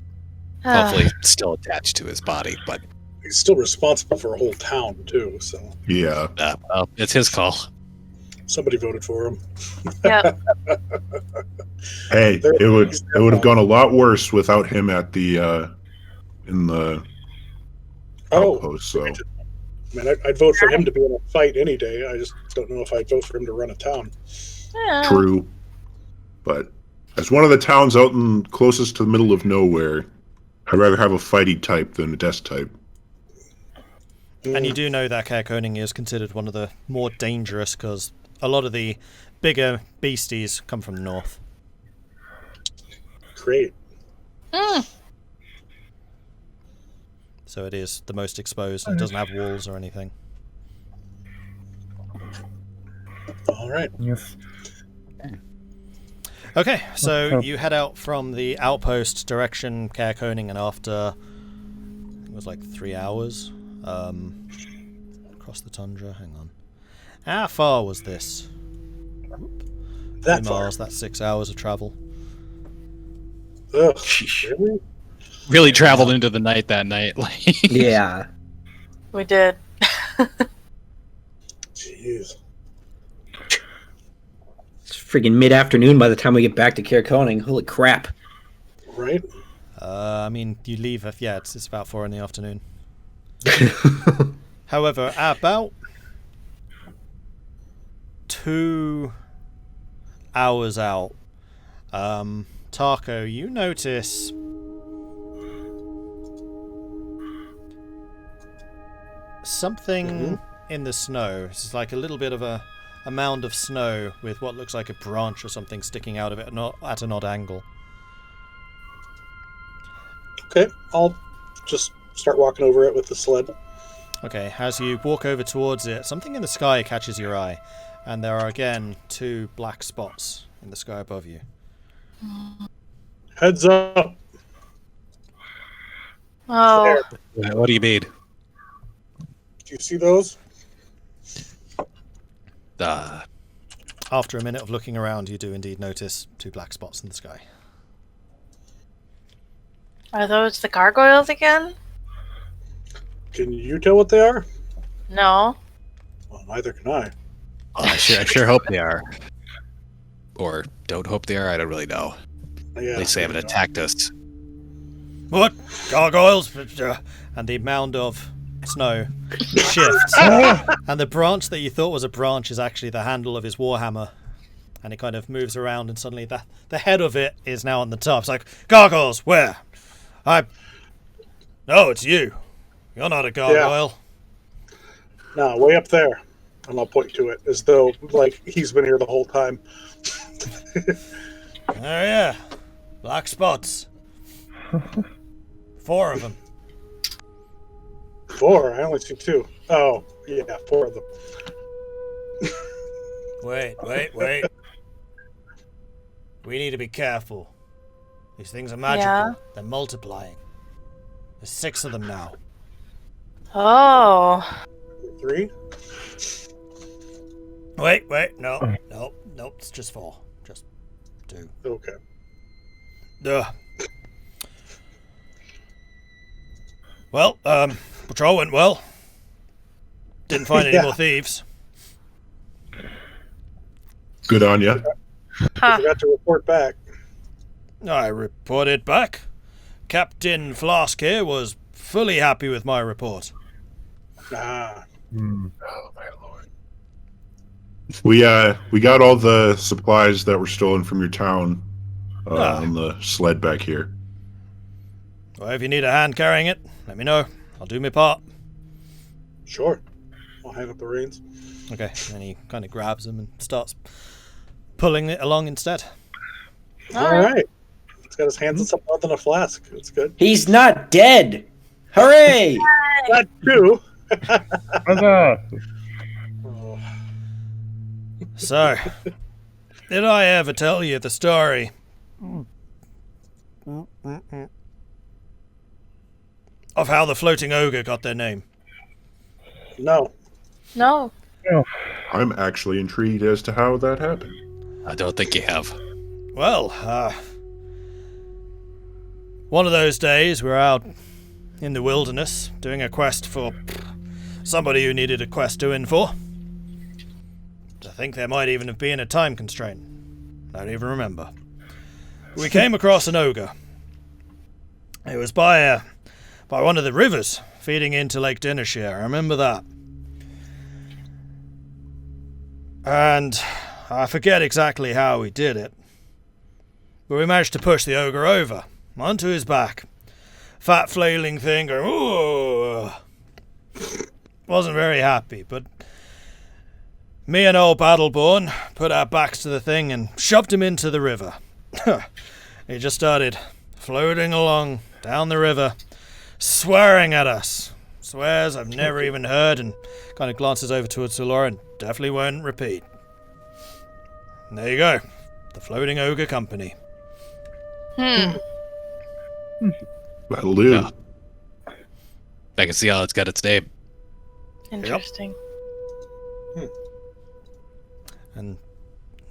Ah. Hopefully still attached to his body, but He's still responsible for a whole town too, so Yeah. well, it's his call. somebody voted for him. Yep. Hey, it would have gone a lot worse without him at the in the outpost. So I mean, I'd vote for him to be in a fight any day. I just don't know if I'd vote for him to run a town. Yeah. true, but as one of the towns out in closest to the middle of nowhere, I'd rather have a fighty type than a desk type. And you do know that Carconing is considered one of the more dangerous because a lot of the bigger beasties come from the north. Great. So it is the most exposed and doesn't have walls or anything. All right. Yes. Okay, so you head out from the outpost direction Carconing and after it was like 3 hours across the tundra. Hang on. How far was this? That 3 far. miles, that's 6 hours of travel. Ugh. Really? Really traveled into the night that night. Like, Yeah. We did. Jeez. It's freaking mid-afternoon by the time we get back to Carconing. Holy crap. Right? I mean, you leave, it's about 4 in the afternoon. However, about 2 hours out, Tahko, you notice something in the snow. It's like a little bit of a mound of snow with what looks like a branch or something sticking out of it at an odd angle. Okay, I'll just start walking over it with the sled. Okay, as you walk over towards it, something in the sky catches your eye, and there are again 2 black spots in the sky above you. Heads up. Oh, There. What do you mean? Do you see those? After a minute of looking around, you do indeed notice 2 black spots in the sky. are those the gargoyles again? Can you tell what they are? No. Well, neither can I. I sure hope they are. Or don't hope they are, I don't really know. Yeah, At least they haven't attacked us. What? Gargoyles? And the mound of snow shifts. And the branch that you thought was a branch is actually the handle of his warhammer. And it kind of moves around, and suddenly the head of it is now on the top. It's like, gargoyles, where? No, it's you. You're not a gargoyle. No, way up there. And I'll point to it as though, like, he's been here the whole time. Oh, yeah. Black spots. 4 of them. 4? I only see 2. Oh, yeah, 4 of them. Wait. We need to be careful. These things are magical. Yeah. They're multiplying. There's 6 of them now. Oh. 3? Wait, no, it's just 4. Just 2. Okay. Ugh. Well, patrol went well. Didn't find any more thieves. Good on you. I forgot to report back. I reported back. Captain Flask here was fully happy with my report. Ah. Oh my lord. We got all the supplies that were stolen from your town on the sled back here. Well, if you need a hand carrying it, let me know. I'll do my part. Sure. I'll hang up the reins. Okay, and he kind of grabs him and starts pulling it along instead. All right. He's got his hands in something other than a flask. That's good. He's not dead. Hooray! Not true. Huzzah! Oh, So, did I ever tell you the story of how the floating ogre got their name? no. No. I'm actually intrigued as to how that happened. I don't think you have. Well, one of those days we were out in the wilderness doing a quest for somebody who needed a quest doing for. I think there might even have been a time constraint. I don't even remember. We came across an ogre. It was by one of the rivers feeding into Lake Dinnershire. I remember that. And I forget exactly how we did it. But we managed to push the ogre over, onto his back. Fat flailing thing going, ooh. Wasn't very happy, but me and old Battleborn put our backs to the thing and shoved him into the river. He just started floating along down the river, swearing at us. Swears I've never even heard, and kind of glances over towards Elora and definitely won't repeat. And there you go. The Floating Ogre Company. That'll do. Yeah. I can see how it's got its name. Interesting. And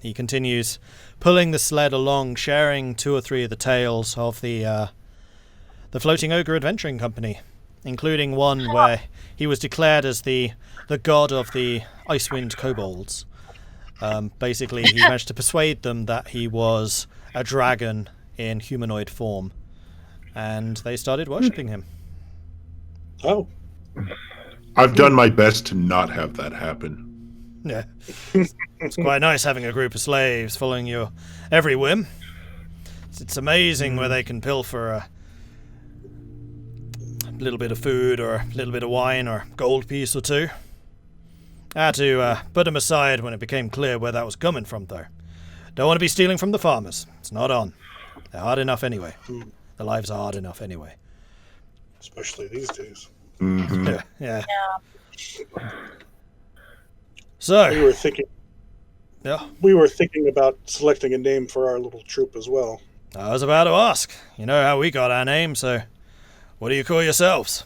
he continues pulling the sled along, sharing 2 or 3 of the tales of the Floating Ogre Adventuring Company, including one where he was declared as the god of the Icewind kobolds. Basically, he managed to persuade them that he was a dragon in humanoid form, and they started worshipping him. Oh. I've done my best to not have that happen. Yeah, it's quite nice having a group of slaves following your every whim. It's amazing where they can pilfer a little bit of food or a little bit of wine or gold piece or 2. I had to put them aside when it became clear where that was coming from, though. Don't want to be stealing from the farmers. It's not on. They're hard enough anyway. Their lives are hard enough anyway. especially these days. Mm-hmm. Yeah. Yeah. So, We were thinking. yeah, We were thinking about selecting a name for our little troop as well. I was about to ask. You know how we got our name, so what do you call yourselves?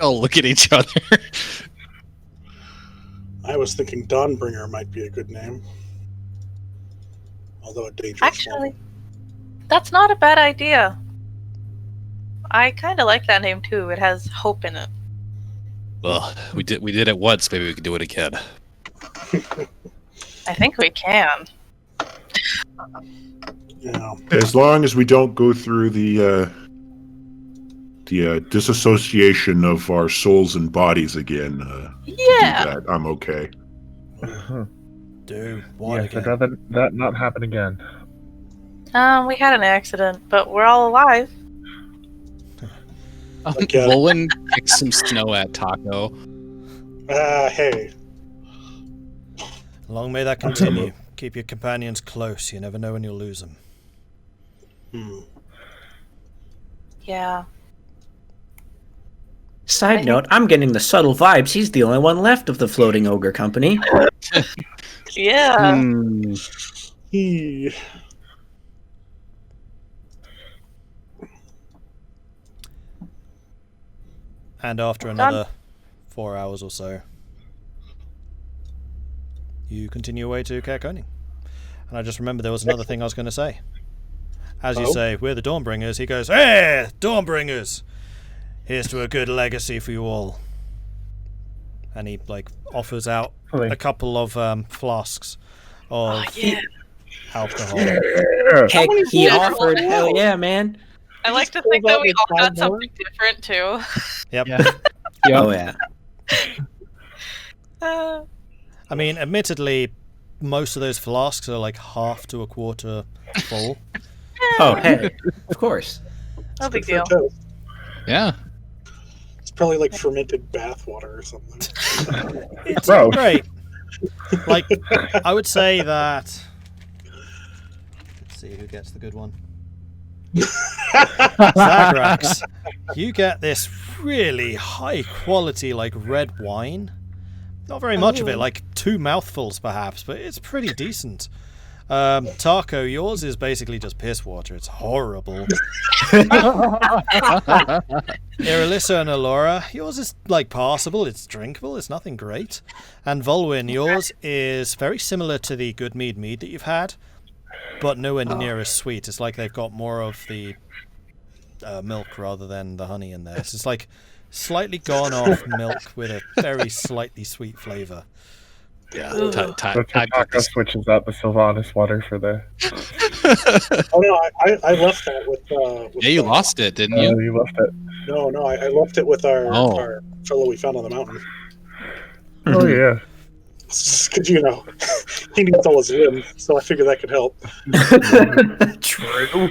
Oh, look at each other. I was thinking Dawnbringer might be a good name, although a dangerous Actually, one. that's not a bad idea. I kind of like that name too. It has hope in it. Well, we did it once. Maybe we can do it again. I think we can. Yeah. As long as we don't go through the disassociation of our souls and bodies again. Yeah. Do that, I'm okay. Do what Yes, again? I'd rather that not happen again. We had an accident, but we're all alive. Okay. Vulwin kicks some snow at Tahko. Hey. Long may that continue. Keep your companions close. You never know when you'll lose them. Yeah. Side note, I'm getting the subtle vibes. He's the only one left of the floating ogre company. Yeah. And after another 4 hours or so, you continue away to Kerkoning. And I just remember there was another thing I was going to say. As you say, we're the Dawnbringers. He goes, "Hey, Dawnbringers! Here's to a good legacy for you all." And he offers out a couple of flasks of alcohol. Heck, he offered. Hell yeah, man. I like to think that we all got something different too. Yep. Oh yeah. I mean, admittedly, most of those flasks are half to a quarter full. Oh hey, of course. No big deal. Yeah. It's probably like fermented bathwater or something. It's Gross. great. I would say that. Let's see who gets the good one. Zagrax, you get this really high quality red wine. Not very much of it, 2 mouthfuls perhaps, but it's pretty decent. Tahko, yours is basically just piss water. It's horrible. Irilyssa and Elora, yours is passable. It's drinkable. It's nothing great. And Vulwin, yours is very similar to the good mead that you've had, but nowhere near as sweet. It's like they've got more of the milk rather than the honey in there. So it's slightly gone off milk with a very slightly sweet flavour. Yeah. So Tahko switches out the Sylvanas water for the... Oh no, I left that with Yeah, you lost it, didn't you? You left it. No, I left it with our fellow we found on the mountain. Oh yeah. Because he needs all his limbs, so I figured that could help. True.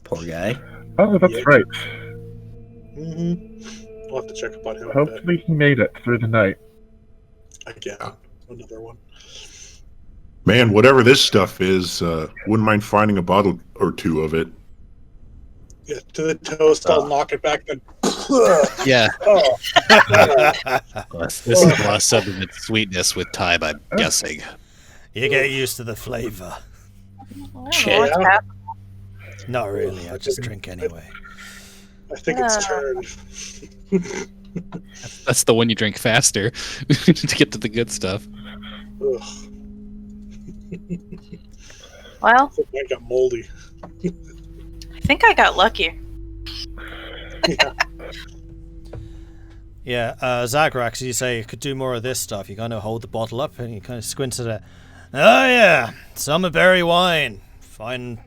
Poor guy. Oh, that's right. We'll have to check up on him. Hopefully he made it through the night. Again, another one. Man, whatever this stuff is, wouldn't mind finding a bottle or two of it. Yeah, to the toast, I'll knock it back then. Yeah. Oh. This is lost some of its sweetness with time, I'm guessing. You get used to the flavour. I don't know what's happening. Not really, I just drink anyway. I think it's turned. That's the one you drink faster to get to the good stuff. Ugh. Well, I got moldy. I think I got lucky. Yeah, Zagrax, you say you could do more of this stuff. You kind of hold the bottle up and you kind of squint at it. Oh yeah, summerberry wine. Fine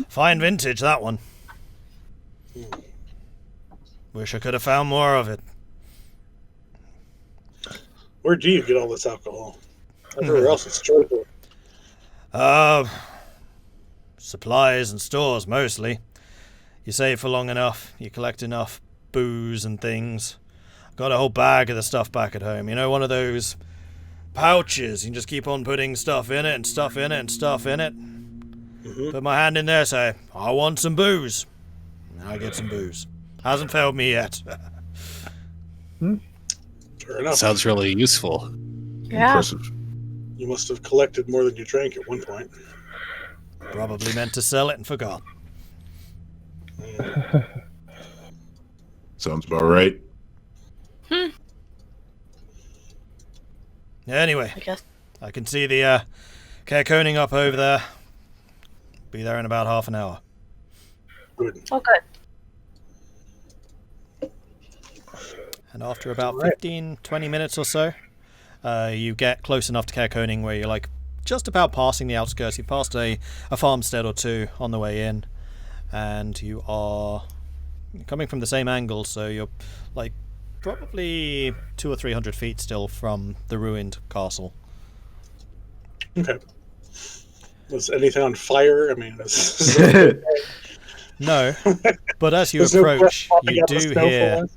vintage, that one. Wish I could have found more of it. Where do you get all this alcohol? Everywhere else it's cheaper. Supplies and stores, mostly. You save for long enough, you collect enough booze and things. Got a whole bag of the stuff back at home. You know, one of those pouches. You can just keep on putting stuff in it and stuff in it and stuff in it. Put my hand in there, say, I want some booze. And I get some booze. Hasn't failed me yet. Fair enough. Sounds really useful. Yeah. Impressive. You must have collected more than you drank at one point. Probably meant to sell it and forgot. Sounds about right. Anyway, I guess. I can see the Cairconing up over there. Be there in about half an hour. Good. Oh, good. And after about 15, 20 minutes or so, you get close enough to Cairconing where you're like just about passing the outskirts. You've passed a farmstead or two on the way in, and you are coming from the same angle, so you're like probably 200 or 300 feet still from the ruined castle. Okay. Was anything on fire? I mean, No, but as you there's no approach, breath popping you out the do snow hear. for us?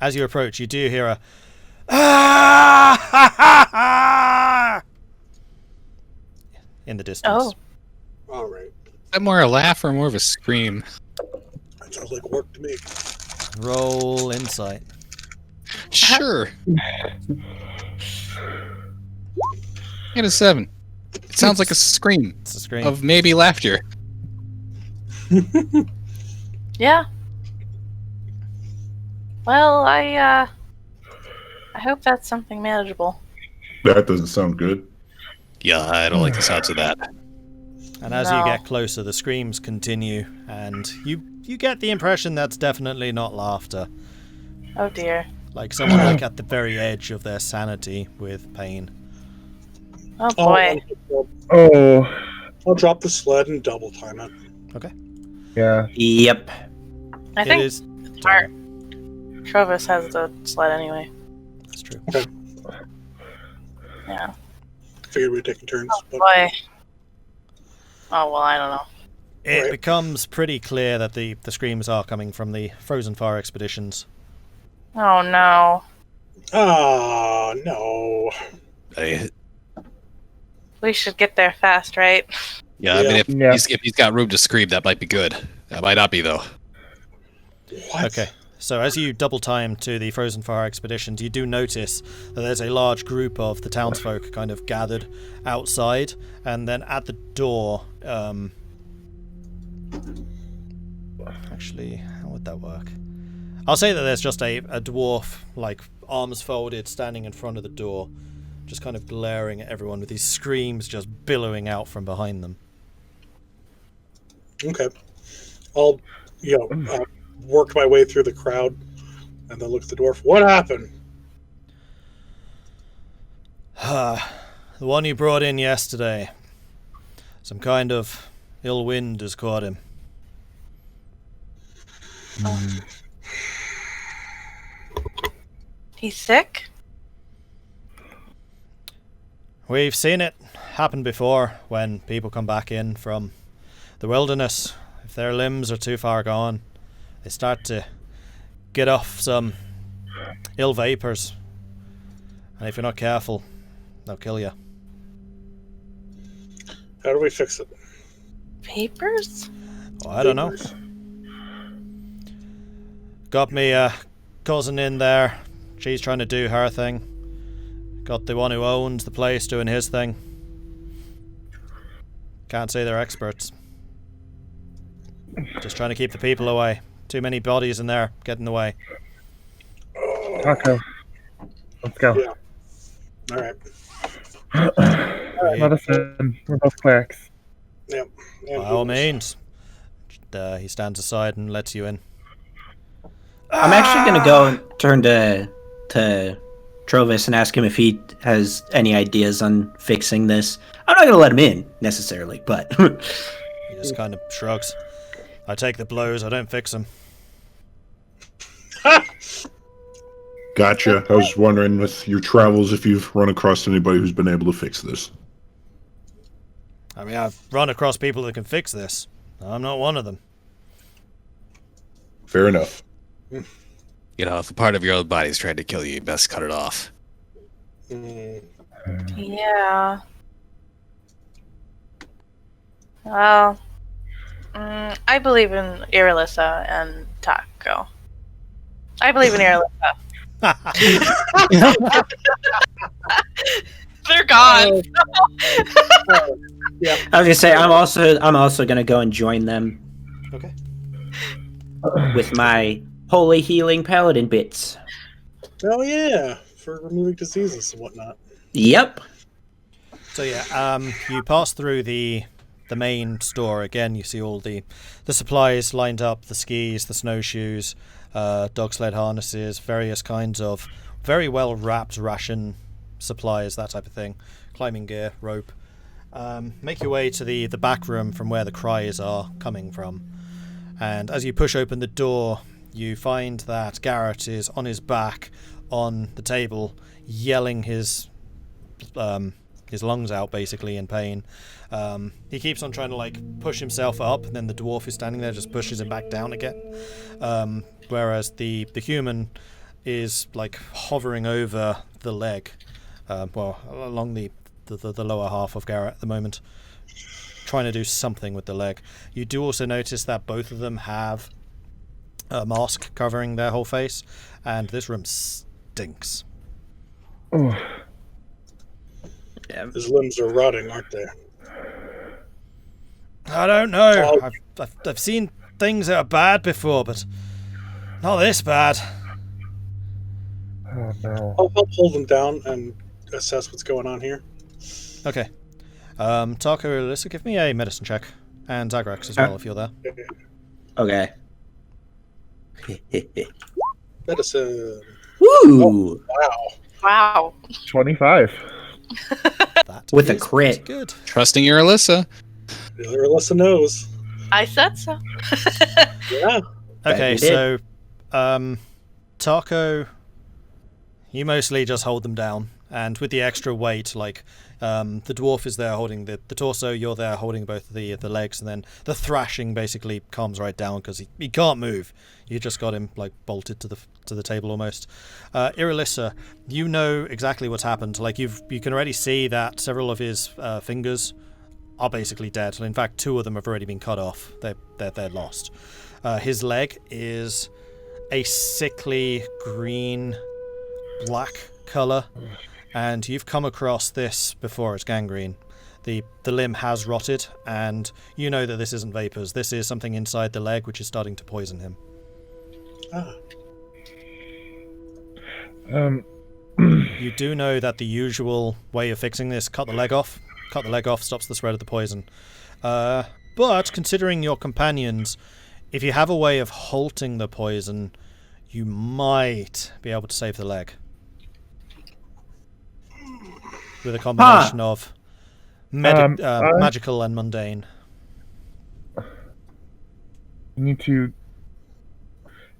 As you approach, you do hear a ah! in the distance. Oh. All right. Is that more a laugh or more of a scream? That sounds like work to me. Roll insight. Sure. Get a 7. It sounds like a scream It's a scream. of maybe laughter. Yeah. Well, I hope that's something manageable. That doesn't sound good. Yeah, I don't like the sounds of that. And as you No. get closer, the screams continue, and you get the impression that's definitely not laughter. Oh dear. Like someone like at the very edge of their sanity with pain. Oh boy. Oh, I'll drop the sled and double time it. Okay. yeah. Yep. I It think is smart. Trovis has the sled anyway. That's true. Yeah. Figured we'd take turns. Oh but boy. Oh well, I don't know. It Right. becomes pretty clear that the screams are coming from the Frozen Fire expeditions. Oh no. Ah, no. I, We should get there fast, right? yeah, I mean, if, Yeah. if he's got room to scream, that might be good. That might not be, though. What? Okay. So as you double time to the Frozen Fire expeditions, you do notice that there's a large group of the townsfolk kind of gathered outside, and then at the door, actually, how would that work? I'll say that there's just a dwarf, like, arms folded, standing in front of the door, just kind of glaring at everyone with these screams just billowing out from behind them. Okay. I'll, work my way through the crowd and then look at the dwarf. What happened? The one you brought in yesterday. Some kind of ill wind has caught him. He's sick? We've seen it happen before when people come back in from the wilderness. If their limbs are too far gone, they start to get off some ill vapors. And if you're not careful, they'll kill you. How do we fix it? Vapors? Oh, I don't know. Vapors. Got me a cousin in there. She's trying to do her thing. Got the one who owns the place doing his thing. Can't say they're experts. Just trying to keep the people away. Too many bodies in there, get in the way. Tahko. Let's go. Yeah. All right. Let us in. We're both clerics. Yep. And By all booze. means. He stands aside and lets you in. I'm actually gonna go and turn to Trovis and ask him if he has any ideas on fixing this. I'm not gonna let him in necessarily, but He just kind of shrugs. I take the blows, I don't fix them. Gotcha. I was wondering with your travels if you've run across anybody who's been able to fix this. I mean, I've run across people that can fix this. I'm not one of them. Fair enough. You know, if a part of your own body's trying to kill you, you best cut it off. Yeah. Well, I believe in Irilyssa and Tahko. I believe in Irilyssa. They're gone. Yeah. I was gonna say I'm also gonna go and join them Okay. with my holy healing paladin bits. Oh yeah, for removing diseases and whatnot. Yep. So yeah, you pass through the main store again. You see all the supplies lined up: the skis, the snowshoes, dog sled harnesses, various kinds of very well wrapped ration supplies, that type of thing, climbing gear, rope. Make your way to the back room from where the cries are coming from, and as you push open the door, you find that Garrett is on his back on the table, yelling his lungs out, basically in pain. He keeps on trying to push himself up, and then the dwarf is standing there, just pushes him back down again. Whereas the human is hovering over the leg, along the lower half of Garrett at the moment, trying to do something with the leg. You do also notice that both of them have a mask covering their whole face, and this room stinks. Oh, Yeah. His limbs are rotting, aren't they? I don't know. I've seen things that are bad before, but not this bad. oh no. I'll help hold him down and assess what's going on here. Okay. Tahko, Irilyssa, give me a medicine check, and Zagrax as well if you're there. Okay. Medicine. Woo! Wow. Wow. 25. That With a is crit. good. Trusting your Alyssa. Irilyssa knows. I said so. Yeah. Okay, you so Tahko, you mostly just hold them down, and with the extra weight, the dwarf is there holding the torso, you're there holding both the legs, and then the thrashing basically calms right down because he can't move. You just got him bolted to the table almost. Irilyssa, you know exactly what's happened. You can already see that several of his fingers are basically dead. In fact, 2 of them have already been cut off. They're lost. His leg is a sickly green black color, and you've come across this before. It's gangrene. The limb has rotted, and you know that this isn't vapors. This is something inside the leg which is starting to poison him. Ah. You do know that the usual way of fixing this, cut the leg off. Cut the leg off, stops the spread of the poison. But considering your companions, if you have a way of halting the poison, you might be able to save the leg. With a combination of magical and mundane. You need to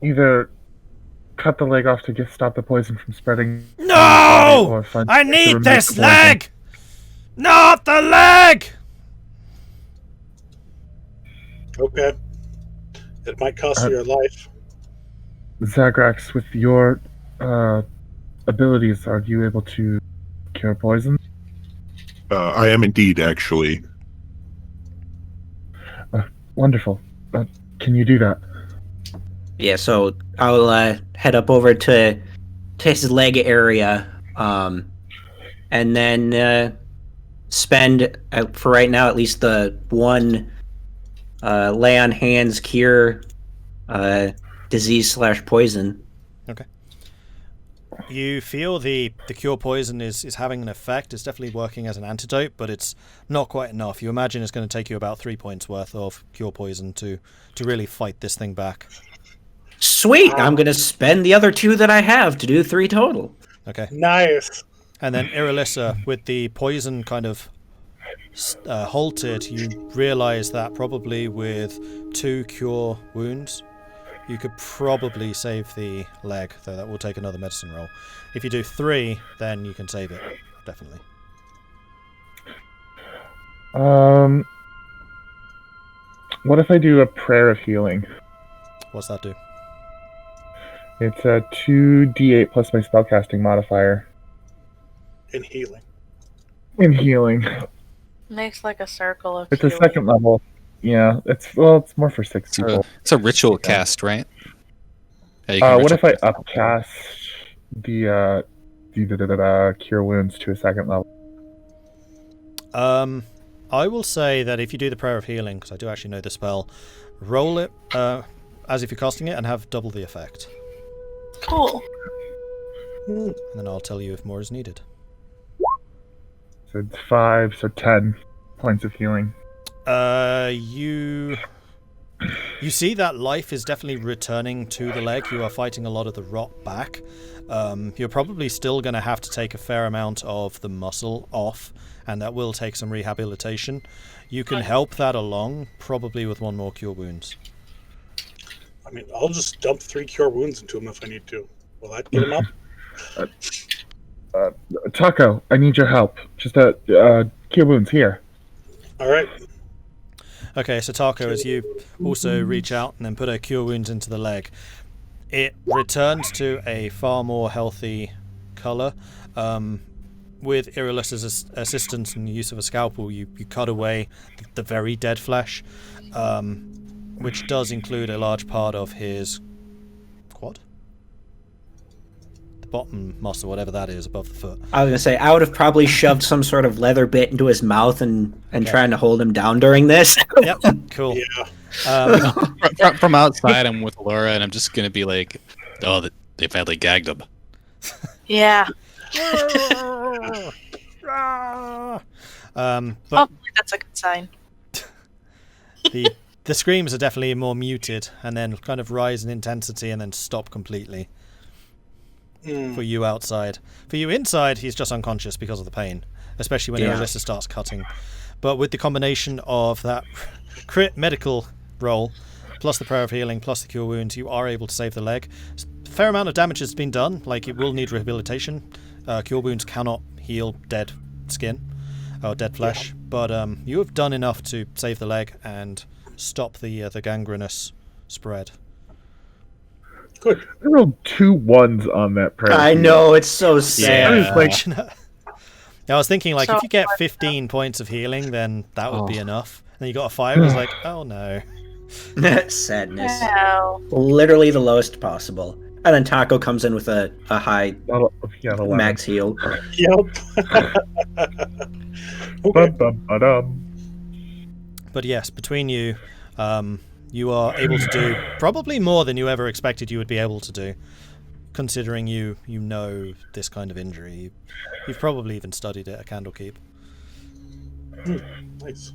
either cut the leg off to stop the poison from spreading. No! Or find I to need remove this the poison. leg! Not the leg! Okay. It might cost you your life. Zagrax, with your abilities, are you able to cure poison? I am indeed, actually. Wonderful. Can you do that? Yeah, so I'll head up over to his leg area, and then spend, for right now, at least the one lay on hands cure disease/poison. Okay. You feel the cure poison is having an effect. It's definitely working as an antidote, but it's not quite enough. You imagine it's going to take you about 3 points worth of cure poison to really fight this thing back. Sweet! I'm going to spend the other 2 that I have to do 3 total. Okay. Nice. And then Irilyssa, with the poison kind of halted, you realise that probably with 2 cure wounds, you could probably save the leg, though that will take another medicine roll. If you do 3, then you can save it, definitely. What if I do a prayer of healing? What's that do? It's a 2d8 plus my spellcasting modifier. In healing. In healing. Makes a circle of It's a healing. 2nd level. Yeah, it's more for 6 people. It's a ritual cast, right? Yeah, you can What if I ritual cast. upcast the cure wounds to a 2nd level? I will say that if you do the Prayer of Healing, because I do actually know the spell, roll it as if you're casting it and have double the effect. Cool. And then I'll tell you if more is needed. So it's 5, so 10 points of healing. You see that life is definitely returning to the leg. You are fighting a lot of the rot back. You're probably still going to have to take a fair amount of the muscle off, and that will take some rehabilitation. You can help that along, probably with 1 more cure wounds. I mean, I'll just dump 3 cure wounds into him if I need to. Will that get him up? Tahko, I need your help. Just cure wounds here. All right. Okay, so Tahko, as you also reach out and then put a cure wounds into the leg, it returns to a far more healthy colour. With Irilyssa's assistance and the use of a scalpel, you cut away the very dead flesh, which does include a large part of his quad? The bottom muscle, whatever that is, above the foot. I was going to say, I would have probably shoved some sort of leather bit into his mouth and trying to hold him down during this. Yep, cool. Yeah. From outside, I'm with Elora, and I'm just going to be like, oh, they finally gagged him. Yeah. But Hopefully that's a good sign. the screams are definitely more muted and then kind of rise in intensity and then stop completely. For you outside. For you inside, he's just unconscious because of the pain, especially when Irilyssa starts cutting. But with the combination of that crit medical roll, plus the Prayer of Healing, plus the Cure Wounds, you are able to save the leg. A fair amount of damage has been done, like it will need rehabilitation. Cure Wounds cannot heal dead skin or dead flesh, but you have done enough to save the leg and stop the gangrenous spread. Good. I rolled 2 1s on that prayer. I know, it's so sad. I was thinking, like, if you get 15 points of healing, then that would be enough. And you got a 5, it was like, oh no. Sadness. No. Literally the lowest possible. And then Tahko comes in with a high max heal. Yep. Okay. But yes, between you, you are able to do probably more than you ever expected you would be able to do, considering you know this kind of injury. You've probably even studied it at Candlekeep. Nice.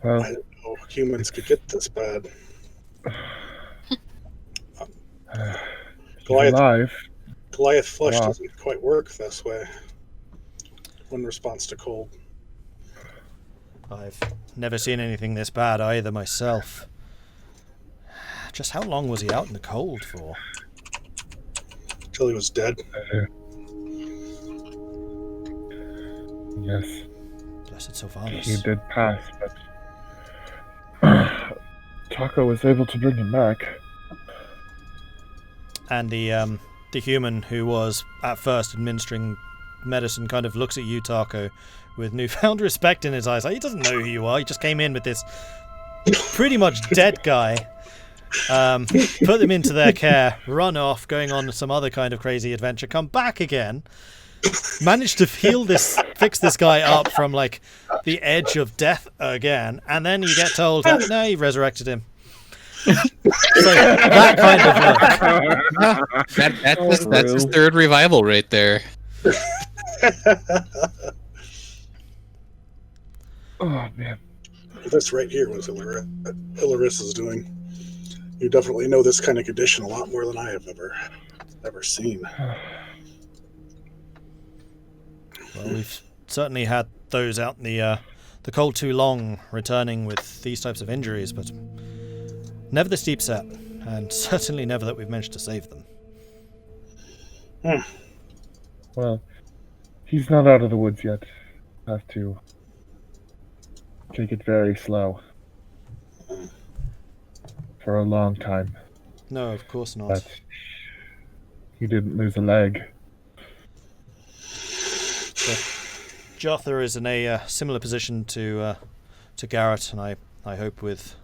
Well, I didn't know humans could get this bad. Goliath flesh doesn't quite work this way in response to cold. I've never seen anything this bad either myself. Just how long was he out in the cold for? Till he was dead. Yes. Blessed Sylvanas. He did pass, but Tahko was able to bring him back. And the human who was at first administering medicine kind of looks at you, Tahko, with newfound respect in his eyes. Like, he doesn't know who you are. He just came in with this pretty much dead guy. Put them into their care, run off, going on some other kind of crazy adventure, come back again, managed to fix this guy up from like the edge of death again, and then you get told that no, you resurrected him. So that kind of look. That's his 3rd revival right there. Oh man, this right here was Ilyryssa's doing. You definitely know this kind of condition a lot more than I have ever seen. Well, we've certainly had those out in the cold too long, returning with these types of injuries, but never this deep set, and certainly never that we've managed to save them. well, he's not out of the woods yet. Have to take it very slow. For a long time. No, of course not. But he didn't lose a leg. Jotha is in a similar position to Garrett, and I hope with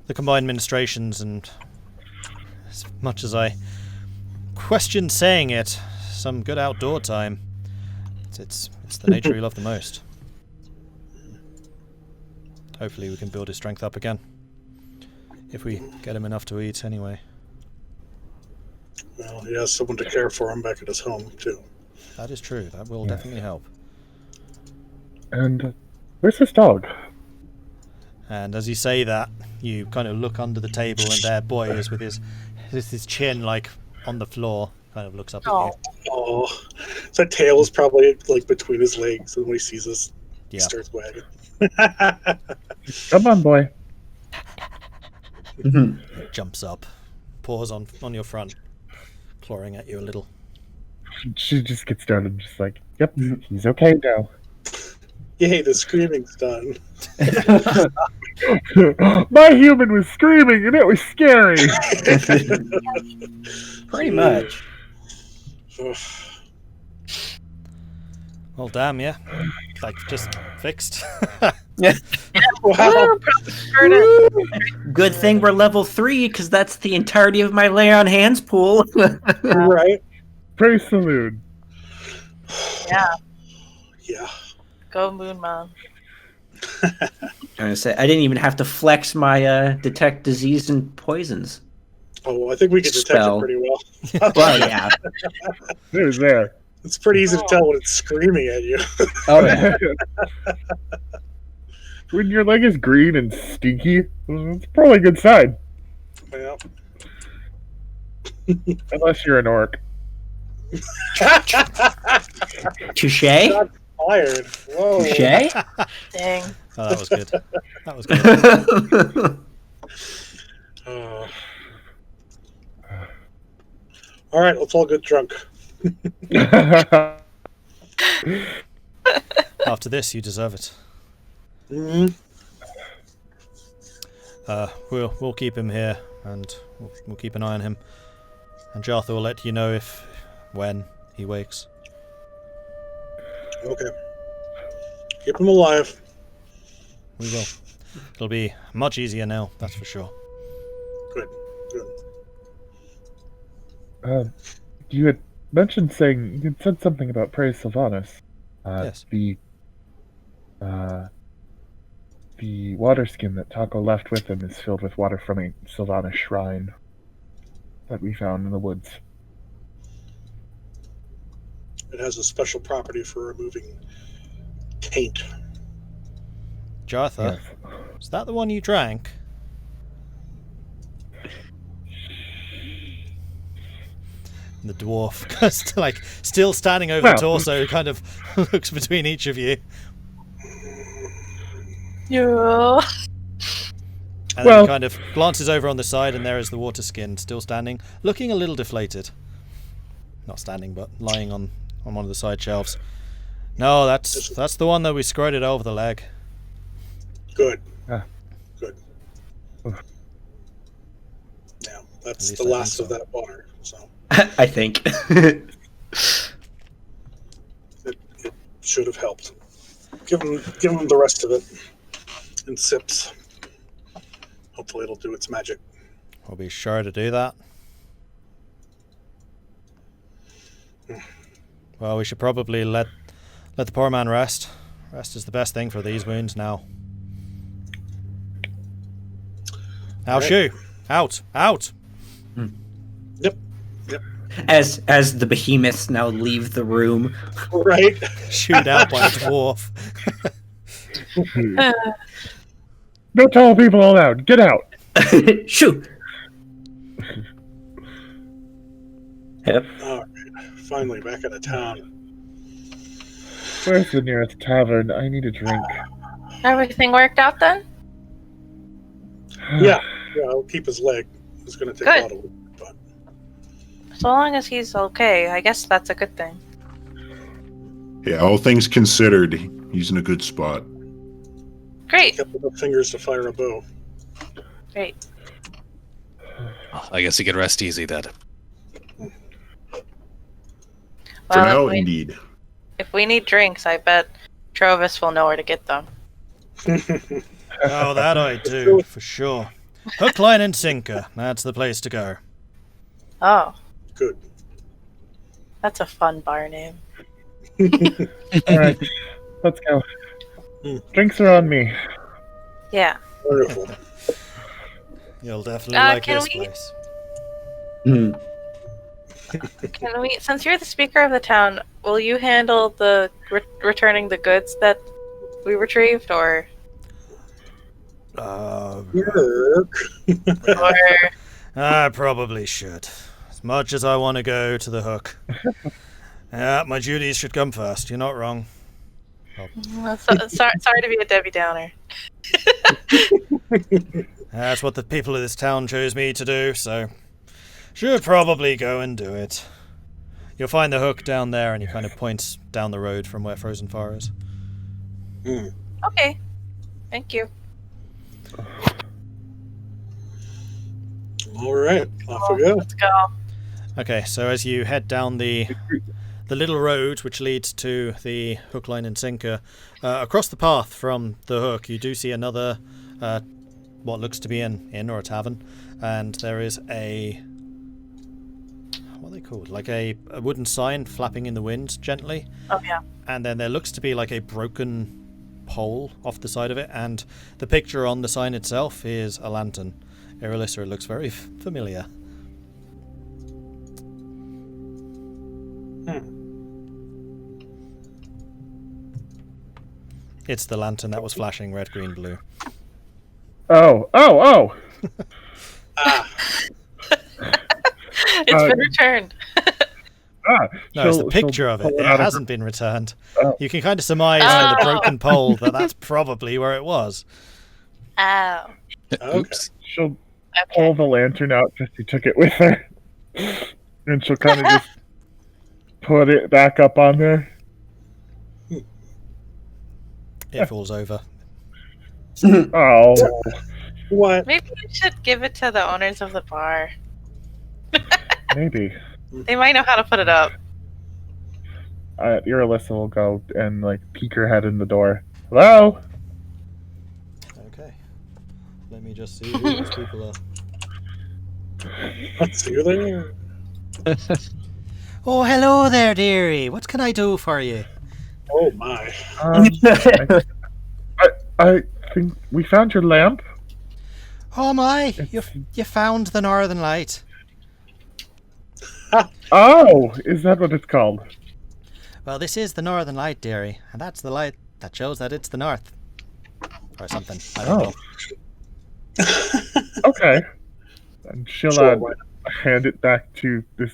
the combined ministrations, and as much as I question saying it, some good outdoor time. It's the nature he loved the most. Hopefully we can build his strength up again. If we get him enough to eat, anyway. Well, he has someone to care for him back at his home, too. That is true. That will definitely help. And where's his dog? And as you say that, you kind of look under the table, and there Boy is with his chin like on the floor, kind of looks up at you. Oh, that tail is probably like between his legs, and when he sees us, he Yeah. starts wagging. Come on, boy. Jumps up, paws on your front, clawing at you a little. She just gets down and just like, yep, he's okay now. Yay, the screaming's done. My human was screaming and it was scary. Pretty much. Well, damn, yeah. Like, just fixed. Wow. Good thing we're level 3, because that's the entirety of my lay on hands pool. Right? Praise the moon. Yeah. Yeah. Go Moon Mom. I didn't even have to flex my detect disease and poisons. Oh, I think we can detect Spell. it pretty well. Well, yeah. It was there. It's pretty easy to tell when it's screaming at you. Oh, yeah. When your leg is green and stinky, it's probably a good sign. Yeah. Unless you're an orc. Touche? Fired. Whoa. Touche? Dang. Oh, that was good. That was good. Oh. All right, let's all get drunk. After this, you deserve it. Mm-hmm. We'll keep him here, and we'll keep an eye on him. And Jartha will let you know when he wakes. Okay. Keep him alive. We will. It'll be much easier now, that's for sure. Good. Good. You had mentioned you had said something about Praise Sylvanas. Yes. The water skin that Tahko left with him is filled with water from a Sylvanas shrine that we found in the woods. It has a special property for removing taint. Jartha, Yes. is that the one you drank? And the dwarf, still standing over the torso, kind of looks between each of you. Yeah. And then he kind of glances over on the side, and there is the water skin still standing, looking a little deflated. Not standing, but lying on one of the side shelves. No, that's the one that we squirted over the leg. Good. Ah. Good. Oof. Yeah, that's least the I last think of so. that water. So I think. it should have helped. Give him the rest of it in sips. Hopefully it'll do its magic. We'll be sure to do that. Well, we should probably let the poor man rest. Rest is the best thing for these wounds now. Now, Right. shoo! Out! Yep. As the behemoths now leave the room. Right. Shooed out by a dwarf. No tall people allowed. Get out. Shoo! Yep. All right. Finally back out of town. Where's the nearest tavern? I need a drink. Everything worked out then? Yeah, I'll keep his leg. It's going to take Good. a lot of work, but So long as he's okay, I guess that's a good thing. Yeah, all things considered, he's in a good spot. Great. kept enough fingers to fire a bow. Great. I guess you can rest easy then. For Well, now, if we- indeed. If we need drinks, I bet Trovis will know where to get them. Oh, that I do, for sure. Hook, line, and sinker. That's the place to go. Oh, Good. that's a fun bar name. All right, let's go. Drinks are on me. Yeah. Wonderful. You'll definitely like can this we- place. Can we, since you're the speaker of the town, will you handle the returning the goods that we retrieved, or Work. I probably should. As much as I want to go to the Hook. Yeah, my duties should come first. You're not wrong. sorry to be a Debbie Downer. That's what the people of this town chose me to do, so should probably go and do it. You'll find the Hook down there, and he kind of points down the road from where Frozen Far is. Okay. Thank you. All right, off we go. Let's go. Okay, so as you head down the little road which leads to the Hook, line, and sinker, across the path from the Hook, you do see another, what looks to be an inn or a tavern, and there is a, what are they called? Like a wooden sign flapping in the wind gently. Oh yeah. And then there looks to be like a broken pole off the side of it, and the picture on the sign itself is a lantern. Irilyssa, it looks very familiar. It's the lantern that was flashing red, green, blue. Oh! It's been returned. No, it's the picture of it. It hasn't been returned. You can kind of surmise from the broken pole that that's probably where it was. Oh. Oops. She'll pull the lantern out because she took it with her. And she'll kind of just put it back up on there. It falls over. Oh. What? Maybe you should give it to the owners of the bar. Maybe. They might know how to put it up. Irilyssa will go and like peek her head in the door. Hello? Okay. Let me just see who those people are. Let's see who they are. Oh, hello there, dearie. What can I do for you? Oh my. I think we found your lamp. Oh my! You found the Northern Light. Oh, is that what it's called? Well, this is the Northern Light, dearie, and that's the light that shows that it's the north. Or something. I don't know. Okay. And she'll Sure, why hand it back to this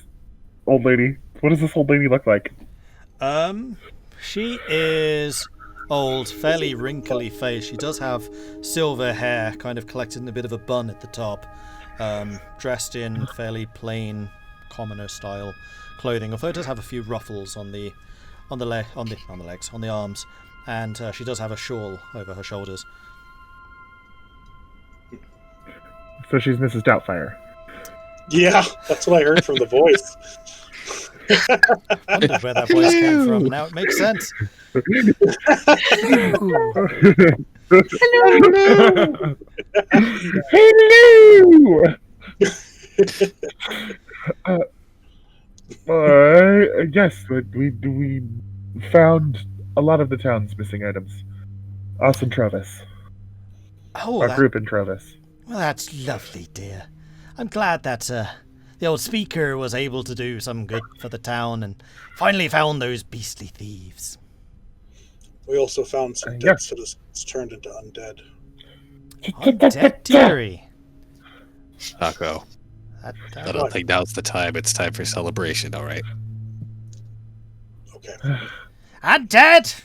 old lady. What does this old lady look like? She is old, fairly wrinkly face. She does have silver hair, kind of collected in a bit of a bun at the top. Dressed in fairly plain, commoner style clothing, although it does have a few ruffles on the arms, and she does have a shawl over her shoulders. So she's Mrs. Doubtfire. Yeah, that's what I heard from the voice. Wondered where that voice came from. Now it makes sense. Hello! Yes, we found a lot of the town's missing items. Us and Travis. Oh, Our group in Travis. Well, that's lovely, dear. I'm glad that the old speaker was able to do some good for the town and finally found those beastly thieves. We also found some Yeah. dead citizens turned into undead. Undead, dearie. Tahko. I don't think now's the time. It's time for celebration, alright? Okay. Undead!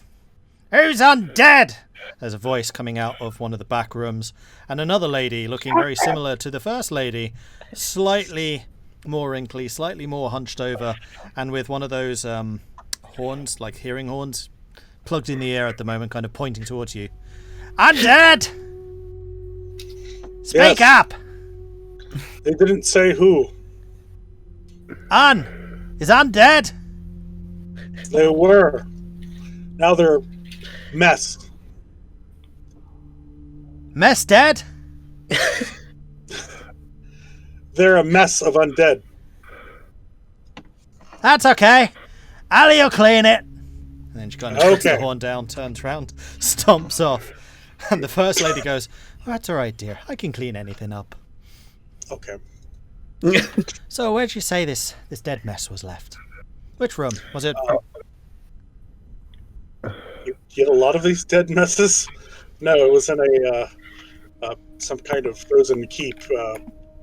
Who's undead? There's a voice coming out of one of the back rooms, and another lady looking very similar to the first lady, slightly more wrinkly, slightly more hunched over, and with one of those horns, like hearing horns, plugged in the air at the moment, kind of pointing towards you. Undead! Speak up! They didn't say who. Is undead? They were. Now they're Mess. Mess dead? They're a mess of undead. That's okay. Ali'll clean it. And then she kind of puts the Okay. horn down, turns round, stomps off. And the First Lady goes, oh, that's all right, dear. I can clean anything up. Okay. So where'd you say this dead mess was left? Which room? Was it... You get a lot of these dead messes? No, it was in some kind of frozen keep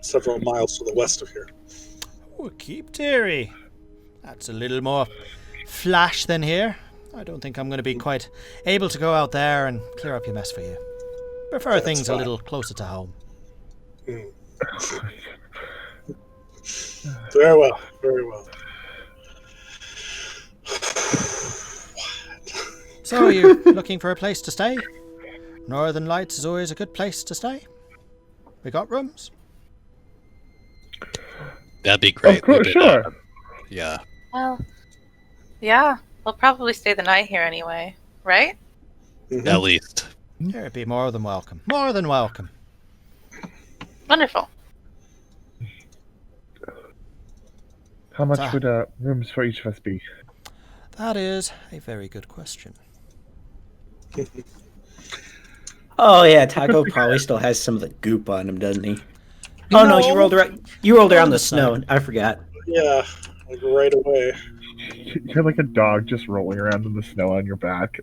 several miles to the west of here. Oh, keep Terry. That's a little more flash than here. I don't think I'm going to be quite able to go out there and clear up your mess for you. Prefer That's things fine. a little closer to home. Very well, very well. So, are you looking for a place to stay? Northern Lights is always a good place to stay. We got rooms. That'd be great. Of course, We could, sure. yeah. Well, yeah. We'll probably stay the night here anyway, right? At least. You'd be more than welcome. More than welcome. Wonderful. How much Ah. would rooms for each of us be? That is a very good question. Oh yeah, Tahko probably still has some of the goop on him, doesn't he? Oh no, you rolled around the snow. I forgot. Yeah, like right away. You're like a dog just rolling around in the snow on your back.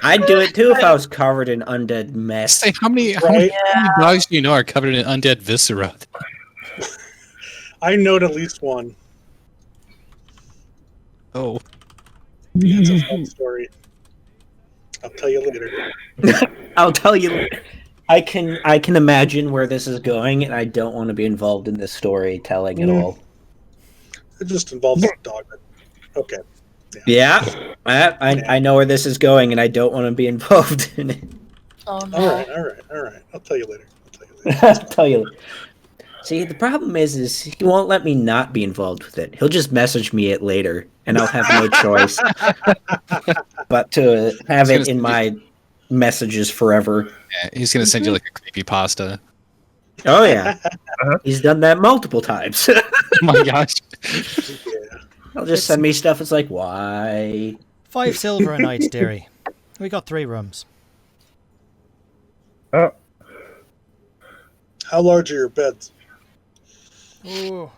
I'd do it too if I was covered in undead mess. Say, how many Right? dogs do you know are covered in undead viscera? I know at least one. Oh. It's a fun story. I'll tell you later. I'll tell you. I can imagine where this is going, and I don't want to be involved in this storytelling at all. It just involves a dog. Okay. Yeah, I know where this is going, and I don't want to be involved in it. Oh no. All right. I'll tell you later. I'll tell you. See, the problem is he won't let me not be involved with it. He'll just message me it later, and I'll have no choice but to have it in my messages forever. Yeah, he's gonna send you like a creepypasta. Oh yeah, he's done that multiple times. Oh my gosh. Yeah. He'll just send me stuff. It's like, why? 5 silver a night, dearie. We got 3 rooms. Oh, How large are your beds? Ooh,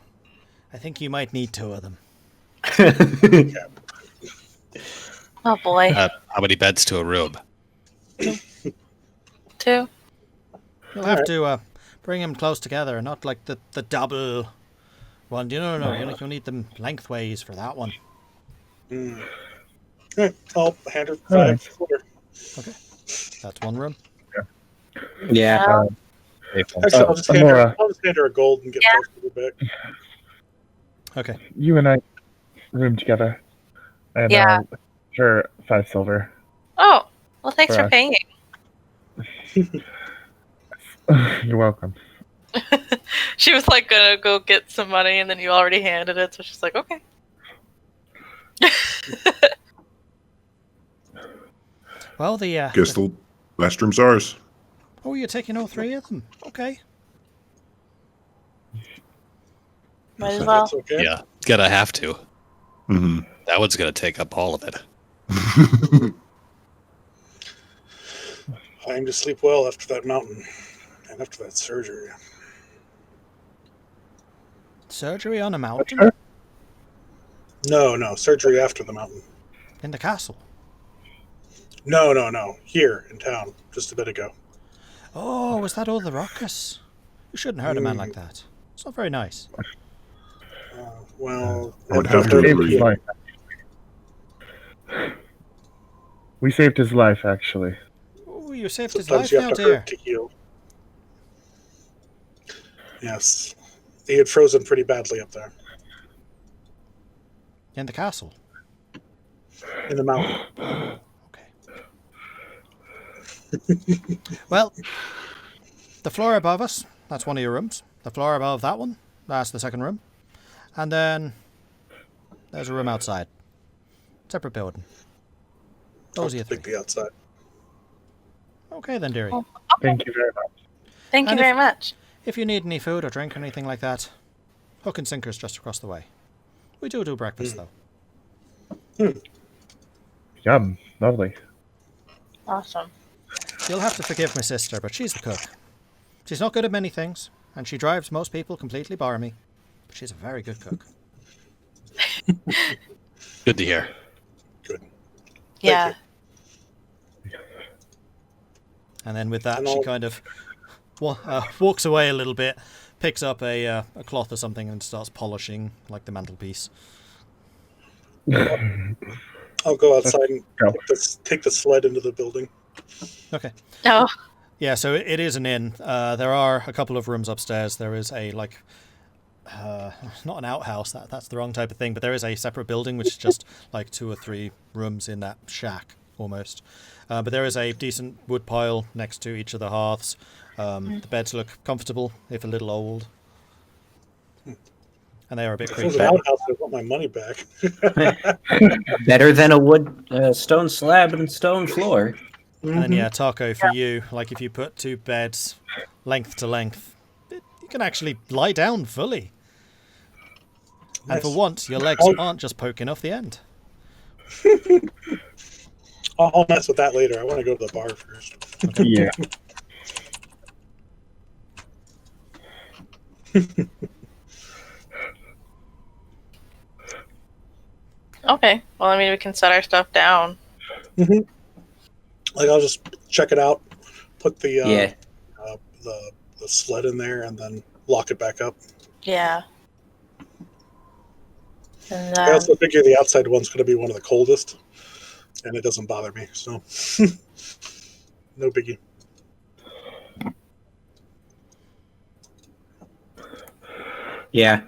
I think you might need 2 of them. Oh boy. How many beds to a room? 2. You'll have to bring them close together, not like the double one. No. You'll need them lengthways for that one. Okay, I'll hand her Alright. 5 silver. Okay, that's 1 room. Yeah. Actually, I'll just hand Elora. her a gold and get Yeah. 5 silver back. Okay. you and I room together. And Yeah. sure, 5 silver. Oh, well, thanks for Correct. paying. You're welcome. She was like gonna go get some money, and then you already handed it, so she's like, okay. Well, Guess the last room's ours. oh, you're taking all 3 of them. Okay. Might as If well. that's okay. Yeah, gotta have to. hmm That one's gonna take up all of it. I aim to sleep well after that mountain and after that surgery. Surgery on a mountain No, surgery after the mountain. in the castle. No. Here in town, just a bit ago. Oh, was that all the ruckus? You shouldn't hurt a man like that. It's not very nice. Well, I would it have to hurt Saved agree. his life. We saved his life, actually. Oh, you saved his Sometimes life you now, have to dear. hurt to heal. Yes, he had frozen pretty badly up there In the castle. in the mountain. Okay. Well, the floor above us, that's one of your rooms. The floor above that one, that's the second room. And then there's a room outside. Separate building. Those are your Pick three. the outside. Okay then, dearie. Oh, Thank you very much. Thank you And very much. If you need any food or drink or anything like that, Hook and Sinker's just across the way. We do breakfast, though. Yum. Lovely. Awesome. You'll have to forgive my sister, but she's the cook. She's not good at many things, and she drives most people completely barmy. But she's a very good cook. Good to hear. Good. Yeah. And then with that, And she I'll- kind of walks away a little bit, picks up a cloth or something, and starts polishing like the mantelpiece. I'll go outside and Go. take the sled into the building. Okay. Oh. Yeah, so it is an inn. There are a couple of rooms upstairs. There is a not an outhouse. That's the wrong type of thing. But there is a separate building which is just like 2 or 3 rooms in that shack almost. But there is a decent wood pile next to each of the hearths. The beds look comfortable, if a little old. And they are a bit If it was creepy. an outhouse, I want my money back. Better than a wood stone slab and stone floor. And yeah, Tahko, for you, like if you put 2 beds length to length, you can actually lie down fully. And for Nice. once, your legs aren't just poking off the end. I'll mess with that later. I want to go to the bar first. Yeah. Okay. Well, I mean, we can set our stuff down. Like I'll just check it out, put the Yeah. the sled in there, and then lock it back up. Yeah. And I also figure the outside one's going to be one of the coldest, and it doesn't bother me. So no biggie. Yeah.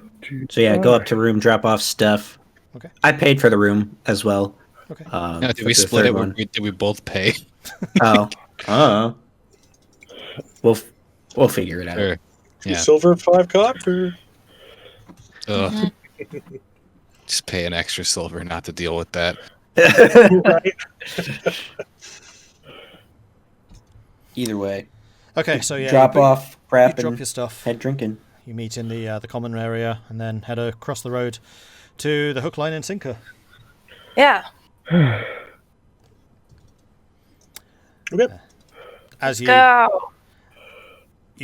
So yeah, go up to room, drop off stuff. Okay. I paid for the room as well. Okay. Now, did for we the split third it? one. Did we both pay? Oh. We'll figure it out. Or, 2 yeah. silver, 5 copper. Ugh. Just pay an extra silver not to deal with that. Right. Either way, Okay, so yeah, drop off, you crap, drop and your stuff. head drinking. You meet in the common area, and then head across the road to the hook, line, and sinker. yeah. Okay. As you Go.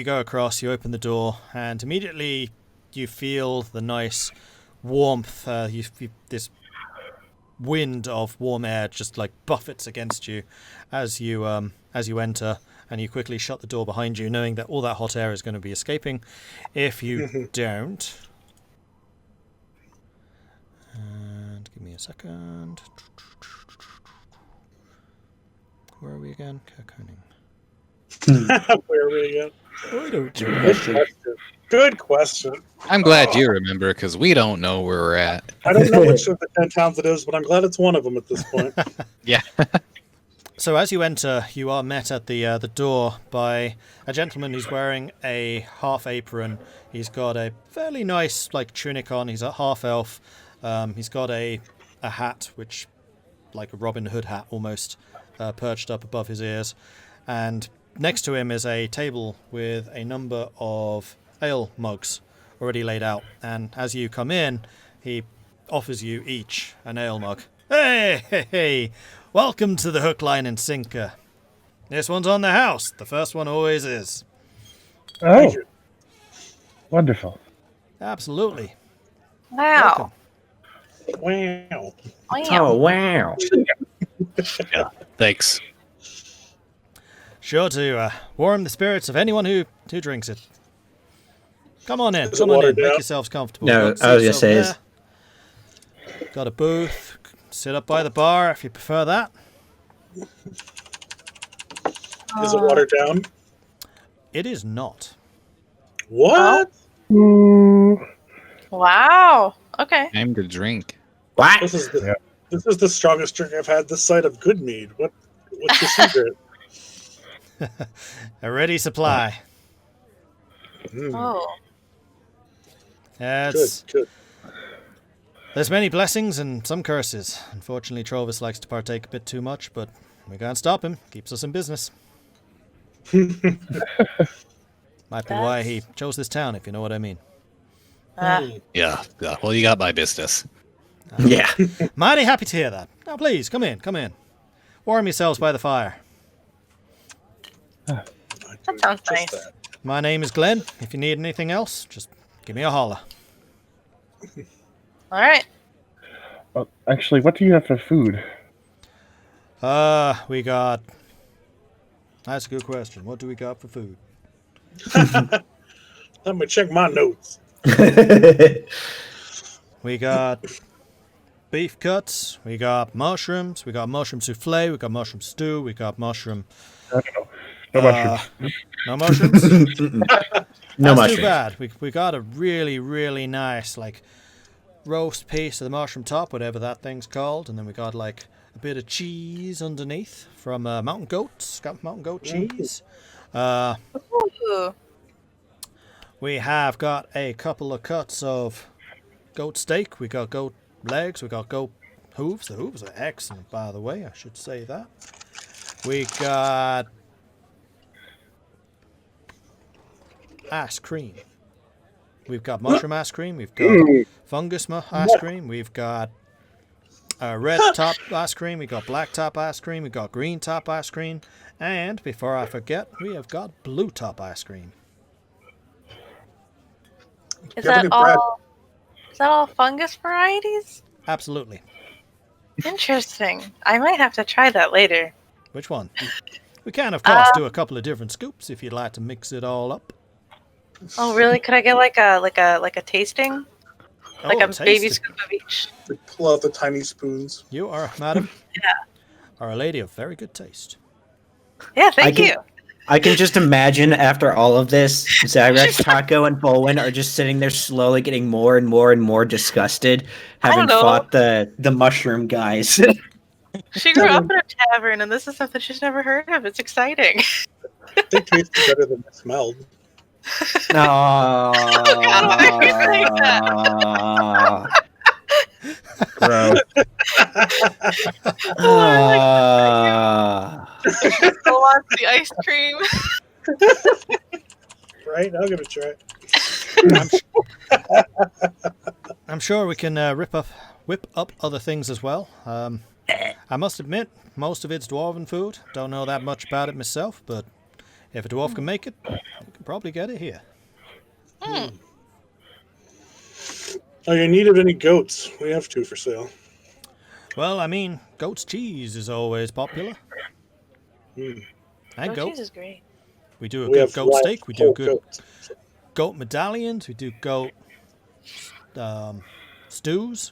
go across, you open the door, and immediately you feel the nice warmth. This wind of warm air just like buffets against you as you enter, and you quickly shut the door behind you, knowing that all that hot air is going to be escaping. If you don't, and give me a second. Where are we again? Kirkhoning. Where are we again? I don't know. Good question. Good question. I'm glad you remember because we don't know where we're at. I don't know which of the 10 towns it is, but I'm glad it's one of them at this point. Yeah. So as you enter, you are met at the door by a gentleman who's wearing a half apron. He's got a fairly nice like tunic on. He's a half elf. He's got a hat, which like a Robin Hood hat almost, perched up above his ears. And next to him is a table with a number of ale mugs already laid out. And as you come in, he offers you each an ale mug. Hey! Welcome to the hook, line, and sinker. This one's on the house. The first one always is. Oh, wonderful. Absolutely. Wow. Welcome. Wow. Oh wow! Yeah. Thanks. Sure to warm the spirits of anyone who drinks it. Come on in. Is it Come on in. watered Make down? yourselves comfortable. No, Got I was seats gonna over say there. Got a booth. Sit up by the bar if you prefer that. Is it watered down? It is not. What? Wow. Okay. Time to drink. What? This is the strongest drink I've had this side of good mead. What's the secret? A ready supply. Mm, Oh. Yeah, good, it's good. There's many blessings and some curses. Unfortunately, Trovis likes to partake a bit too much, but we can't stop him. Keeps us in business. Might be why he chose this town, if you know what I mean. Yeah. Well, you got my business. Yeah. Mighty happy to hear that. Now, please, come in. Warm yourselves by the fire. That sounds nice. My name is Glenn. If you need anything else, just give me a holler. All right. Well, actually, what do you have for food? We got... That's a good question. What do we got for food? Let me check my notes. We got beef cuts. We got mushrooms. We got mushroom souffle. We got mushroom stew. We got mushroom... No mushrooms. No mushrooms? No That's mushrooms. too bad. We got a really, really nice, roast piece of the mushroom top, whatever that thing's called. And then we got, a bit of cheese underneath from mountain goats. Got mountain goat cheese. Ooh. We have got a couple of cuts of goat steak. We got goat legs. We got goat hooves. The hooves are excellent, by the way. I should say that. We got ice cream. We've got mushroom ice cream. We've got fungus ice cream. We've got red top ice cream. We got black top ice cream. We got green top ice cream. And before I forget, we have got blue top ice cream. Is that all fungus varieties? Absolutely. Interesting. I might have to try that later. Which one? We can, of course, do a couple of different scoops if you'd like to mix it all up. Oh, really? Could I get like a tasting? Like a baby tasty. scoop of each? We pull out the tiny spoons. You are, madam, are a lady of very good taste. Yeah, thank you. I can just imagine after all of this, Zagrax, Tahko, and Vulwin are just sitting there slowly getting more and more and more disgusted, having fought the mushroom guys. She grew up in a tavern, and this is something she's never heard of. It's exciting. They tasted better than they smelled. Gross. Still wants the ice cream. Right? I'll give it a try. I'm sure we can whip up other things as well. I must admit, most of it's dwarven food. Don't know that much about it myself, but if a dwarf can make it, we can probably get it here. Hmm. Are you in need of any goats? We have 2 for sale. Well, I mean, goat's cheese is always popular. Mm. And Cheese is great. We do a We good have goat live steak. We do whole good goats. goat medallions. We do goat stews.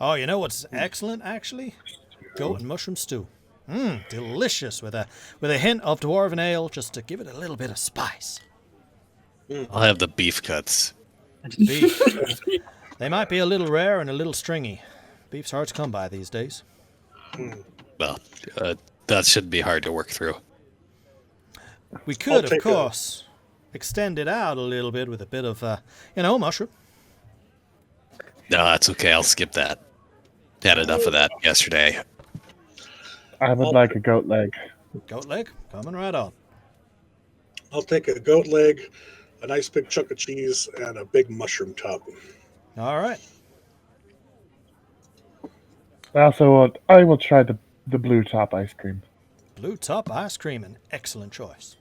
Oh, you know what's excellent, actually? Goat and mushroom stew. Delicious with a hint of dwarven ale just to give it a little bit of spice. I'll have the beef cuts. Beef. They might be a little rare and a little stringy. Beef's hard to come by these days. Well, that shouldn't be hard to work through. We could, of take course, extend it out a little bit with a bit of, mushroom. No, that's okay. I'll skip that. Had enough of that yesterday. I would like a goat leg. Goat leg, coming right on. I'll take a goat leg, a nice big chunk of cheese, and a big mushroom top. All right. Also, I will try the blue top ice cream. Blue top ice cream, an excellent choice.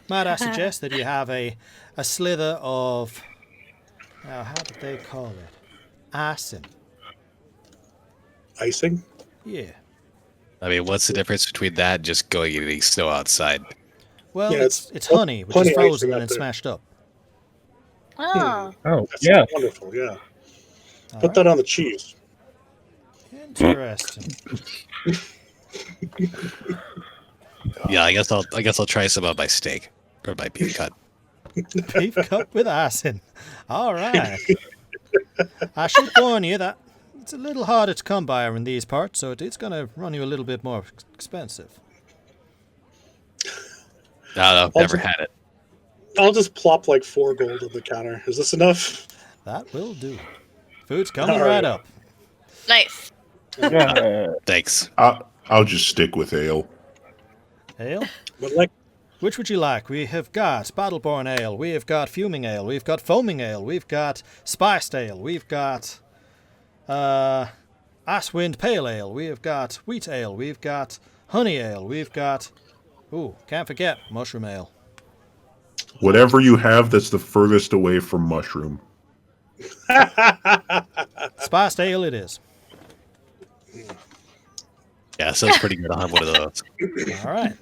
Might I suggest that you have a slither of, how did they call it? Icing. Icing? Yeah. I mean, what's the difference between that and just going and eating snow outside? Well, Yeah, it's honey, which honey is frozen icing and out then there. smashed up. Oh. Oh, That's yeah. wonderful, yeah. All Put right. that on the cheese. Interesting. Yeah, I guess I'll try some of my steak or my beef cut. Beef cut with icing. All right. I should warn you that it's a little harder to come by in these parts, so it's going to run you a little bit more expensive. No, I've never had it. I'll just plop like 4 gold on the counter. Is this enough? That will do. Food's coming All right right. up. Nice. Yeah. Thanks. I'll just stick with ale. Ale? But like, Which would you like? We have got Battleborn Ale, we have got Fuming Ale, we've got Foaming Ale, we've got Spiced Ale, we've got Icewind Pale Ale, we have got Wheat Ale, we've got Honey Ale, we've got... Ooh, can't forget Mushroom Ale. Whatever you have that's the furthest away from mushroom. Spiced Ale it is. Yeah, sounds pretty good. I'll have one of those. All right.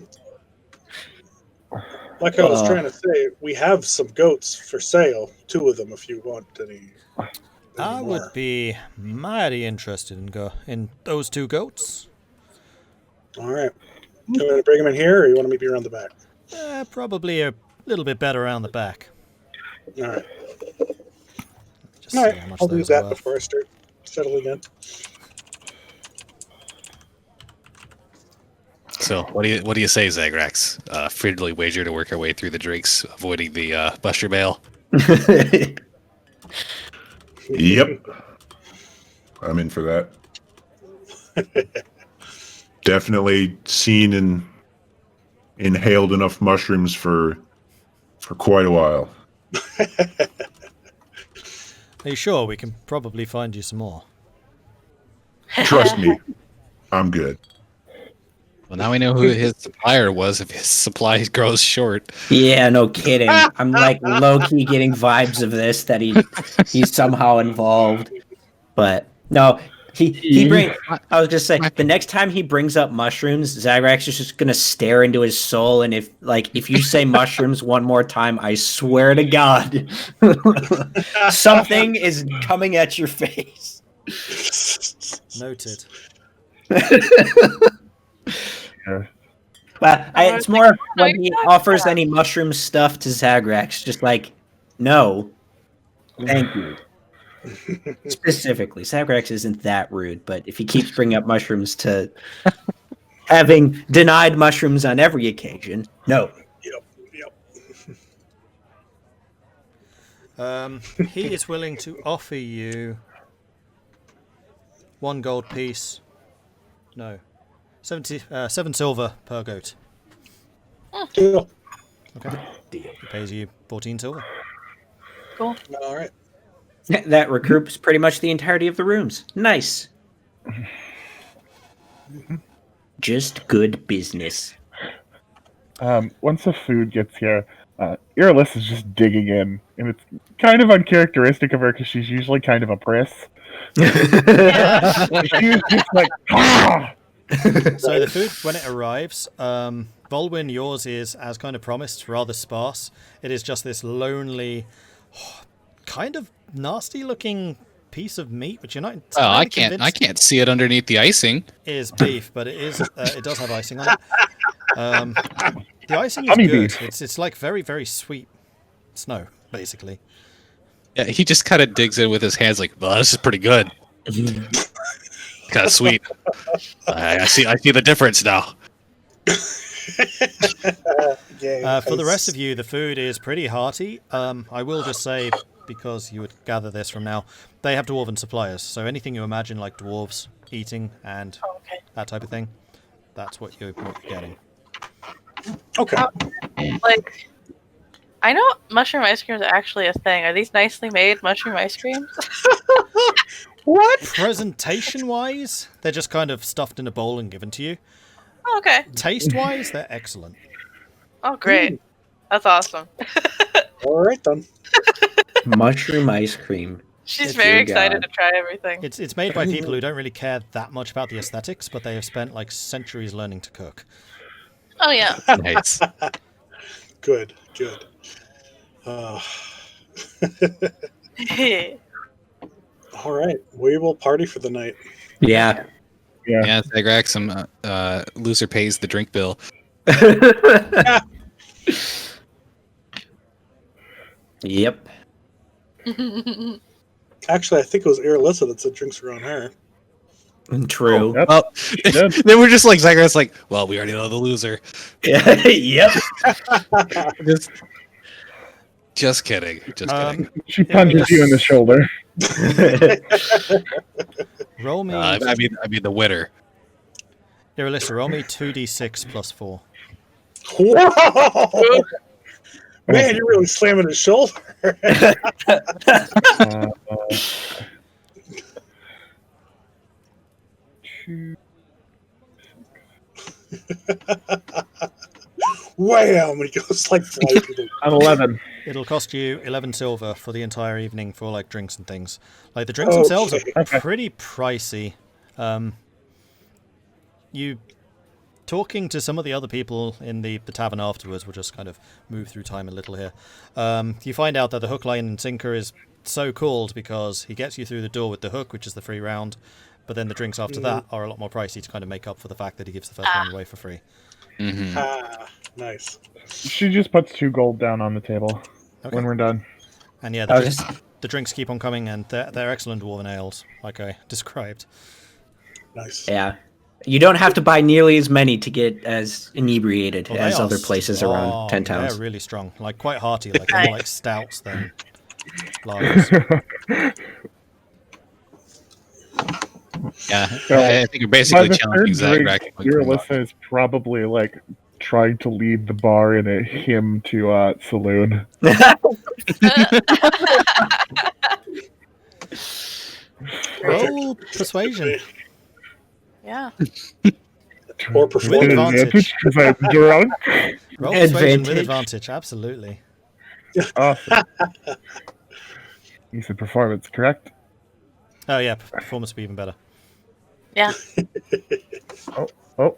like I was trying to say, we have some goats for sale. 2 of them, if you want any. I would more. be mighty interested in those 2 goats. All right. Do you want to bring them in here, or you want me to be around the back? Probably a little bit better around the back. All right. Just All see right. how much I'll do those that are worth. before I start settling in. So, what do you say, Zagrax? Friendly wager to work our way through the drinks, avoiding the mushroom ale. Yep. I'm in for that. Definitely seen and inhaled enough mushrooms for quite a while. Are you sure? We can probably find you some more. Trust me, I'm good. Well, now we know who his supplier was if his supply grows short. Yeah, no kidding. I'm like low-key getting vibes of this, that he's somehow involved. But no, he bring. I was just saying, the next time he brings up mushrooms, Zagrax is just gonna stare into his soul, and if you say mushrooms one more time, I swear to God, something is coming at your face. Noted. But it's more when he offers any mushroom stuff to Zagrax, just like, no, thank you. Specifically, Zagrax isn't that rude, but if he keeps bringing up mushrooms to having denied mushrooms on every occasion, no. Yep. He is willing to offer you 1 gold piece. No. 7 silver per goat. Deal. Okay. He pays you 14 silver. Cool. All right. That recoups pretty much the entirety of the rooms. Nice. Just good business. Once the food gets here, Irilyssa is just digging in, and it's kind of uncharacteristic of her because she's usually kind of a priss. She's just like, ah! So the food, when it arrives, Vulwin, yours is, as kind of promised, rather sparse. It is just this lonely, kind of nasty-looking piece of meat, which you're not entirely Oh, I convinced can't see it underneath the icing. is beef, but it is. It does have icing on it. The icing is Honey good. beef. It's like very, very sweet snow, basically. Yeah, he just kind of digs in with his hands, like, "Well, this is pretty good. Kind of sweet. I see the difference now." For the rest of you, the food is pretty hearty. I will just say, because you would gather this from now, they have dwarven suppliers. So anything you imagine like dwarves eating and that type of thing, that's what you're getting. Okay. Like, I know mushroom ice creams are actually a thing. Are these nicely made mushroom ice creams? What? Presentation-wise, they're just kind of stuffed in a bowl and given to you. Oh, okay. Taste-wise, they're excellent. Oh, great. That's awesome. All right, then. Mushroom ice cream. She's It's very your excited god. to try everything. It's made by people who don't really care that much about the aesthetics, but they have spent like centuries learning to cook. Oh, yeah. Nice. Good. All right. We will party for the night. Yeah. Yeah, Zagrax, some loser pays the drink bill. Yep. Actually, I think it was Irilyssa that said drinks were on her. True. Yep. Well, they were just like Zagrax, like, well, we already know the loser. Yep. Just kidding. Just kidding. She punches you in the shoulder. Roll me. I mean the winner. Irilyssa, roll me 2d6 plus 4. Whoa! Man, you're really slamming his shoulder. Wham! He goes like flying through the... I'm 11. It'll cost you 11 silver for the entire evening for like drinks and things. Like the drinks themselves are pretty pricey. You talking to some of the other people in the tavern afterwards, we'll just kind of move through time a little here. You find out that the hook, line, and sinker is so called because he gets you through the door with the hook, which is the free round, but then the drinks after that are a lot more pricey to kind of make up for the fact that he gives the first one away for free. Nice. She just puts 2 gold down on the table when we're done. And yeah, the drinks keep on coming, and they're excellent dwarven ales, like I described. Nice. Yeah. You don't have to buy nearly as many to get as inebriated as other places around 10 towns. They're really strong, like quite hearty, like more like stouts than lagers. Yeah, I think you're basically challenging Zagrax. Irilyssa is probably like trying to lead the bar in a hymn to saloon. Roll persuasion. Yeah. Or With performance. advantage. Because I'm drunk. Roll persuasion with Advantage. advantage, absolutely. Awesome. You said performance, correct? Oh yeah, performance would be even better. Yeah. Oh.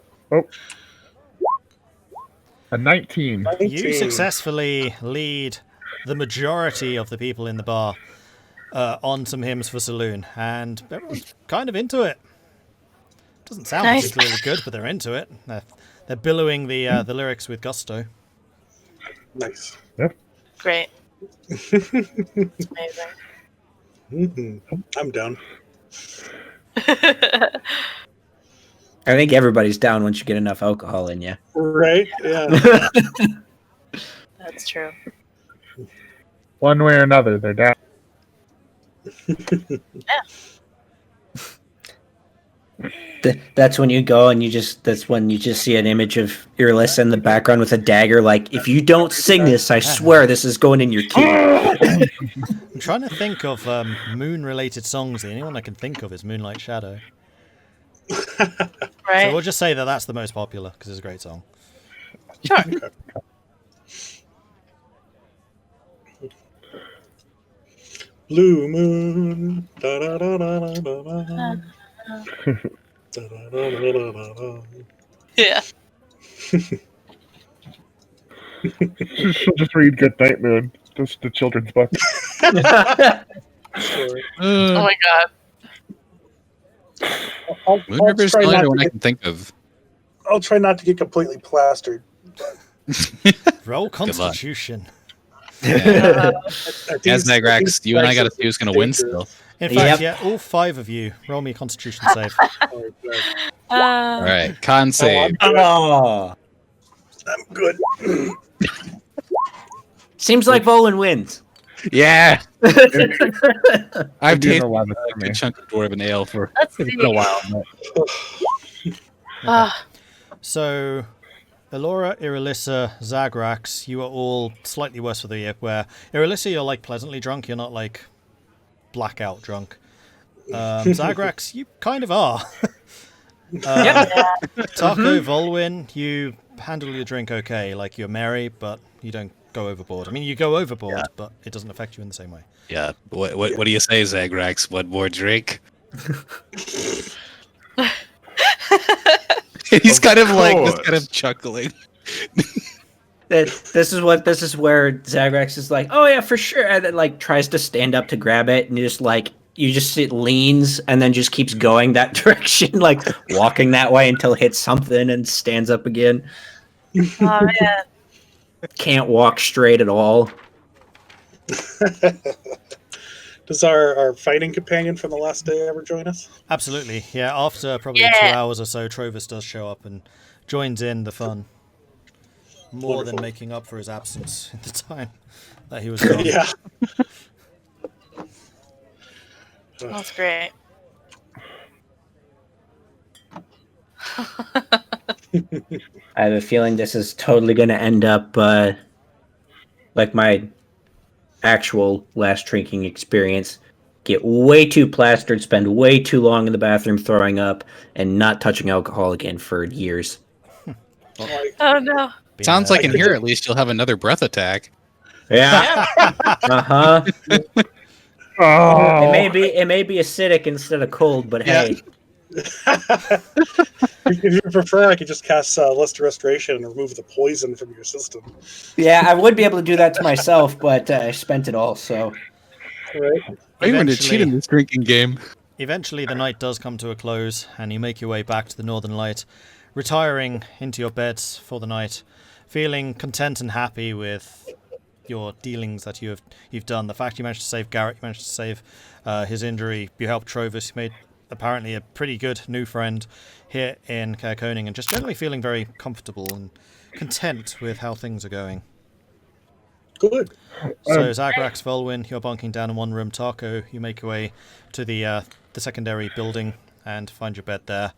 A 19. You successfully lead the majority of the people in the bar on some hymns for saloon, and everyone's kind of into it. Doesn't sound particularly good, but they're into it. They're billowing the lyrics with gusto. Nice. Yep. Great. It's amazing. I'm down. I think everybody's down once you get enough alcohol in you. Right? Yeah. That's true. One way or another, they're down. That's when you go and that's when you just see an image of Irilyssa in the background with a dagger. Like, if you don't sing this, I swear this is going in your key. I'm trying to think of moon-related songs. The only one I can think of is Moonlight Shadow. Right. So we'll just say that that's the most popular because it's a great song. Sure. Blue moon. Da, da, da, da, da, da, da. Da, da, da, da, da, da. Yeah. She'll just read Good Night Moon. Just the children's book. Sure. Oh my god. Moon River's the only one I can think of. I'll try not to get completely plastered. Roll Constitution. Yeah. As Zagrax, you and I got to see who's going to win still. In fact, yeah, all 5 of you roll me a Constitution save. All right, con save. Oh, I'm good. seems like Vulwin wins. Yeah, I've Did tasted 11 a for me. good chunk of dwarven ale for Let's it's see. been a while. Ah, So, Elora, Irilyssa, Zagrax, you are all slightly worse for the year, where Irilyssa, you're like pleasantly drunk, you're not like blackout drunk. Zagrax, you kind of are. Tahko, Vulwin, you handle your drink okay, like you're merry, but you don't go overboard. I mean, you go overboard, but it doesn't affect you in the same way. Yeah. What do you say, Zagrax? One more drink? He's kind of like just kind of chuckling. This is where Zagrax is like, oh yeah, for sure, and then like tries to stand up to grab it, and you just see it leans and then just keeps going that direction, like walking that way until it hits something and stands up again. oh man. Can't walk straight at all. Does our fighting companion from the last day ever join us? Absolutely, yeah. After probably 2 hours or so, Trovis does show up and joins in the fun. More than making up for his absence at the time. that he was gone. Yeah. That's great. I have a feeling this is totally going to end up like my actual last drinking experience. Get way too plastered, spend way too long in the bathroom throwing up, and not touching alcohol again for years. Oh no. Sounds like in here at least you'll have another breath attack. Yeah. Uh-huh. Oh. It may be acidic instead of cold, but hey. If you prefer, I could just cast Luster Restoration and remove the poison from your system. Yeah, I would be able to do that to myself, but I spent it all, so. Right. I'm going to cheat in this drinking game. Eventually, the night does come to a close, and you make your way back to the Northern Light, retiring into your beds for the night, feeling content and happy with your dealings that you've done. The fact you managed to save Garrett, you managed to save his injury, you helped Trovis, you made apparently a pretty good new friend here in Caerconing, and just generally feeling very comfortable and content with how things are going. Good. So Zagrax, Vulwin, you're bunking down in one room. Tahko, you make your way to the secondary building and find your bed there.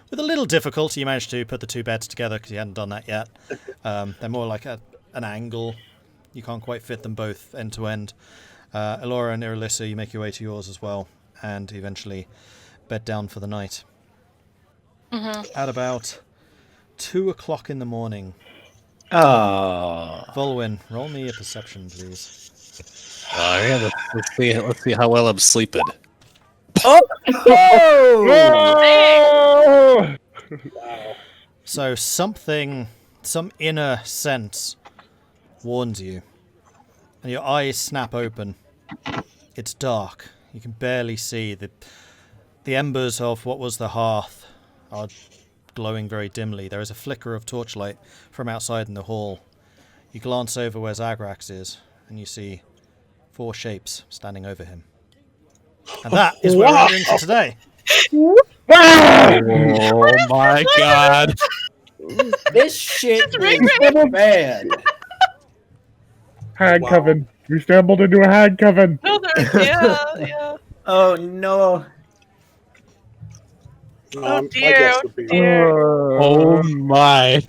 With a little difficulty, you managed to put the two beds together because you hadn't done that yet. They're more like an angle. You can't quite fit them both end to end. Elora and Irilyssa, you make your way to yours as well, and eventually bed down for the night. At about 2 o'clock in the morning. Oh. Volwyn, roll me a perception, please. Yeah, let's see how well I'm sleeping. Oh! Wow. So some inner sense warns you, and your eyes snap open. It's dark. You can barely see. The embers of what was the hearth are glowing very dimly. There is a flicker of torchlight from outside in the hall. You glance over where Zagrax is, and you see 4 shapes standing over him. And that is where we're ending for today. Oh my god. This shit is bad. Hag coven. We stumbled into a hag coven. No, yeah. Oh no. Oh My dear, guess oh would be, dear, Oh my.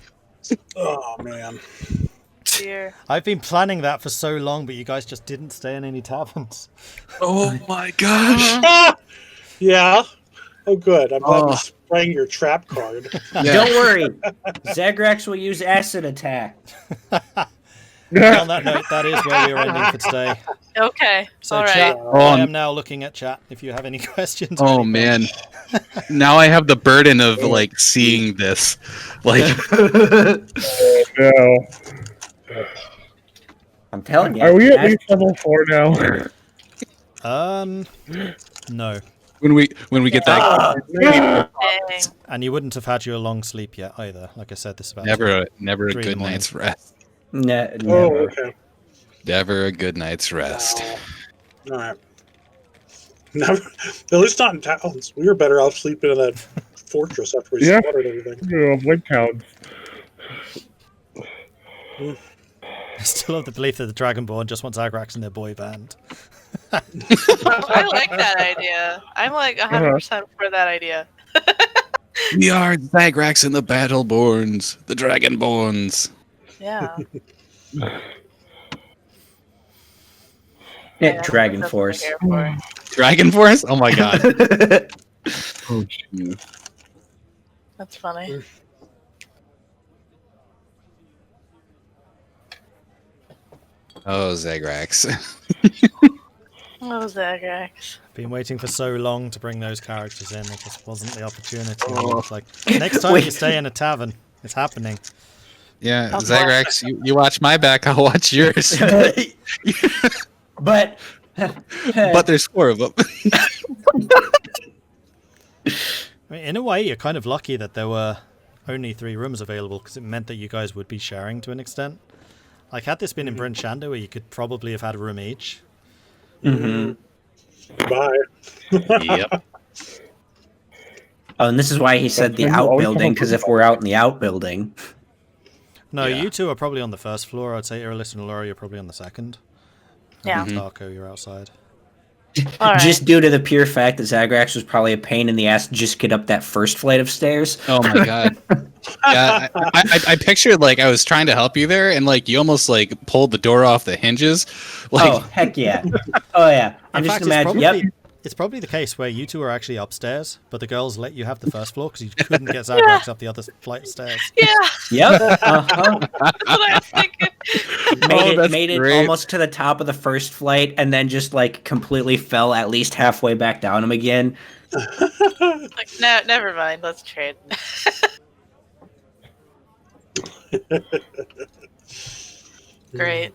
oh man. dear. I've been planning that for so long, but you guys just didn't stay in any taverns. Oh my gosh. Ah! Yeah. Oh, good. I'm glad Oh. we sprang your trap card. Don't worry. Zagrax will use acid attack. On that note, that is where we are ending for today. Okay, So all chat, right. I am now looking at chat if you have any questions. or Oh anything. man. Now I have the burden of like seeing this. Like No. I'm telling you. Are we at least level 4 now? No. when we get that Dang. And you wouldn't have had your long sleep yet either. Like I said, this is about never a 3 in the good morning. night's rest. Oh, Never. okay. Never a good night's rest. All right. Never, at least not in towns. We were better off sleeping in that fortress after we Yeah. slaughtered everything. Link towns. I still have the belief that the Dragonborn just wants Zagrax in their boy band. I like that idea. I'm like 100% for that idea. We are Zagrax and the Battleborns, the Dragonborns. Yeah. Yeah, Yeah, Dragon that's what I'm Force. here for. Dragon Force? Oh my god. Oh, jeez. That's funny. Oh, Zagrax. Oh, Zagrax. Been waiting for so long to bring those characters in. There just wasn't the opportunity. Oh. It's like next time you stay in a tavern, it's happening. Yeah, That's Zagrax, you watch my back, I'll watch yours. But But there's 4 of them. I mean, in a way, you're kind of lucky that there were only 3 rooms available because it meant that you guys would be sharing to an extent. Like, had this been in Bryn Shander, where you could probably have had a room each. Mhm. Bye. Yep. Oh, and this is why he said the That's when you always outbuilding, come up because with if we're out in the outbuilding, No, Yeah. you two are probably on the first floor. I'd say Irilyssa and Elora, you're probably on the second. Yeah. And Tahko, you're outside. All right. Just due to the pure fact that Zagrax was probably a pain in the ass to just get up that first flight of stairs. Oh my god. Yeah, I pictured like I was trying to help you there, and like you almost like pulled the door off the hinges. Like, Oh, heck yeah. Oh, yeah. I'm In just fact, imagining. it's Yep. it's probably the case where you two are actually upstairs, but the girls let you have the first floor because you couldn't get Zagrax up the other flight of stairs. Yeah, Yep. Uh-huh. that's what I was thinking. Made it great. almost to the top of the first flight and then just like completely fell at least halfway back down him again. Like, no, never mind. Let's trade. Great.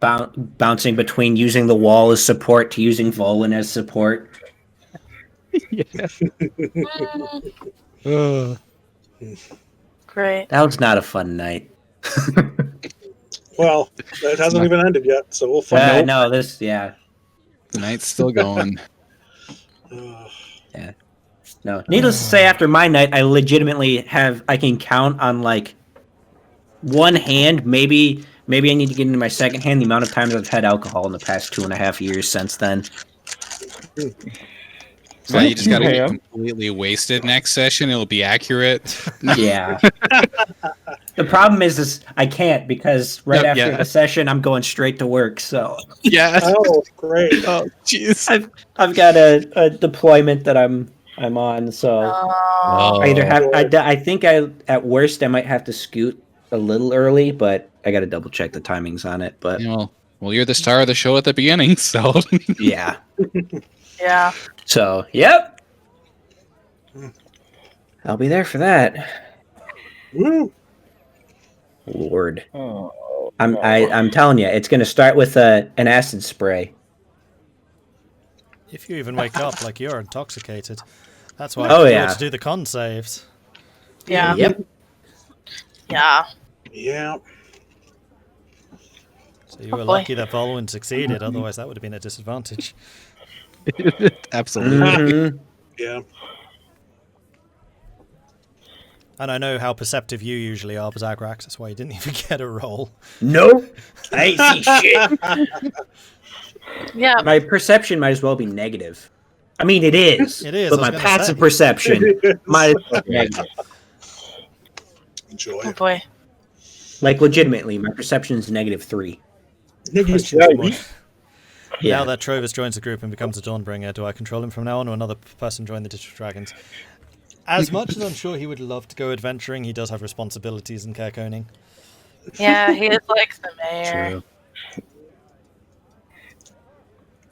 Bouncing between using the wall as support to using Vulwin as support. Great. That was not a fun night. Well, it hasn't even ended yet, so we'll find out. No, yeah. the night's still going. No. Needless to say, after my night, I legitimately I can count on like one hand, maybe I need to get into my second hand, the amount of times I've had alcohol in the past 2.5 years since then. So you just gotta get Yeah. completely wasted next session. It'll be accurate. Yeah. The problem is I can't because right Yep, after yeah. the session, I'm going straight to work. So Yeah. Oh, great. Oh, jeez. I've got a deployment that I'm on. So Oh. I either have I think at worst I might have to scoot a little early, but I got to double check the timings on it. But Well, you're the star of the show at the beginning, so yeah. Yeah. So yep, I'll be there for that. Woo. Lord, Oh, I'm telling you, it's going to start with an acid spray. If you even wake up like you're intoxicated, that's why Oh, I yeah. to do the con saves. Yeah. Yep. Yeah. Yeah. So you Oh, were boy. lucky that Vulwin succeeded, otherwise that would have been a disadvantage. absolutely. Mhm. Yeah. And I know how perceptive you usually are, Zagrax, that's why you didn't even get a roll. Nope. I ain't see shit. Yeah. My perception might as well be negative. I mean, it is. It is, But I was my gonna passive say. perception might as well be negative. Enjoy Oh it. boy. Like, legitimately, my perception is -3. Yeah. Now that Trovis joins the group and becomes a Dawnbringer, do I control him from now on, or another person join the District Dragons? As much as I'm sure he would love to go adventuring, he does have responsibilities in Careconing. Yeah, he is like the mayor.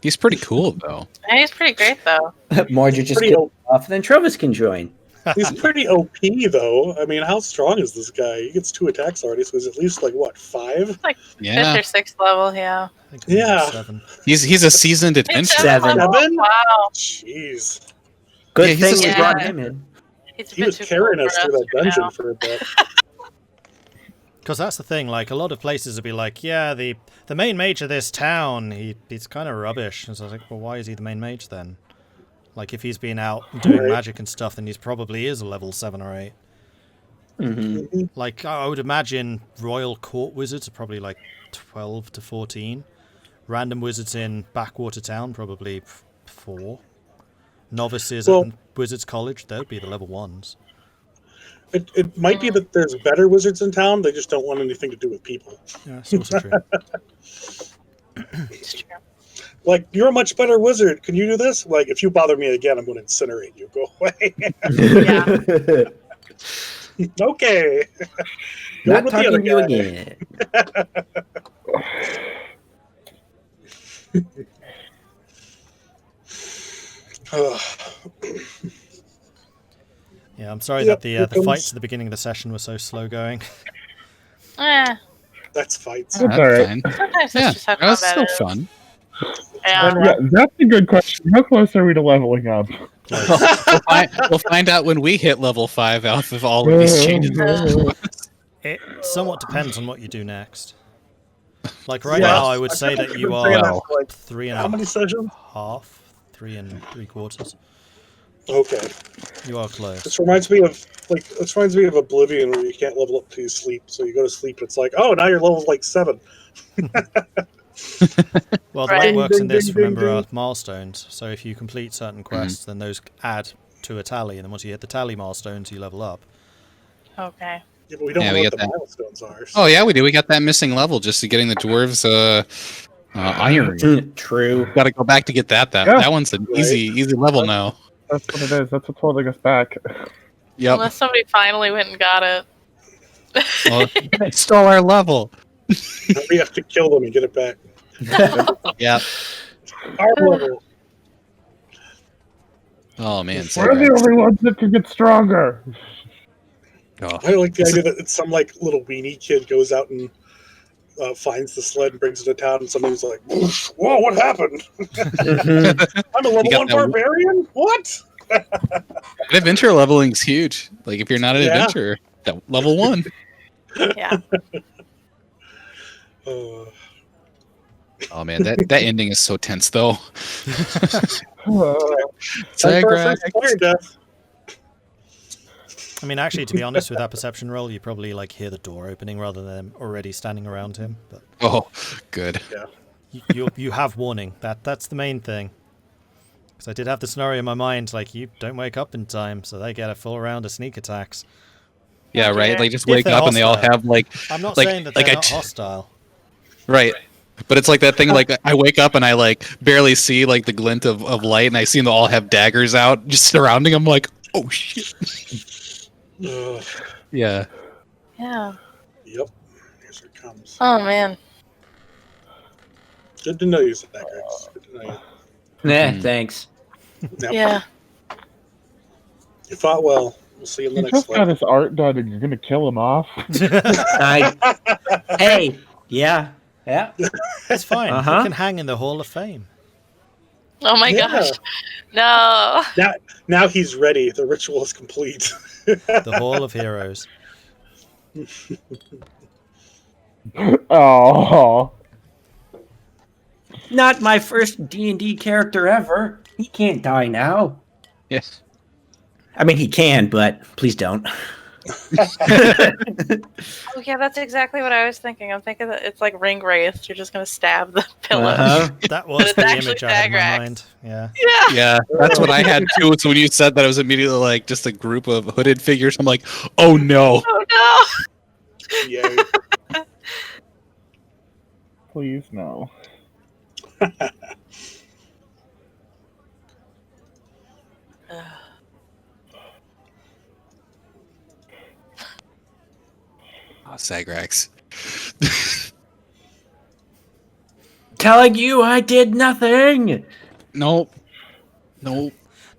He's pretty cool though. And he's pretty great though. Mordred just Pretty killed off, and then Trovis can join. He's pretty OP, though. I mean, how strong is this guy? He gets 2 attacks already, so he's at least, like, what, 5? Like Yeah, 5th or 6th level, yeah. I think I'm Yeah. 7. he's a seasoned It's adventurer. 7. level? 7? Wow. Jeez. Good Yeah, he's thing just we like- brought Yeah. him in. He's a He bit was too carrying cool us for through that right dungeon now. for a bit. Because that's the thing, like, a lot of places would be like, yeah, the main mage of this town, he's kind of rubbish. And so I was like, well, why is he the main mage then? Like, if he's been out doing Right. magic and stuff, then he's probably is a level 7 or 8. Mm-hmm. Like, I would imagine Royal Court wizards are probably like 12 to 14. Random wizards in Backwater Town, probably 4. Novices Well- at Wizards College, they'd be the level 1s. It might be that there's better wizards in town, they just don't want anything to do with people. Yeah, it's also true. It's true. Like, you're a much better wizard. Can you do this? Like, if you bother me again, I'm going to incinerate you. Go away. Okay. Go Not with the other talking to you guy. again. Yeah, I'm sorry Yep, that here the comes- fights at the beginning of the session were so slow going. That's fights. That's That's all right. fine. Sometimes Yeah, that's just how that was combat still is. fun. Yeah. Yeah, that's a good question. How close are we to leveling up? We'll find out when we hit level 5 off of all of these changes. It somewhat depends on what you do next. Like right Yeah. now, I would I say feel like that we've you been saying are that for, like, 3 how many sessions? half, 3 3/4. Okay. You are close. This reminds me of Oblivion, where you can't level up till you sleep. So you go to sleep, it's like, oh, now you're level like 7. Well, the way it Right. works in Ding, this, ding, remember, ding, are ding. milestones. So if you complete certain quests, then those add to a tally, and then once you hit the tally milestones, you level up. Okay. Yeah, but we don't Yeah, know we what got the that. milestones are. Oh yeah, we do. We got that missing level just to getting the dwarves iron. True. Got to go back to get that. Yeah. That one's an easy level now. That's what it is. That's what's holding us back. Yep. Unless somebody finally went and got it. Well, they stole our level. Now we have to kill them and get it back. Yeah. Our level. Oh man. We're the Zagrax. only ones that can get stronger. Oh. I like the idea that it's some like little weenie kid goes out and finds the sled and brings it to town, and somebody's like, "Whoa, what happened? I'm a level You got 1 that barbarian. What?" Adventure leveling's huge. Like if you're not an Yeah. adventurer, that level 1. Yeah. Uh, Oh man, that ending is so tense though. time for our Zagrax. first player death. I mean, actually, to be honest, with that perception roll, you probably like hear the door opening rather than them already standing around him. But Oh, good. you have warning. That's the main thing. Because I did have the scenario in my mind, like you don't wake up in time, so they get a full round of sneak attacks. Yeah, right. Okay. Like just If wake they're up and they all hostile. have like I'm not Like- saying that like they're I not t- hostile. right. But it's like that thing. Like I wake up and I like barely see like the glint of light, and I see them all have daggers out just surrounding them. Like, oh shit. Yeah. Yeah. Yep. Here it comes. Oh man. Good to know you, Zagrax. Good to know you. Nah, thanks. Yep. Yeah. You fought well. We'll see you in the You next just got one. his art done and you're gonna kill him off. Hey, yeah. It's fine. Uh-huh. He can hang in the Hall of Fame. Oh my Yeah. gosh. No. Now he's ready. The ritual is complete. The Hall of Heroes. Oh, Not my first D&D character ever. He can't die now. Yes. I mean, he can, but please don't. Oh yeah, that's exactly what I was thinking. I'm thinking that it's like ring wraith. You're just gonna stab the pillow. Uh-huh. That was it's the actually image I had in my Zagrax. mind. Yeah. Yeah. Yeah, that's what I had too. So when you said that, it was immediately like just a group of hooded figures. I'm like, oh no. Oh Yay. please no. no. Oh, Zagrax. Telling you I did nothing. Nope. Nope.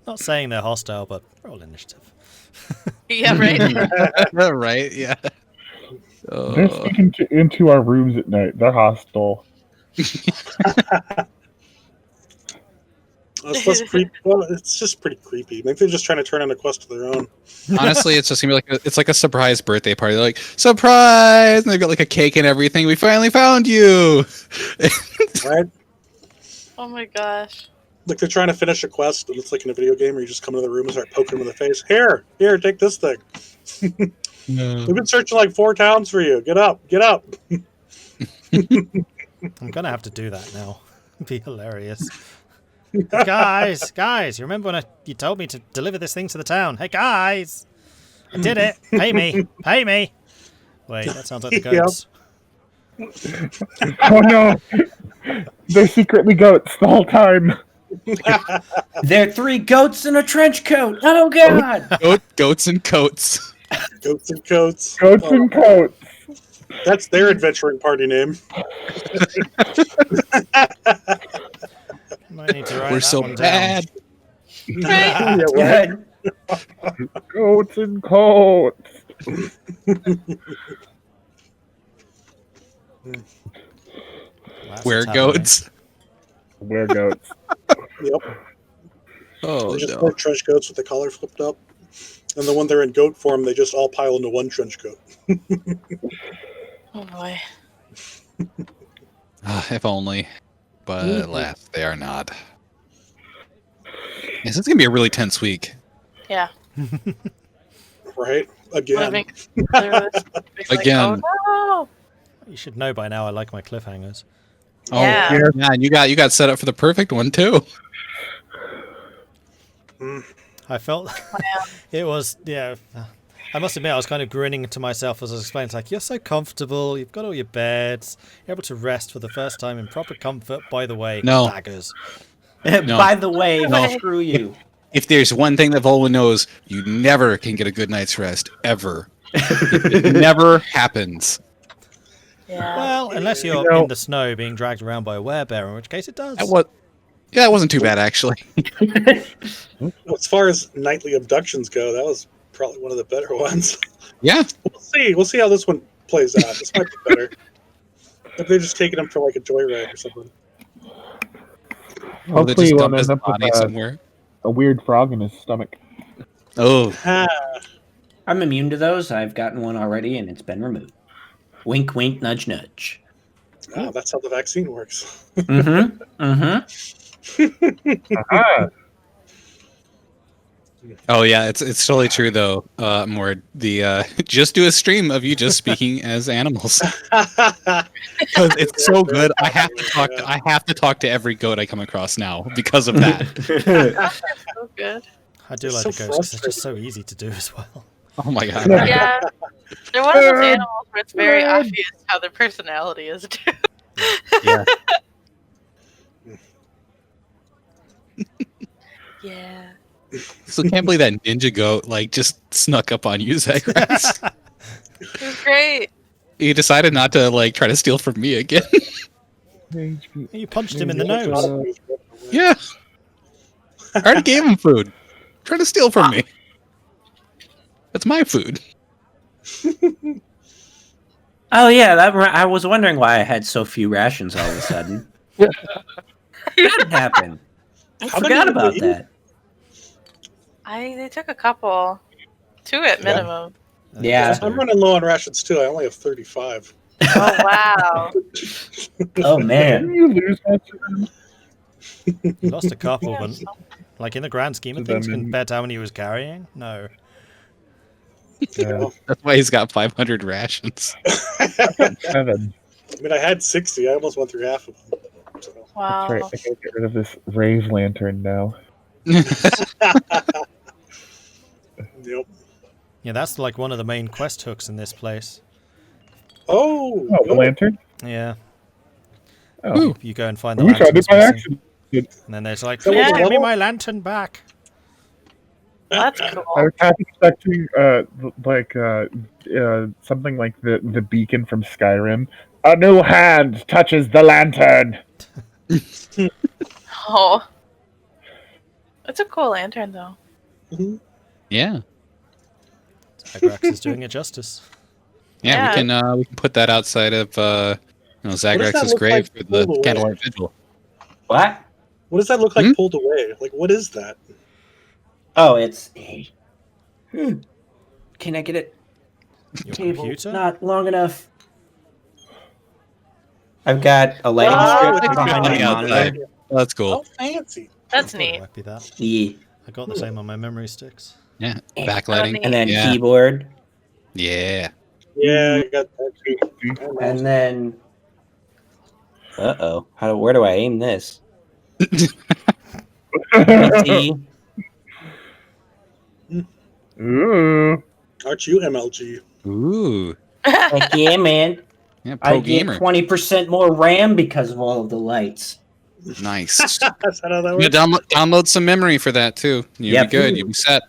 Not saying they're hostile, but roll initiative. Yeah, right. Right? Yeah. They're sneaking into our rooms at night. They're hostile. Well, it's just pretty creepy. Maybe they're just trying to turn in a quest of their own. Honestly, it's just gonna be like it's like a surprise birthday party. They're like, surprise! And they've got like a cake and everything. We finally found you. Right? Oh my gosh. Like they're trying to finish a quest, and it's like in a video game where you just come into the room and start poking them in the face. Here, take this thing. We've been searching like 4 towns for you. Get up. I'm gonna have to do that now. It'd be hilarious. Hey, guys! You remember when you told me to deliver this thing to the town? Hey guys, I did it. Pay me. Wait, that sounds like the Yep. goats. Oh no! They're secretly goats the whole time. They're 3 goats in a trench coat. Oh God! Goats and coats. Goats and coats. Goats Oh, and coats. that's their adventuring party name. Might need to write We're that so one down. bad. Yeah, right? Good. Goats and coats. That's We're what's happening. goats. We're goats. Yep. Oh They just no. wear trench coats with the collar flipped up. And then when they're in goat form, they just all pile into one trench coat. Oh boy. If only. But alas, they are not. Yes, it's gonna be a really tense week. Yeah. Right? Again. Again. Oh, You should know by now I like my cliffhangers. Oh, Yeah. yeah, and you got set up for the perfect one too. I felt it was, yeah. I must admit, I was kind of grinning to myself as I was explaining. It's like, you're so comfortable, you've got all your beds, you're able to rest for the first time in proper comfort. By the way, No. daggers. No. By the way, No. screw you. If there's one thing that Vulwin knows, you never can get a good night's rest, ever. It never happens. Yeah. Well, unless you're You know- in the snow being dragged around by a werebear, in which case it does. That wasn't too bad, actually. As far as nightly abductions go, that was probably one of the better ones. Yeah. We'll see how this one plays out. This might be better. If they're just taking him for like a joyride or something. Or they Hopefully just you dump won't his end up with body somewhere. a weird frog in his stomach. Oh. I'm immune to those. I've gotten one already, and it's been removed. Wink, wink, nudge, nudge. Oh, that's how the vaccine works. Mm-hmm. Mm-hmm. Ah, Oh yeah, it's totally true though. Mord, the just do a stream of you just speaking as animals. Because it's so good. I have to talk to every goat I come across now because of that. So good. I do It's like so the ghosts because they're just so easy to do as well. Oh my god. Yeah. They're one of those animals where it's very obvious how their personality is, too. Yeah. Yeah. So can't believe that ninja goat like just snuck up on you, Zagrax. It was great. He decided not to like try to steal from me again. You punched him in the nose. Yeah. I already gave him food. Try to steal from me. That's my food. Oh yeah, I was wondering why I had so few rations all of a sudden. What happened? I How many forgot did about they eat? that. They took a couple. 2 at minimum. Yeah. I'm running low on rations too. I only have 35. Oh, wow. Oh man. didn't you lose much of them? He lost a couple, Yeah, but like in the grand scheme of So things, then- compared to how many he was carrying, no. Yeah, That's why he's got 500 rations. 7. I mean, I had 60. I almost went through half of them. So. Wow. That's right. I gotta get rid of this rave lantern now. Yep. Yeah, that's like one of the main quest hooks in this place. Oh, Oh, the lantern? Yeah. Oh, You go and find the we found lantern. it by accident. And then there's like, That was yeah, a give me level? my lantern back. That's I cool. was half expecting, something like the beacon from Skyrim. A new hand touches the lantern. Oh. It's a cool lantern, though. Yeah. Zagrax is doing it justice. Yeah, Yeah. we can put that outside of Zagrax's look grave like for the pulled away? candlelight vigil. What? What does that look like Hmm? pulled away? Like, what is that? Oh, it's. Can I get it? Your Table computer? not long enough. I've got a lighting Oh, strip it's behind my coming monitor. outside. That's Oh, cool. fancy. That's I thought it neat. might be that. Yeah. I got the same on my memory sticks. Yeah. Oh, Backlighting. neat. And then Yeah. keyboard. Yeah. Yeah, I got that too. Oh, And then. Where do I aim this? PC. Ooh. Aren't you MLG? Ooh. Heck yeah, man. Yeah, I pro get gamer. 20% more RAM because of all of the lights. Nice. That's how that Yeah, works. download some memory for that too. You'll Yep. be good. You'll be set.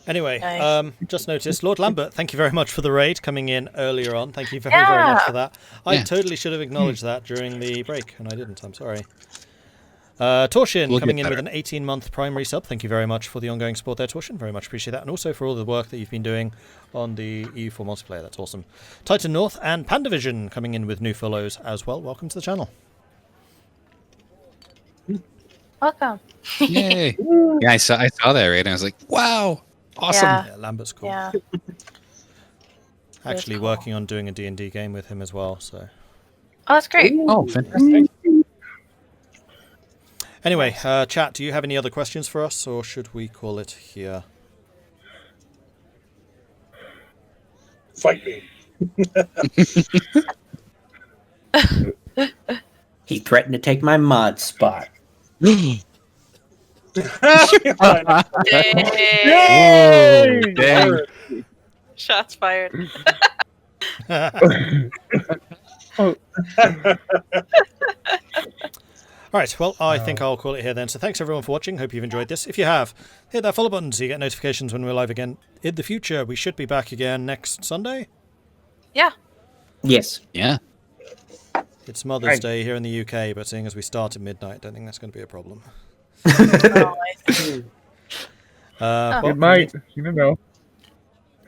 Anyway, Nice. just noticed, Lord Lambert, thank you very much for the raid coming in earlier on. Thank you very, very much for that. I Yeah. totally should have acknowledged that during the break, and I didn't. I'm sorry. Torshin We'll coming get in with better. an 18-month primary sub. Thank you very much for the ongoing support there, Torshin. Very much appreciate that. And also for all the work that you've been doing on the EU4 multiplayer. That's awesome. Titan North and Pandavision coming in with new follows as well. Welcome to the channel. Welcome. Yay. Yeah, I saw that right, and I was like, wow, awesome. Yeah. Yeah, Lambert's cool. Yeah. Actually cool. working on doing a D&D game with him as well, so... Oh, that's great. Oh, fantastic. Anyway, chat, do you have any other questions for us, or should we call it here? Fight me. He threatened to take my mod spot. Yay! Yay! Dang. Shots fired. Oh, Alright, well, I think I'll call it here then. So thanks everyone for watching. Hope you've enjoyed this. If you have, hit that follow button so you get notifications when we're live again in the future. We should be back again next Sunday. Yeah. Yes. Yeah. It's Mother's Day here in the UK, but seeing as we start at midnight, I don't think that's going to be a problem. Oh, I see. Well, it might. You don't know.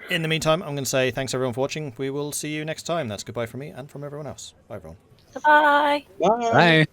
in the meantime, I'm going to say thanks everyone for watching. We will see you next time. That's goodbye from me and from everyone else. Bye, everyone. Goodbye. Bye. Bye.